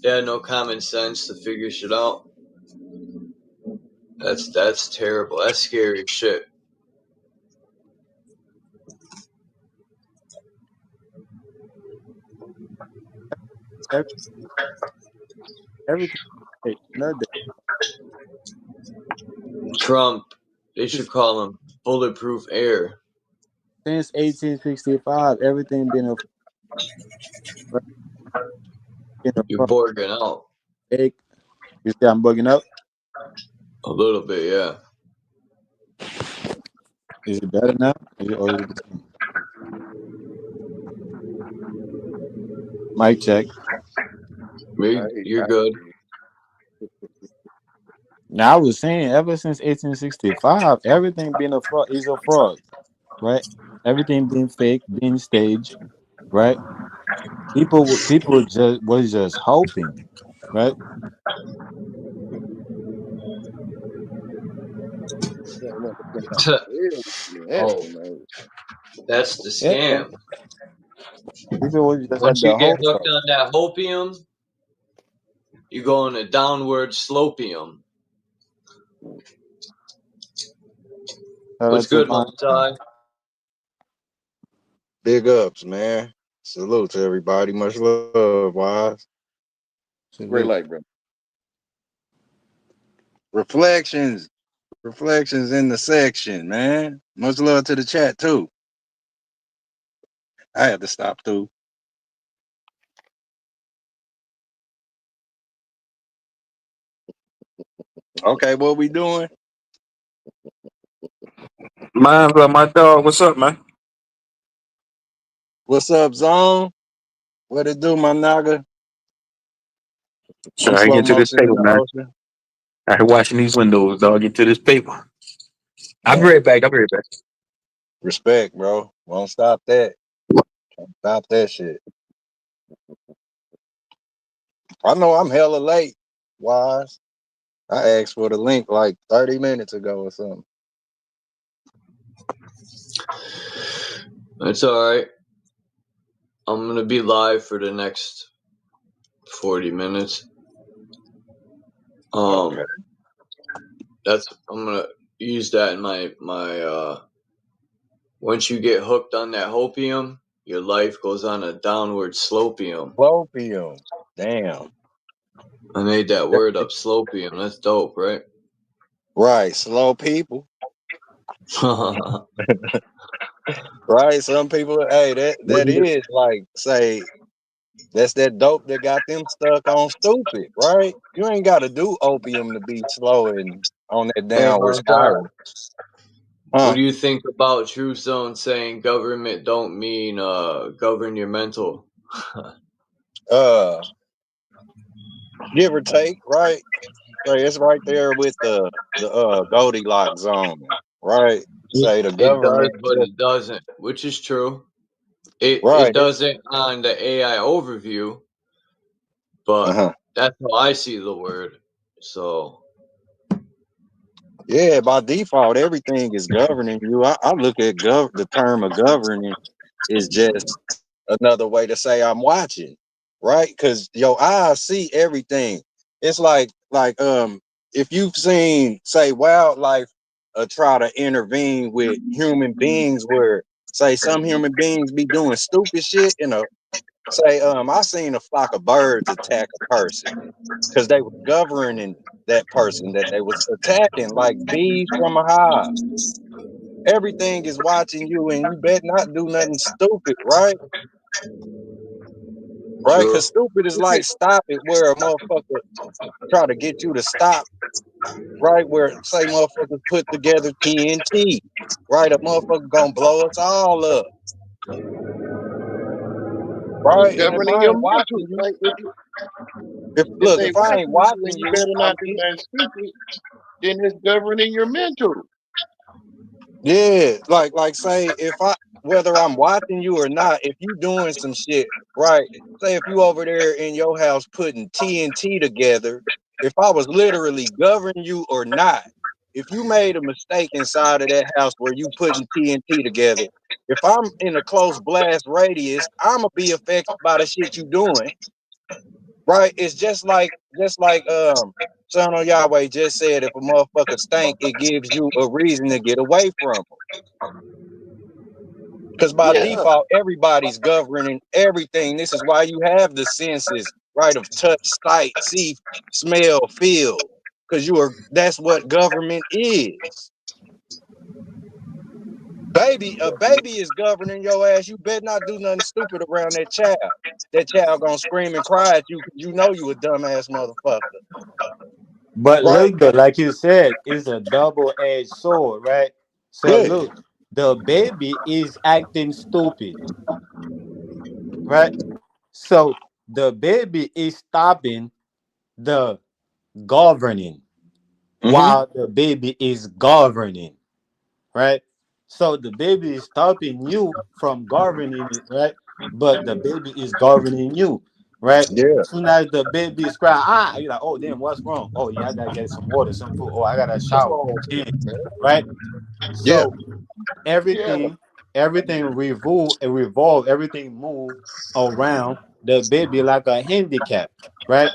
they had no common sense to figure shit out. That's terrible. That's scary as shit. Every, everything. Hey, nothing. Trump, they should call him bulletproof air. Since 1865, everything been a You're fraud. borging out Fake. You see, I'm bugging up. a little bit, yeah. Is it better now? Or is it the same? Mic check. You're good. Now I was saying, ever since 1865, everything being a fraud is a fraud, right? Everything being fake, being staged, right? People just was just hoping, right? Oh, that's the Yeah, scam. people was just Once had you the get hope. hooked on that hopium, you go in a downward slopium. Shout What's out to good, my Montai? Big ups, man. Salute to everybody. Much love, Wise. Great light, bro. Reflections. Reflections in the section, man. Much love to the chat, too. I had to stop, too. Okay, what we doing? Mine's my dog. What's up, man? What's up, Zone? What it do, my naga? So I'm I slow get to this motion in paper, the man. ocean. I washing these windows, dog. Get to this paper. I'll be right back. I'll be right back. Respect, bro. Won't stop that. Can't stop that shit. I know I'm hella late, Wise. I asked for the link like 30 minutes ago or something. It's alright. I'm gonna be live for the next 40 minutes. Okay. I'm gonna use that in my once you get hooked on that hopium, your life goes on a downward slopium. Slopium. Damn. I made that word up, slopium. That's dope, right? Right. Slow people. Right. Some people, hey, that is like, say, that's that dope that got them stuck on stupid, right? You ain't got to do opium to be slow and on that Hey, downward Montai, spiral. what Huh? do you think about True Zone saying government don't mean govern your mental? Uh, give or take, right? Say it's right there with the Goldilocks zone, right? Say the It does, government but just it doesn't, which is true. It right. doesn't on the AI overview, but Uh-huh. that's how I see the word. So Yeah, by default, everything is governing you. I look at the term of governing is just another way to say I'm watching, right? Because your eyes see everything. It's like if you've seen, say, wildlife try to intervene with human beings where, say, some human beings be doing stupid shit in a, say, I seen a flock of birds attack a person because they were governing that person that they was attacking, like bees from a hive. Everything is watching you, and you bet not do nothing stupid, right? Right? Because true. stupid is like stop it, where a motherfucker try to get you to stop, right? Where, say, motherfuckers put together TNT, right? A motherfucker gonna blow us all up, It's right? And if governing I your ain't mental. watching you, Like if if look, they if I ain't watching you, then watching you you, better I'm not do getting nothing stupid. then it's governing your mental. Yeah, like say if whether I'm watching you or not, if you doing some shit, right? Say if you over there in your house putting TNT together, if I was literally governing you or not, if you made a mistake inside of that house where you putting TNT together, if I'm in a close blast radius, I'ma be affected by the shit you doing, right? It's just like Son of Yahweh just said, if a motherfucker stank, it gives you a reason to get away from him. Because by Yeah, default, everybody's governing everything. This is why you have the senses, right? Of touch, sight, see, smell, feel. Because that's what government is. A baby is governing your ass. You better not do nothing stupid around that child. That child gonna scream and cry at you because you know you a dumbass motherfucker. But Right? look though, like you said, it's a double-edged sword, right? So Yeah. look, the baby is acting stupid, right? So the baby is stopping the governing Mm-hmm. while the baby is governing, right? So the baby is stopping you from governing it, right? But the baby is governing you, right? Yeah. Soon as the baby is crying, you're like, oh damn, what's wrong? Oh yeah, I gotta get some water, some food. Oh, I gotta shower, change, right? Yeah. So yeah, everything revolve, everything move around the baby like a handicap, right?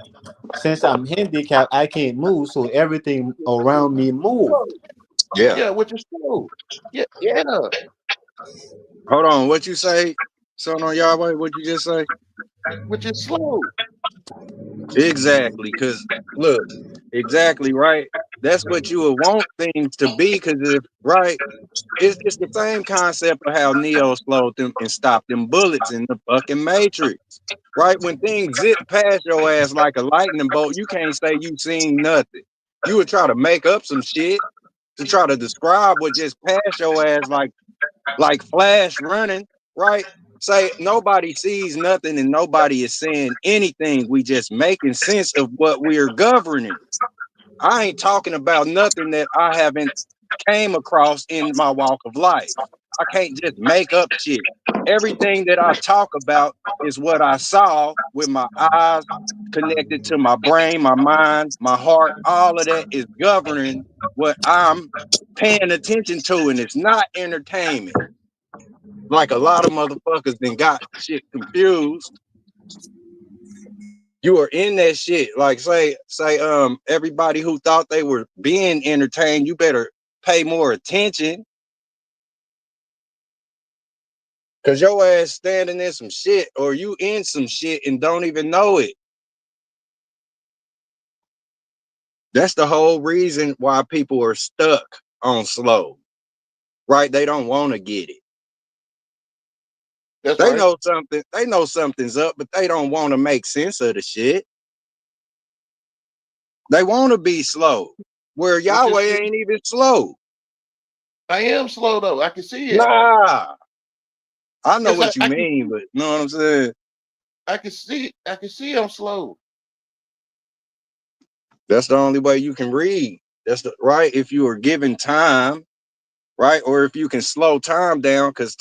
Since I'm handicapped, I can't move, so everything around me move. Yeah. yeah, which is true. Yeah, yeah, Hold on. What you say, Son of Yahweh? What you just say? which is slow. Exactly, because look, exactly right. That's what you would want things to be, because if right, it's the same concept of how Neo slowed them and stopped them bullets in the fucking Matrix. Right? When things zip past your ass like a lightning bolt, you can't say you seen nothing. You would try to make up some shit to try to describe what just passed your ass like Flash running, right? Say nobody sees nothing and nobody is saying anything. We just making sense of what we're governing. I ain't talking about nothing that I haven't came across in my walk of life. I can't just make up shit. Everything that I talk about is what I saw with my eyes connected to my brain, my mind, my heart. All of that is governing what I'm paying attention to, and it's not entertainment. Like a lot of motherfuckers then got shit confused. You are in that shit. Like say everybody who thought they were being entertained, you better pay more attention. Cause your ass standing in some shit or you in some shit and don't even know it. That's the whole reason why people are stuck on slow. Right? They don't want to get it. That's They right. know something, they know something's up, but they don't want to make sense of the shit. They want to be slow. Where Which is Yahweh true. ain't even slow. I am slow though. I can see it. Nah. I know Yes, what you I can mean, see. but you know what I'm saying? I can see. I can see. I'm slow. That's the only way you can read. That's the right. If you are given time, right? Or if you can slow time down, because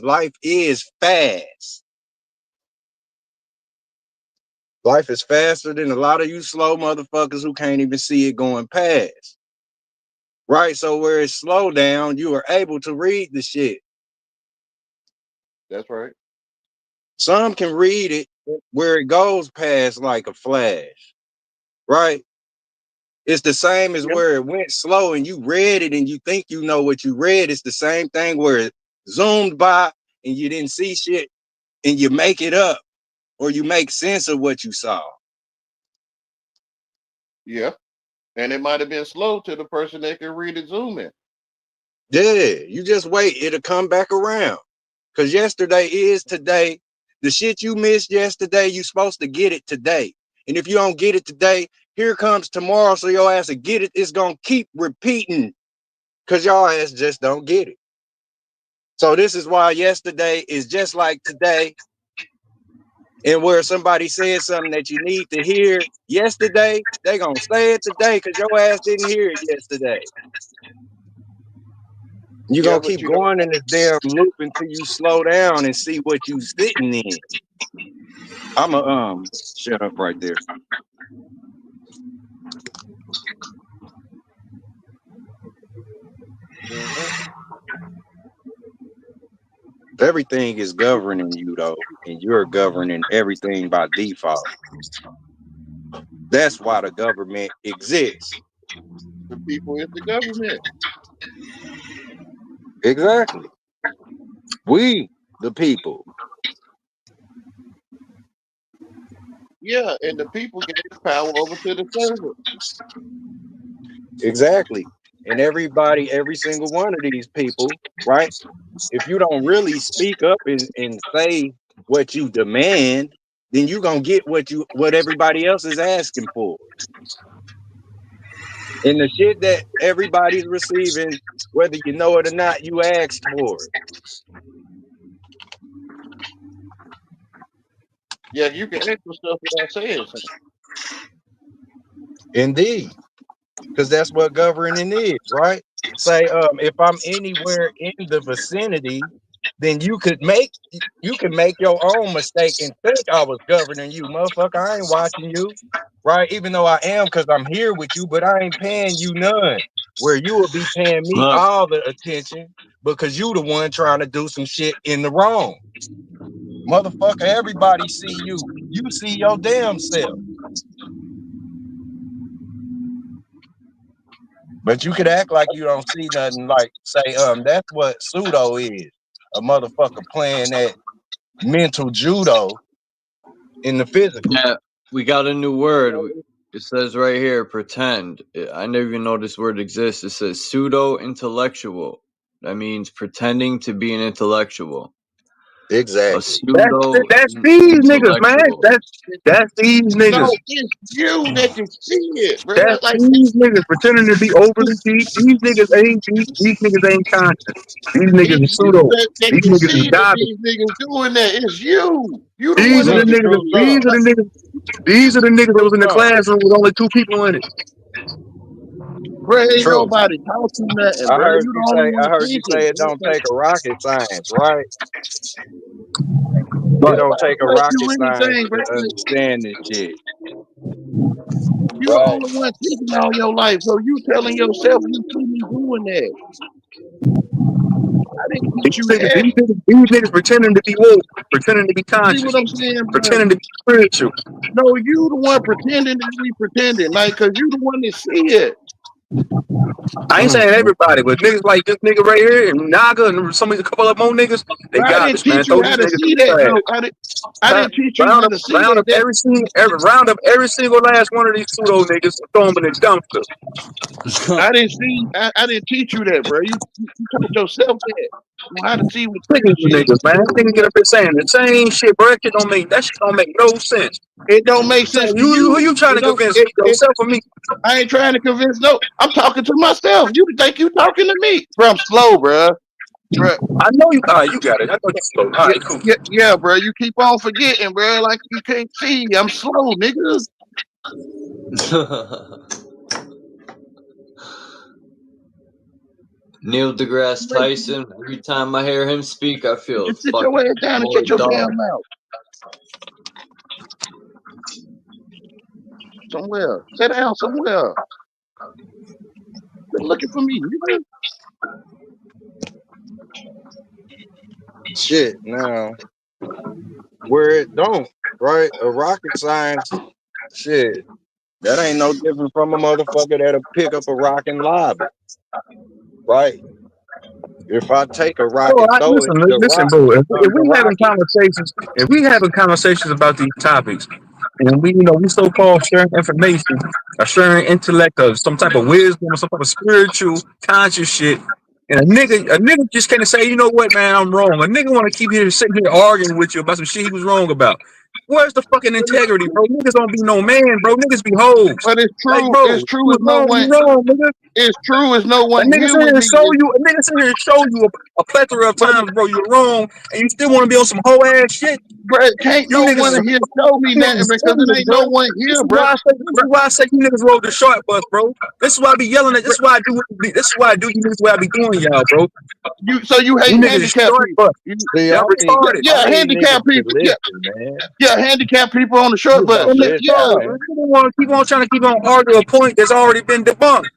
life is fast. Life is faster than a lot of you slow motherfuckers who can't even see it going past. Right? So where it's slow down, you are able to read the shit. That's right. Some can read it where it goes past like a flash. Right? It's the same as Yep. where it went slow and you read it and you think you know what you read. It's the same thing where it zoomed by and you didn't see shit and you make it up or you make sense of what you saw. Yeah. And it might have been slow to the person that can read it zoom in. Yeah, you just wait. It'll come back around. Because yesterday is today. The shit you missed yesterday, you supposed to get it today. And if you don't get it today, here comes tomorrow. So your ass will get it. It's going to keep repeating because y'all ass just don't get it. So this is why yesterday is just like today. And where somebody said something that you need to hear yesterday, they gonna say it today because your ass didn't hear it yesterday. You're Yeah, gonna but keep you don't. going in this damn loop until you slow down and see what you sitting in. I'ma shut up right there. Everything is governing you though, and you're governing everything by default. That's why the government exists. The people is the government. Exactly. We, the people. Yeah, and the people gave power over to the server. Exactly. And everybody, every single one of these people, right? If you don't really speak up and say what you demand, then you're gonna get what everybody else is asking for. And the shit that everybody's receiving, whether you know it or not, you asked for it. Yeah, you can ask for stuff without saying something. Indeed. Because that's what governing is, right? Say, if I'm anywhere in the vicinity, then you can make your own mistake and think I was governing you, motherfucker. I ain't watching you, right? Even though I am, because I'm here with you, but I ain't paying you none. Where you will be paying me Look, all the attention because you the one trying to do some shit in the wrong. Motherfucker, everybody see you. You see your damn self. But you could act like you don't see nothing, like say, that's what pseudo is. A motherfucker playing that mental judo in the physical. yeah, we got a new word. It says right here, pretend. I never even know this word exists. It says pseudo-intellectual. That means pretending to be an intellectual. A Exactly. That's these niggas, man. pseudo-intellectual. That's these No, niggas. it's you that can see it, bro. That's Like these niggas pretending to be overly deep. These niggas ain't deep. These niggas ain't conscious. These niggas it's are you pseudo. that These can niggas is see that garbage. these niggas doing that. It's you. You the one These are that the Look, can niggas. true see These it. love. are the niggas. These are the niggas that True was in the love. classroom with only 2 people in it. Bro, ain't True. nobody taught you nothing, I bro. heard You you the only say, one thinking. it don't take a rocket science, right? It Right. don't take a What you rocket really science think, bro? to understand this shit, You the right? only one thinking all your life. So you telling yourself you see me doing that. I didn't teach you that. These niggas pretending to be woke, pretending to be You see what conscious, I'm saying, bro? pretending to be spiritual. No, you the one pretending that we pretending, like, cause you the one that see it. I ain't saying everybody, but niggas like this nigga right here and Naga and a couple of more niggas, they Bro, I didn't garbage, man. teach you Throw how these to niggas in see the that, trash. though. I didn't teach you how to see Round that. up every single last one of these pseudo niggas, throw them in the dumpster. I didn't teach you that, bro. You taught yourself that on how to see what Look type at of you shit. niggas, man. Niggas get up here saying the same shit, bro. That shit don't make no sense. It don't make So sense to who you. you trying It to don't. convince? Yourself or me? I ain't trying to convince. No, I'm talking to myself. You think you talking to me? Bro, I'm slow, bro. Bro, I know you. You got it. I know you slow. All right, cool. yeah, bro. You keep on forgetting, bro. Like you can't see. I'm slow, nigga. Neil deGrasse Tyson. Every time I hear him speak, I feel Just sit your fucking ass down and more shut your damn dumb. mouth. Somewhere. Sit down somewhere. Quit looking for me, nigga. Shit, now where it don't, right? A rocket science, shit, that ain't no different from a motherfucker that'll pick up a rock and lob it, right? If I take a rock and throw it, the Listen, rock bro. If becomes a rocket. we having conversations about these topics, and we so-called sharing information, or sharing intellect, or some type of wisdom, or some type of spiritual conscious shit, and a nigga just can't say, you know what, man, I'm wrong. A nigga want to keep sitting here arguing with you about some shit he was wrong about. Where's the fucking integrity, bro? Niggas don't be no man, bro. Niggas be hoes. But it's Like, true. bro, It's true. you Is no wrong, one. you wrong, nigga. It's true. Is no A one nigga here sit with here and me. show you, a nigga sit here and show you a plethora of times, bro, you're wrong, and you still want to be on some hoe ass shit. Bro, can't You no niggas, one here show me you nothing niggas because it serious, ain't bro. no one This here, is bro. why I say, this is why I say you niggas rode the short bus, bro. This is why I be yelling at. This is why I do. This is why I do. You niggas what I be doing, y'all, bro. You hate You niggas handicapped short people. bus. See, Y'all retarded. Yeah, I need niggas handicapped to people. Yeah, listen, man. yeah, handicapped people on the short You bus. about Don't make listen, Yeah, bro. man. You don't want to keep on trying to keep on arguing a point that's already been debunked.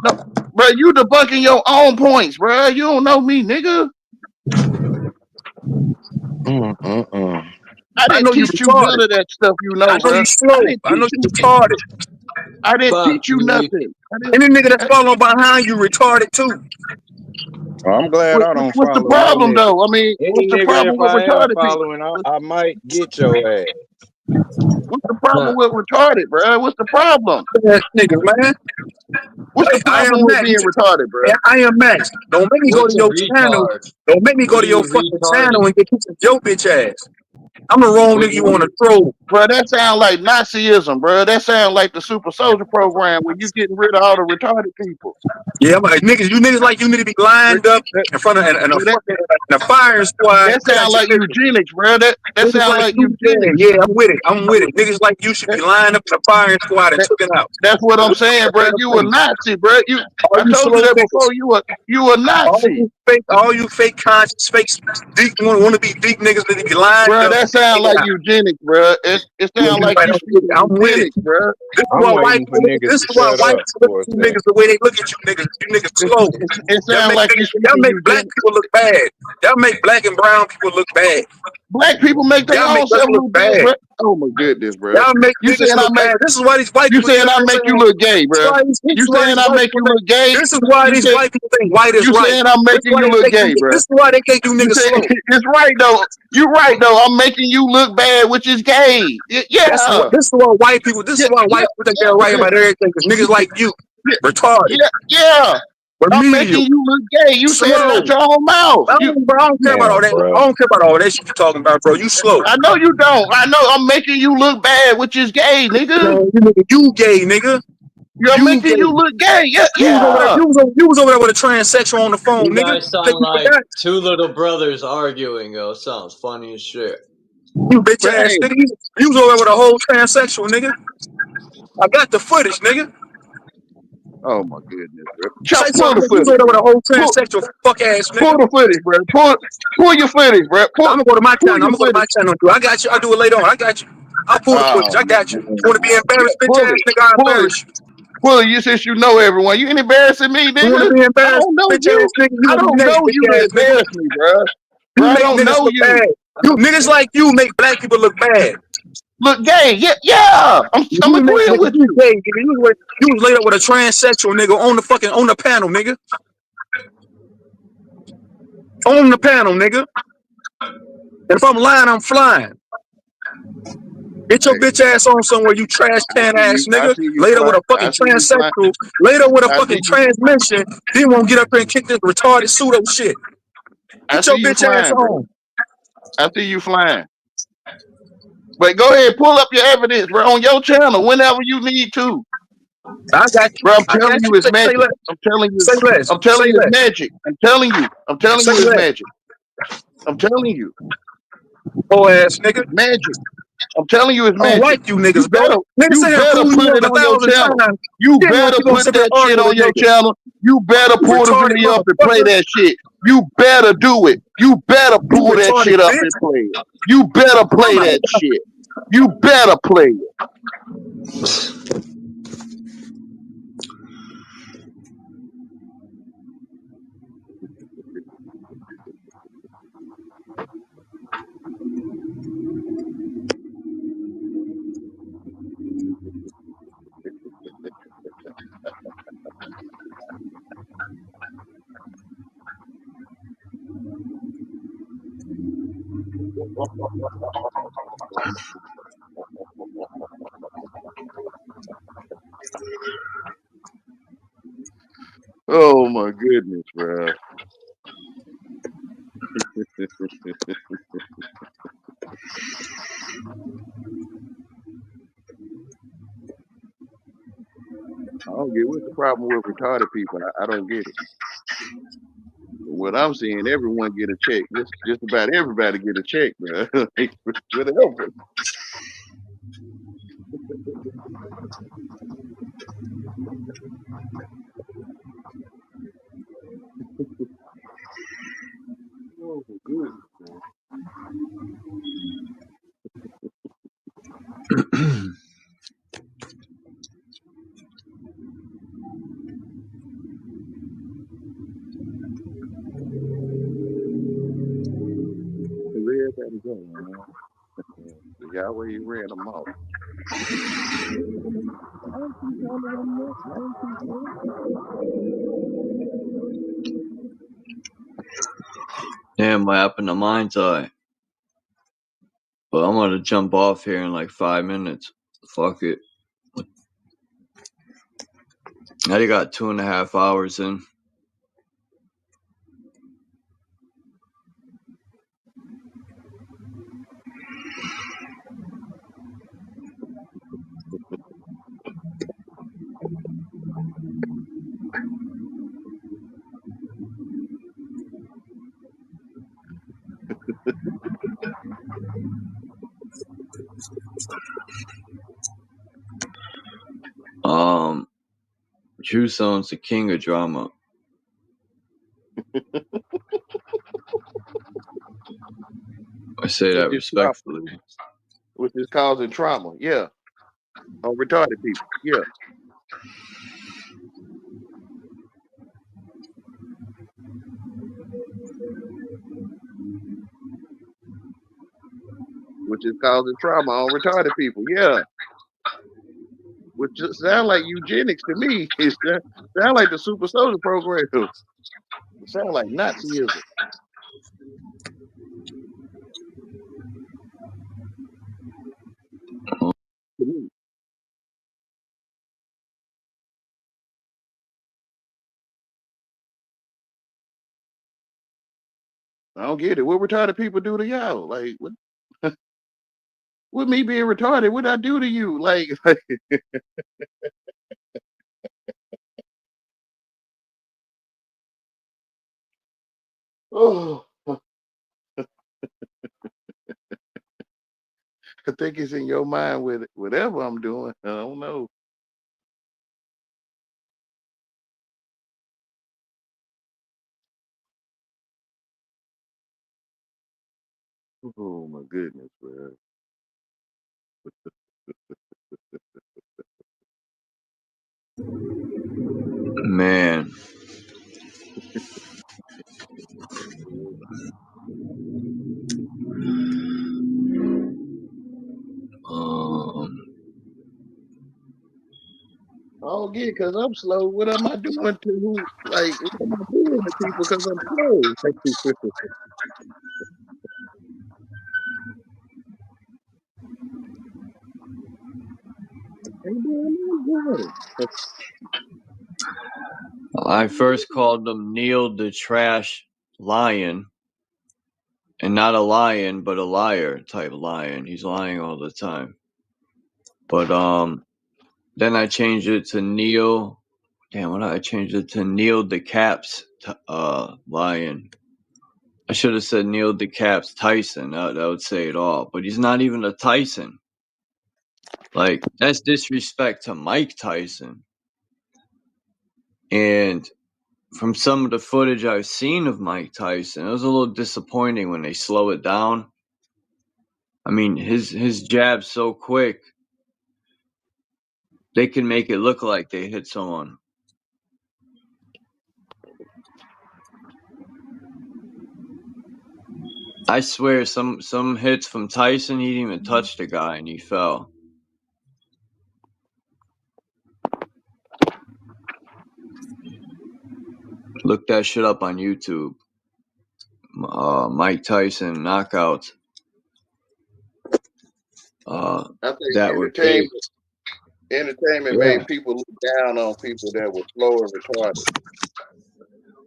no, bro, you debunking your own points, bro. You don't know me, nigga. I I didn't know you teach you retarded. none of that stuff, you know, I know bro. you slow. I didn't I know teach you you. retarded. I didn't Fuck teach you me. nothing. Any nigga that's following behind you retarded too. I'm glad I don't What's the follow no problem, nigga. though? I mean, Any what's the nigga, problem if with I am retarded people? following, I might get your ass. What's the problem Nah. with retarded, bro? What's the problem? Ass niggas, man. What's the I problem am with Max. being retarded, bro? I am Max. Don't make me go to What's a your channel. retard? Don't make me go What to are you your fucking channel retarded? and get kicked with your bitch ass. I'm the wrong What nigga you you want to troll. Bro, that sound like Nazism, bro. That sound like the super soldier program where you getting rid of all the retarded people. Yeah, I'm like, niggas, you niggas like you need to be lined up in front of and a Bro, fucking and a firing squad. that sound like eugenics, bro. That Niggas sound like like you, eugenics. yeah, I'm with it. I'm with it. Niggas like you should be lined up in a firing squad and That, took it out. that's what I'm saying, bro. You a Nazi, bro. All I you told you slow that niggas. before. You a Nazi. All you fake conscious, fake deep, want to be deep niggas that be lined Bro, up. that sound like eugenics, bro. It sound like you speaking I'm with it. eugenics, bro. This is I'm why white waiting for people look. niggas This to is why shut white up people look for a at you second. niggas the way they look at you niggas. You niggas slow. It sound like you Y'all speaking make black eugenics. people look bad. Y'all make black and brown people look bad. Black people make their Y'all make own us self look look bad, bad. bro. Oh my goodness, bro. Y'all make You niggas saying I look make bad. This is why these white you people saying I make you look gay, bro? You saying I make you look gay? This is why You these say white people think white is you right. saying I'm making you look gay, bro? This is why they can't do You niggas say slow. it's right though. You right though. I'm making you look bad, which is gay. Yeah. This is why white people. This is why white people think they're right about everything. Because niggas like you, retarded, Yeah. I'm remedial, making you look gay. You said it slow. out your own mouth. I don't care about all that. bro. I don't care about all that shit you talking about, bro. You slow. I know you don't. I know I'm making you look bad, which is gay, nigga. Man, you gay, nigga. You're making you look gay. Yeah. You was over there with a transsexual on the phone, You nigga. guys sound like two little brothers arguing, yo. Sounds funny as shit. You bitch ass nigga. You was over there with a whole transsexual, nigga. I got the footage, nigga. Oh my goodness, bro. Say Pull the something. You was footage, over there with bro. a whole transsexual fuck ass nigga. Pull the footage, bro. Pull your footage, bro. I'm gonna go to my channel. Pull your I'm gonna go to my footage. channel. I got you. I'll do it later on. I got you. I'll pull the footage. I got you. You wanna be embarrassed, bitch Pull ass it. nigga? I'll Pull it. embarrass you. Pull it. You since you know everyone. You ain't embarrassing me, You wanna nigga. be I embarrassed, don't know bitch you. ass nigga? You I gonna be don't next, know you bitch to ass nigga. embarrass me, bro. Bro, You I make don't niggas know look you. bad. You niggas like you make black people look bad. Look gay. Yeah. I'm agreeing with you. Gay, nigga. You was laid up with a transsexual nigga on the panel, nigga. On the panel, nigga. And if I'm lying, I'm flying. Get your bitch ass on somewhere, you trash can ass I nigga. see you Later with flying. a fucking I see you flying. transsexual. Later with a I see fucking you. transmission. Then won't get up here and kick this retarded pseudo shit. I Get see your you bitch ass flying, bro. on. I see you flying. But go ahead, pull up your evidence, bro, on your channel whenever you need to. I got you. Bro, I'm I got telling you you. it's Say magic. less. I'm telling you. Say less. I'm telling Say you it's less. magic. I'm telling you. I'm telling Say you it's less. magic. I'm telling you. Oh ass nigga. Magic. I'm telling you it's I don't magic. like you niggas, bro. Niggas You sit here better prove put you it wrong on your 1,000 channel. times. You Then better you gonna put sit there that shit arguing on with your niggas. channel. You better You pull the retarded video up and play motherfucker. that shit. You better do it. You better pull that retarded shit up bitch. and play it. You better play that shit. You better play it. Oh my goodness, bro. don't get what's the problem with retarded people. I don't get it. What I'm seeing, everyone get a check. Just about everybody get a check, bro. Whatever. Oh my goodness, man. Where everybody going, man? The Yahweh he ran them off. I don't keep trying to run them off. I don't keep trying. Damn, what happened to Mind's Eye? But I'm gonna jump off here in like 5 minutes. Fuck it. I already got 2.5 hours in. True Sound's the king of drama. I say that respectfully. Which is causing trauma, yeah. On retarded people, yeah. Which is causing trauma on retarded people, yeah. Which just sound like eugenics to me. It sound like the super soldier program. It sound like Nazism. I don't get it. What retarded people do to y'all? Like, what? With me being retarded, what I do to you? Like oh, I think it's in your mind with whatever I'm doing. I don't know. Oh my goodness, bro. Man. I don't get it because I'm slow. What am I doing to who? Like, what am I doing to people because I'm slow? I first called him Neil the Trash Lion. And not a lion, but a liar type lion. He's lying all the time. But then I changed it to Neil. Damn, what did I change it to? Neil the Caps lion. I should have said Neil the Caps Tyson. That would say it all. But he's not even a Tyson. Like, that's disrespect to Mike Tyson. And from some of the footage I've seen of Mike Tyson, it was a little disappointing when they slow it down. I mean, his jab's so quick, they can make it look like they hit someone. I swear, some hits from Tyson, he didn't even touch the guy and he fell. Look that shit up on YouTube. Mike Tyson knockouts. I think that were fake. Entertainment made people look down on people that were slow and retarded.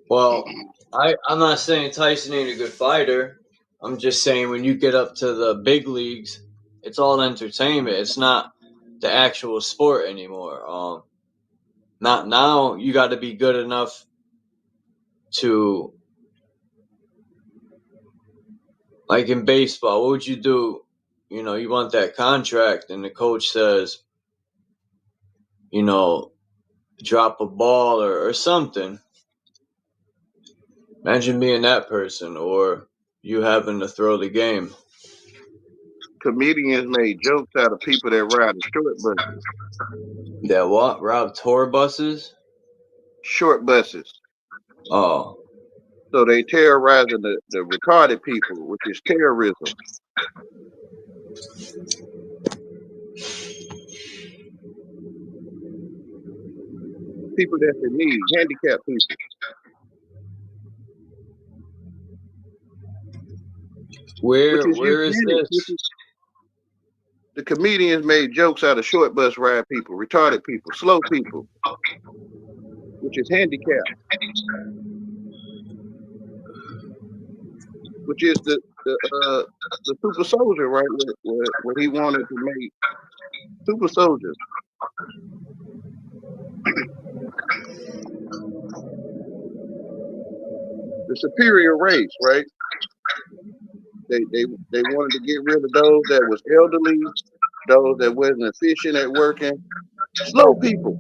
Well, I'm not saying Tyson ain't a good fighter. I'm just saying when you get up to the big leagues, it's all entertainment. It's not the actual sport anymore. Not now. You got to be good enough to, like in baseball. What would you do? You know, you want that contract, and the coach says, you know, drop a ball or something. Imagine being that person, or you having to throw the game. Comedians made jokes out of people that ride the short buses. That what? Rob tour buses? Short buses. Oh. So they terrorizing the retarded people, which is terrorism. People that's in need, handicapped people. Where is this? The comedians made jokes out of short bus ride people, retarded people, slow people, which is handicapped, which is the super soldier, right? What he wanted to make super soldiers. The superior race, right? They wanted to get rid of those that was elderly, those that wasn't efficient at working, slow people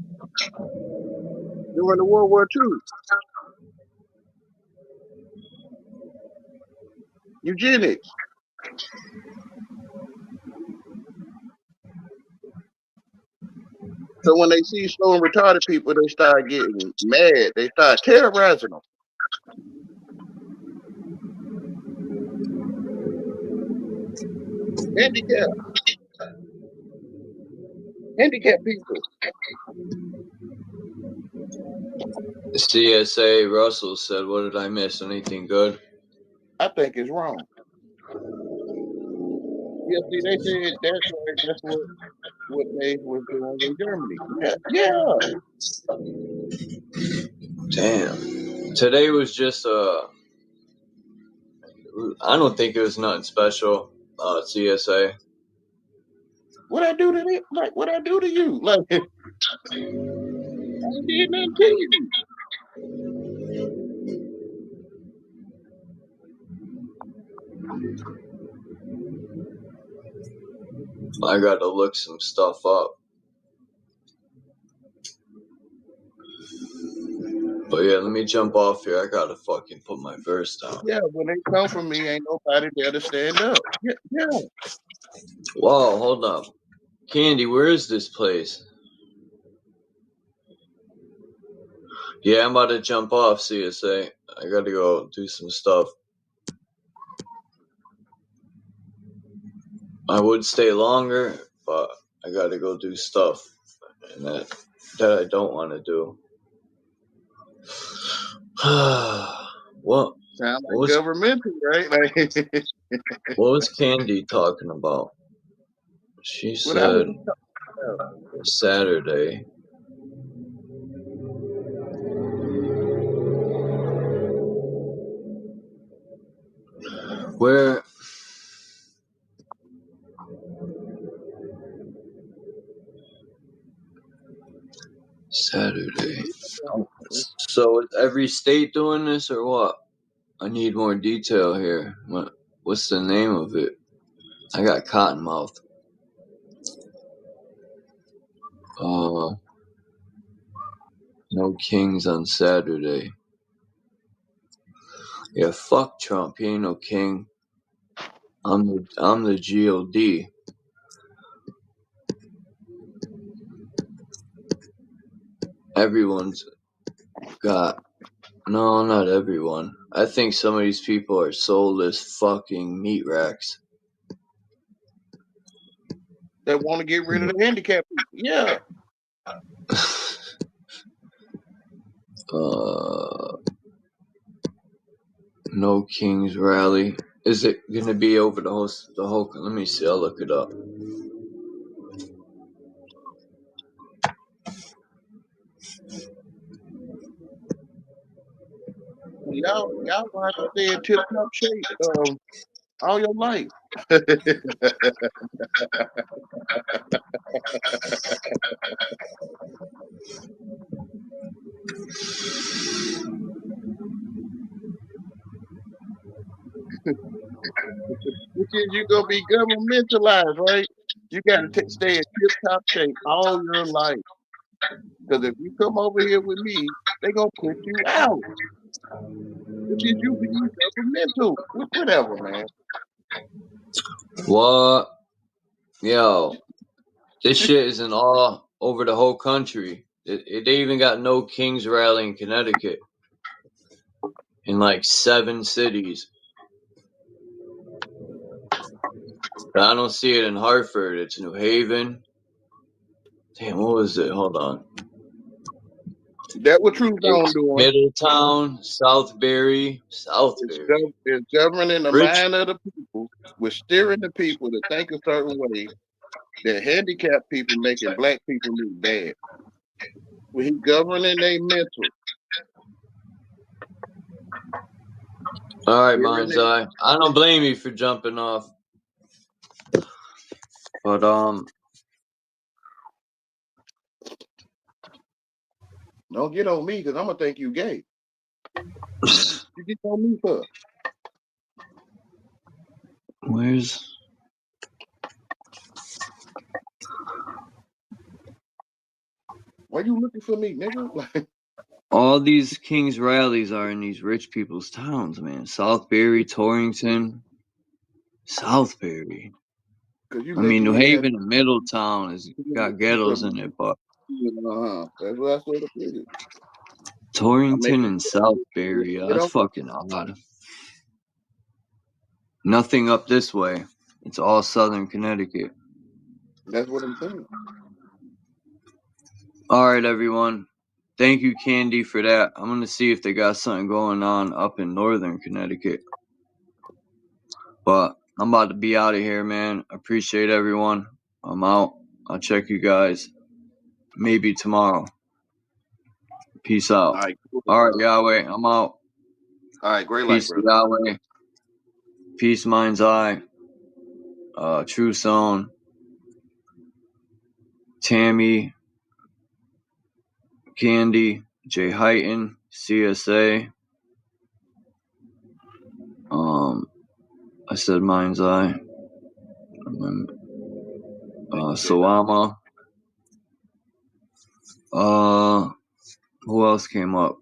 during the World War II. Eugenics. So when they see slow and retarded people, they start getting mad. They start terrorizing them. Handicapped people. CSA Russell said, "What did I miss? Anything good?" I think it's wrong. Yeah, see, they said that's right. That's what they was doing in Germany. Yeah. Damn. Today was just I don't think it was nothing special. CSA. What I do to them? Like, what I do to you? Like, I ain't did nothing to you. I gotta look some stuff up. But yeah, let me jump off here. I gotta fucking put my verse down. Yeah, when they come from me, ain't nobody there to stand up. Yeah. Whoa, hold up. Candy, where is this place? Yeah, I'm about to jump off, CSA. I gotta go do some stuff. I would stay longer, but I gotta go do stuff and that I don't want to do. What? Sound like governmental, right? Like, what was Candy talking about? She said Saturday. Where? Saturday. So is every state doing this or what? I need more detail here. What's the name of it? I got Cottonmouth. No kings on Saturday. Yeah, fuck Trump. He ain't no king. I'm the GOD. Everyone's got. No, not everyone. I think some of these people are soulless fucking meat racks. That want to get rid of the handicapped people. Yeah. No Kings rally. Is it gonna be over the whole? Let me see. I'll look it up. Y'all gonna have to stay in tip-top shape all your life. Which is you gonna be governmentalized, right? You gotta stay in tip top shape all your life. Because if you come over here with me, they gonna put you out. Which is you being governmental. Whatever, man. What? Yo, this shit isn't all over the whole country. They even got no King's Rally in Connecticut. In like 7 cities. But I don't see it in Hartford. It's New Haven. Damn, what was it? Hold on. That what True Zone It's doing. Middletown, Southbury. It's governing the Rich. mind of the people. We're steering the people to think a certain way. That handicapped people making black people look bad. Well, he governing their mental. All right, Mind's Eye. I don't blame you for jumping off. But don't get on me because I'm gonna think you gay. You get on me for? Where's? Why you looking for me, nigga? All these King's Rallies are in these rich people's towns, man. Southbury, Torrington, Southbury. I mean, New Haven and Middletown has got ghettos in it, but that's what I sort of figured. Torrington and Southbury, that's fucking odd. Nothing up this way. It's all southern Connecticut. That's what I'm saying. All right, everyone. Thank you, Candy, for that. I'm going to see if they got something going on up in northern Connecticut. But I'm about to be out of here, man. Appreciate everyone. I'm out. I'll check you guys maybe tomorrow. Peace out. All right, Yahweh. I'm out. All right, great Peace, life, brother. Yahweh. Peace, Mind's Eye. True Zone. Tammy. Candy. Jay Heighton. CSA. I said Mind's Eye. Sawama. Who else came up?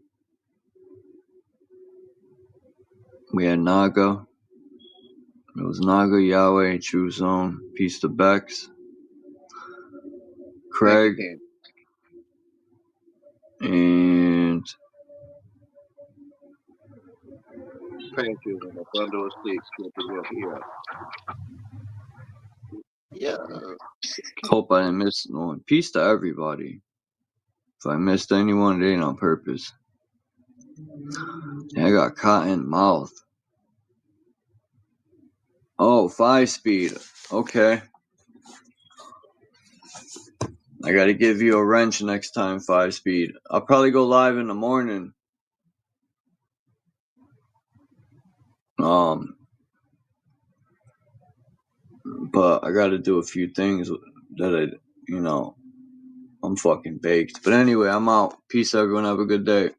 We had Naga. It was Naga, Yahweh, True Zone, Peace to Bex, Craig, and Panches and a bundle of sticks here. Yeah. Hope I didn't miss no one. Peace to everybody. If I missed anyone, it ain't on purpose. I got caught in the mouth. Oh, 5-speed. Okay. I gotta give you a wrench next time, 5-speed. I'll probably go live in the morning. But I gotta do a few things that I'm fucking baked. But anyway, I'm out. Peace, everyone. Have a good day.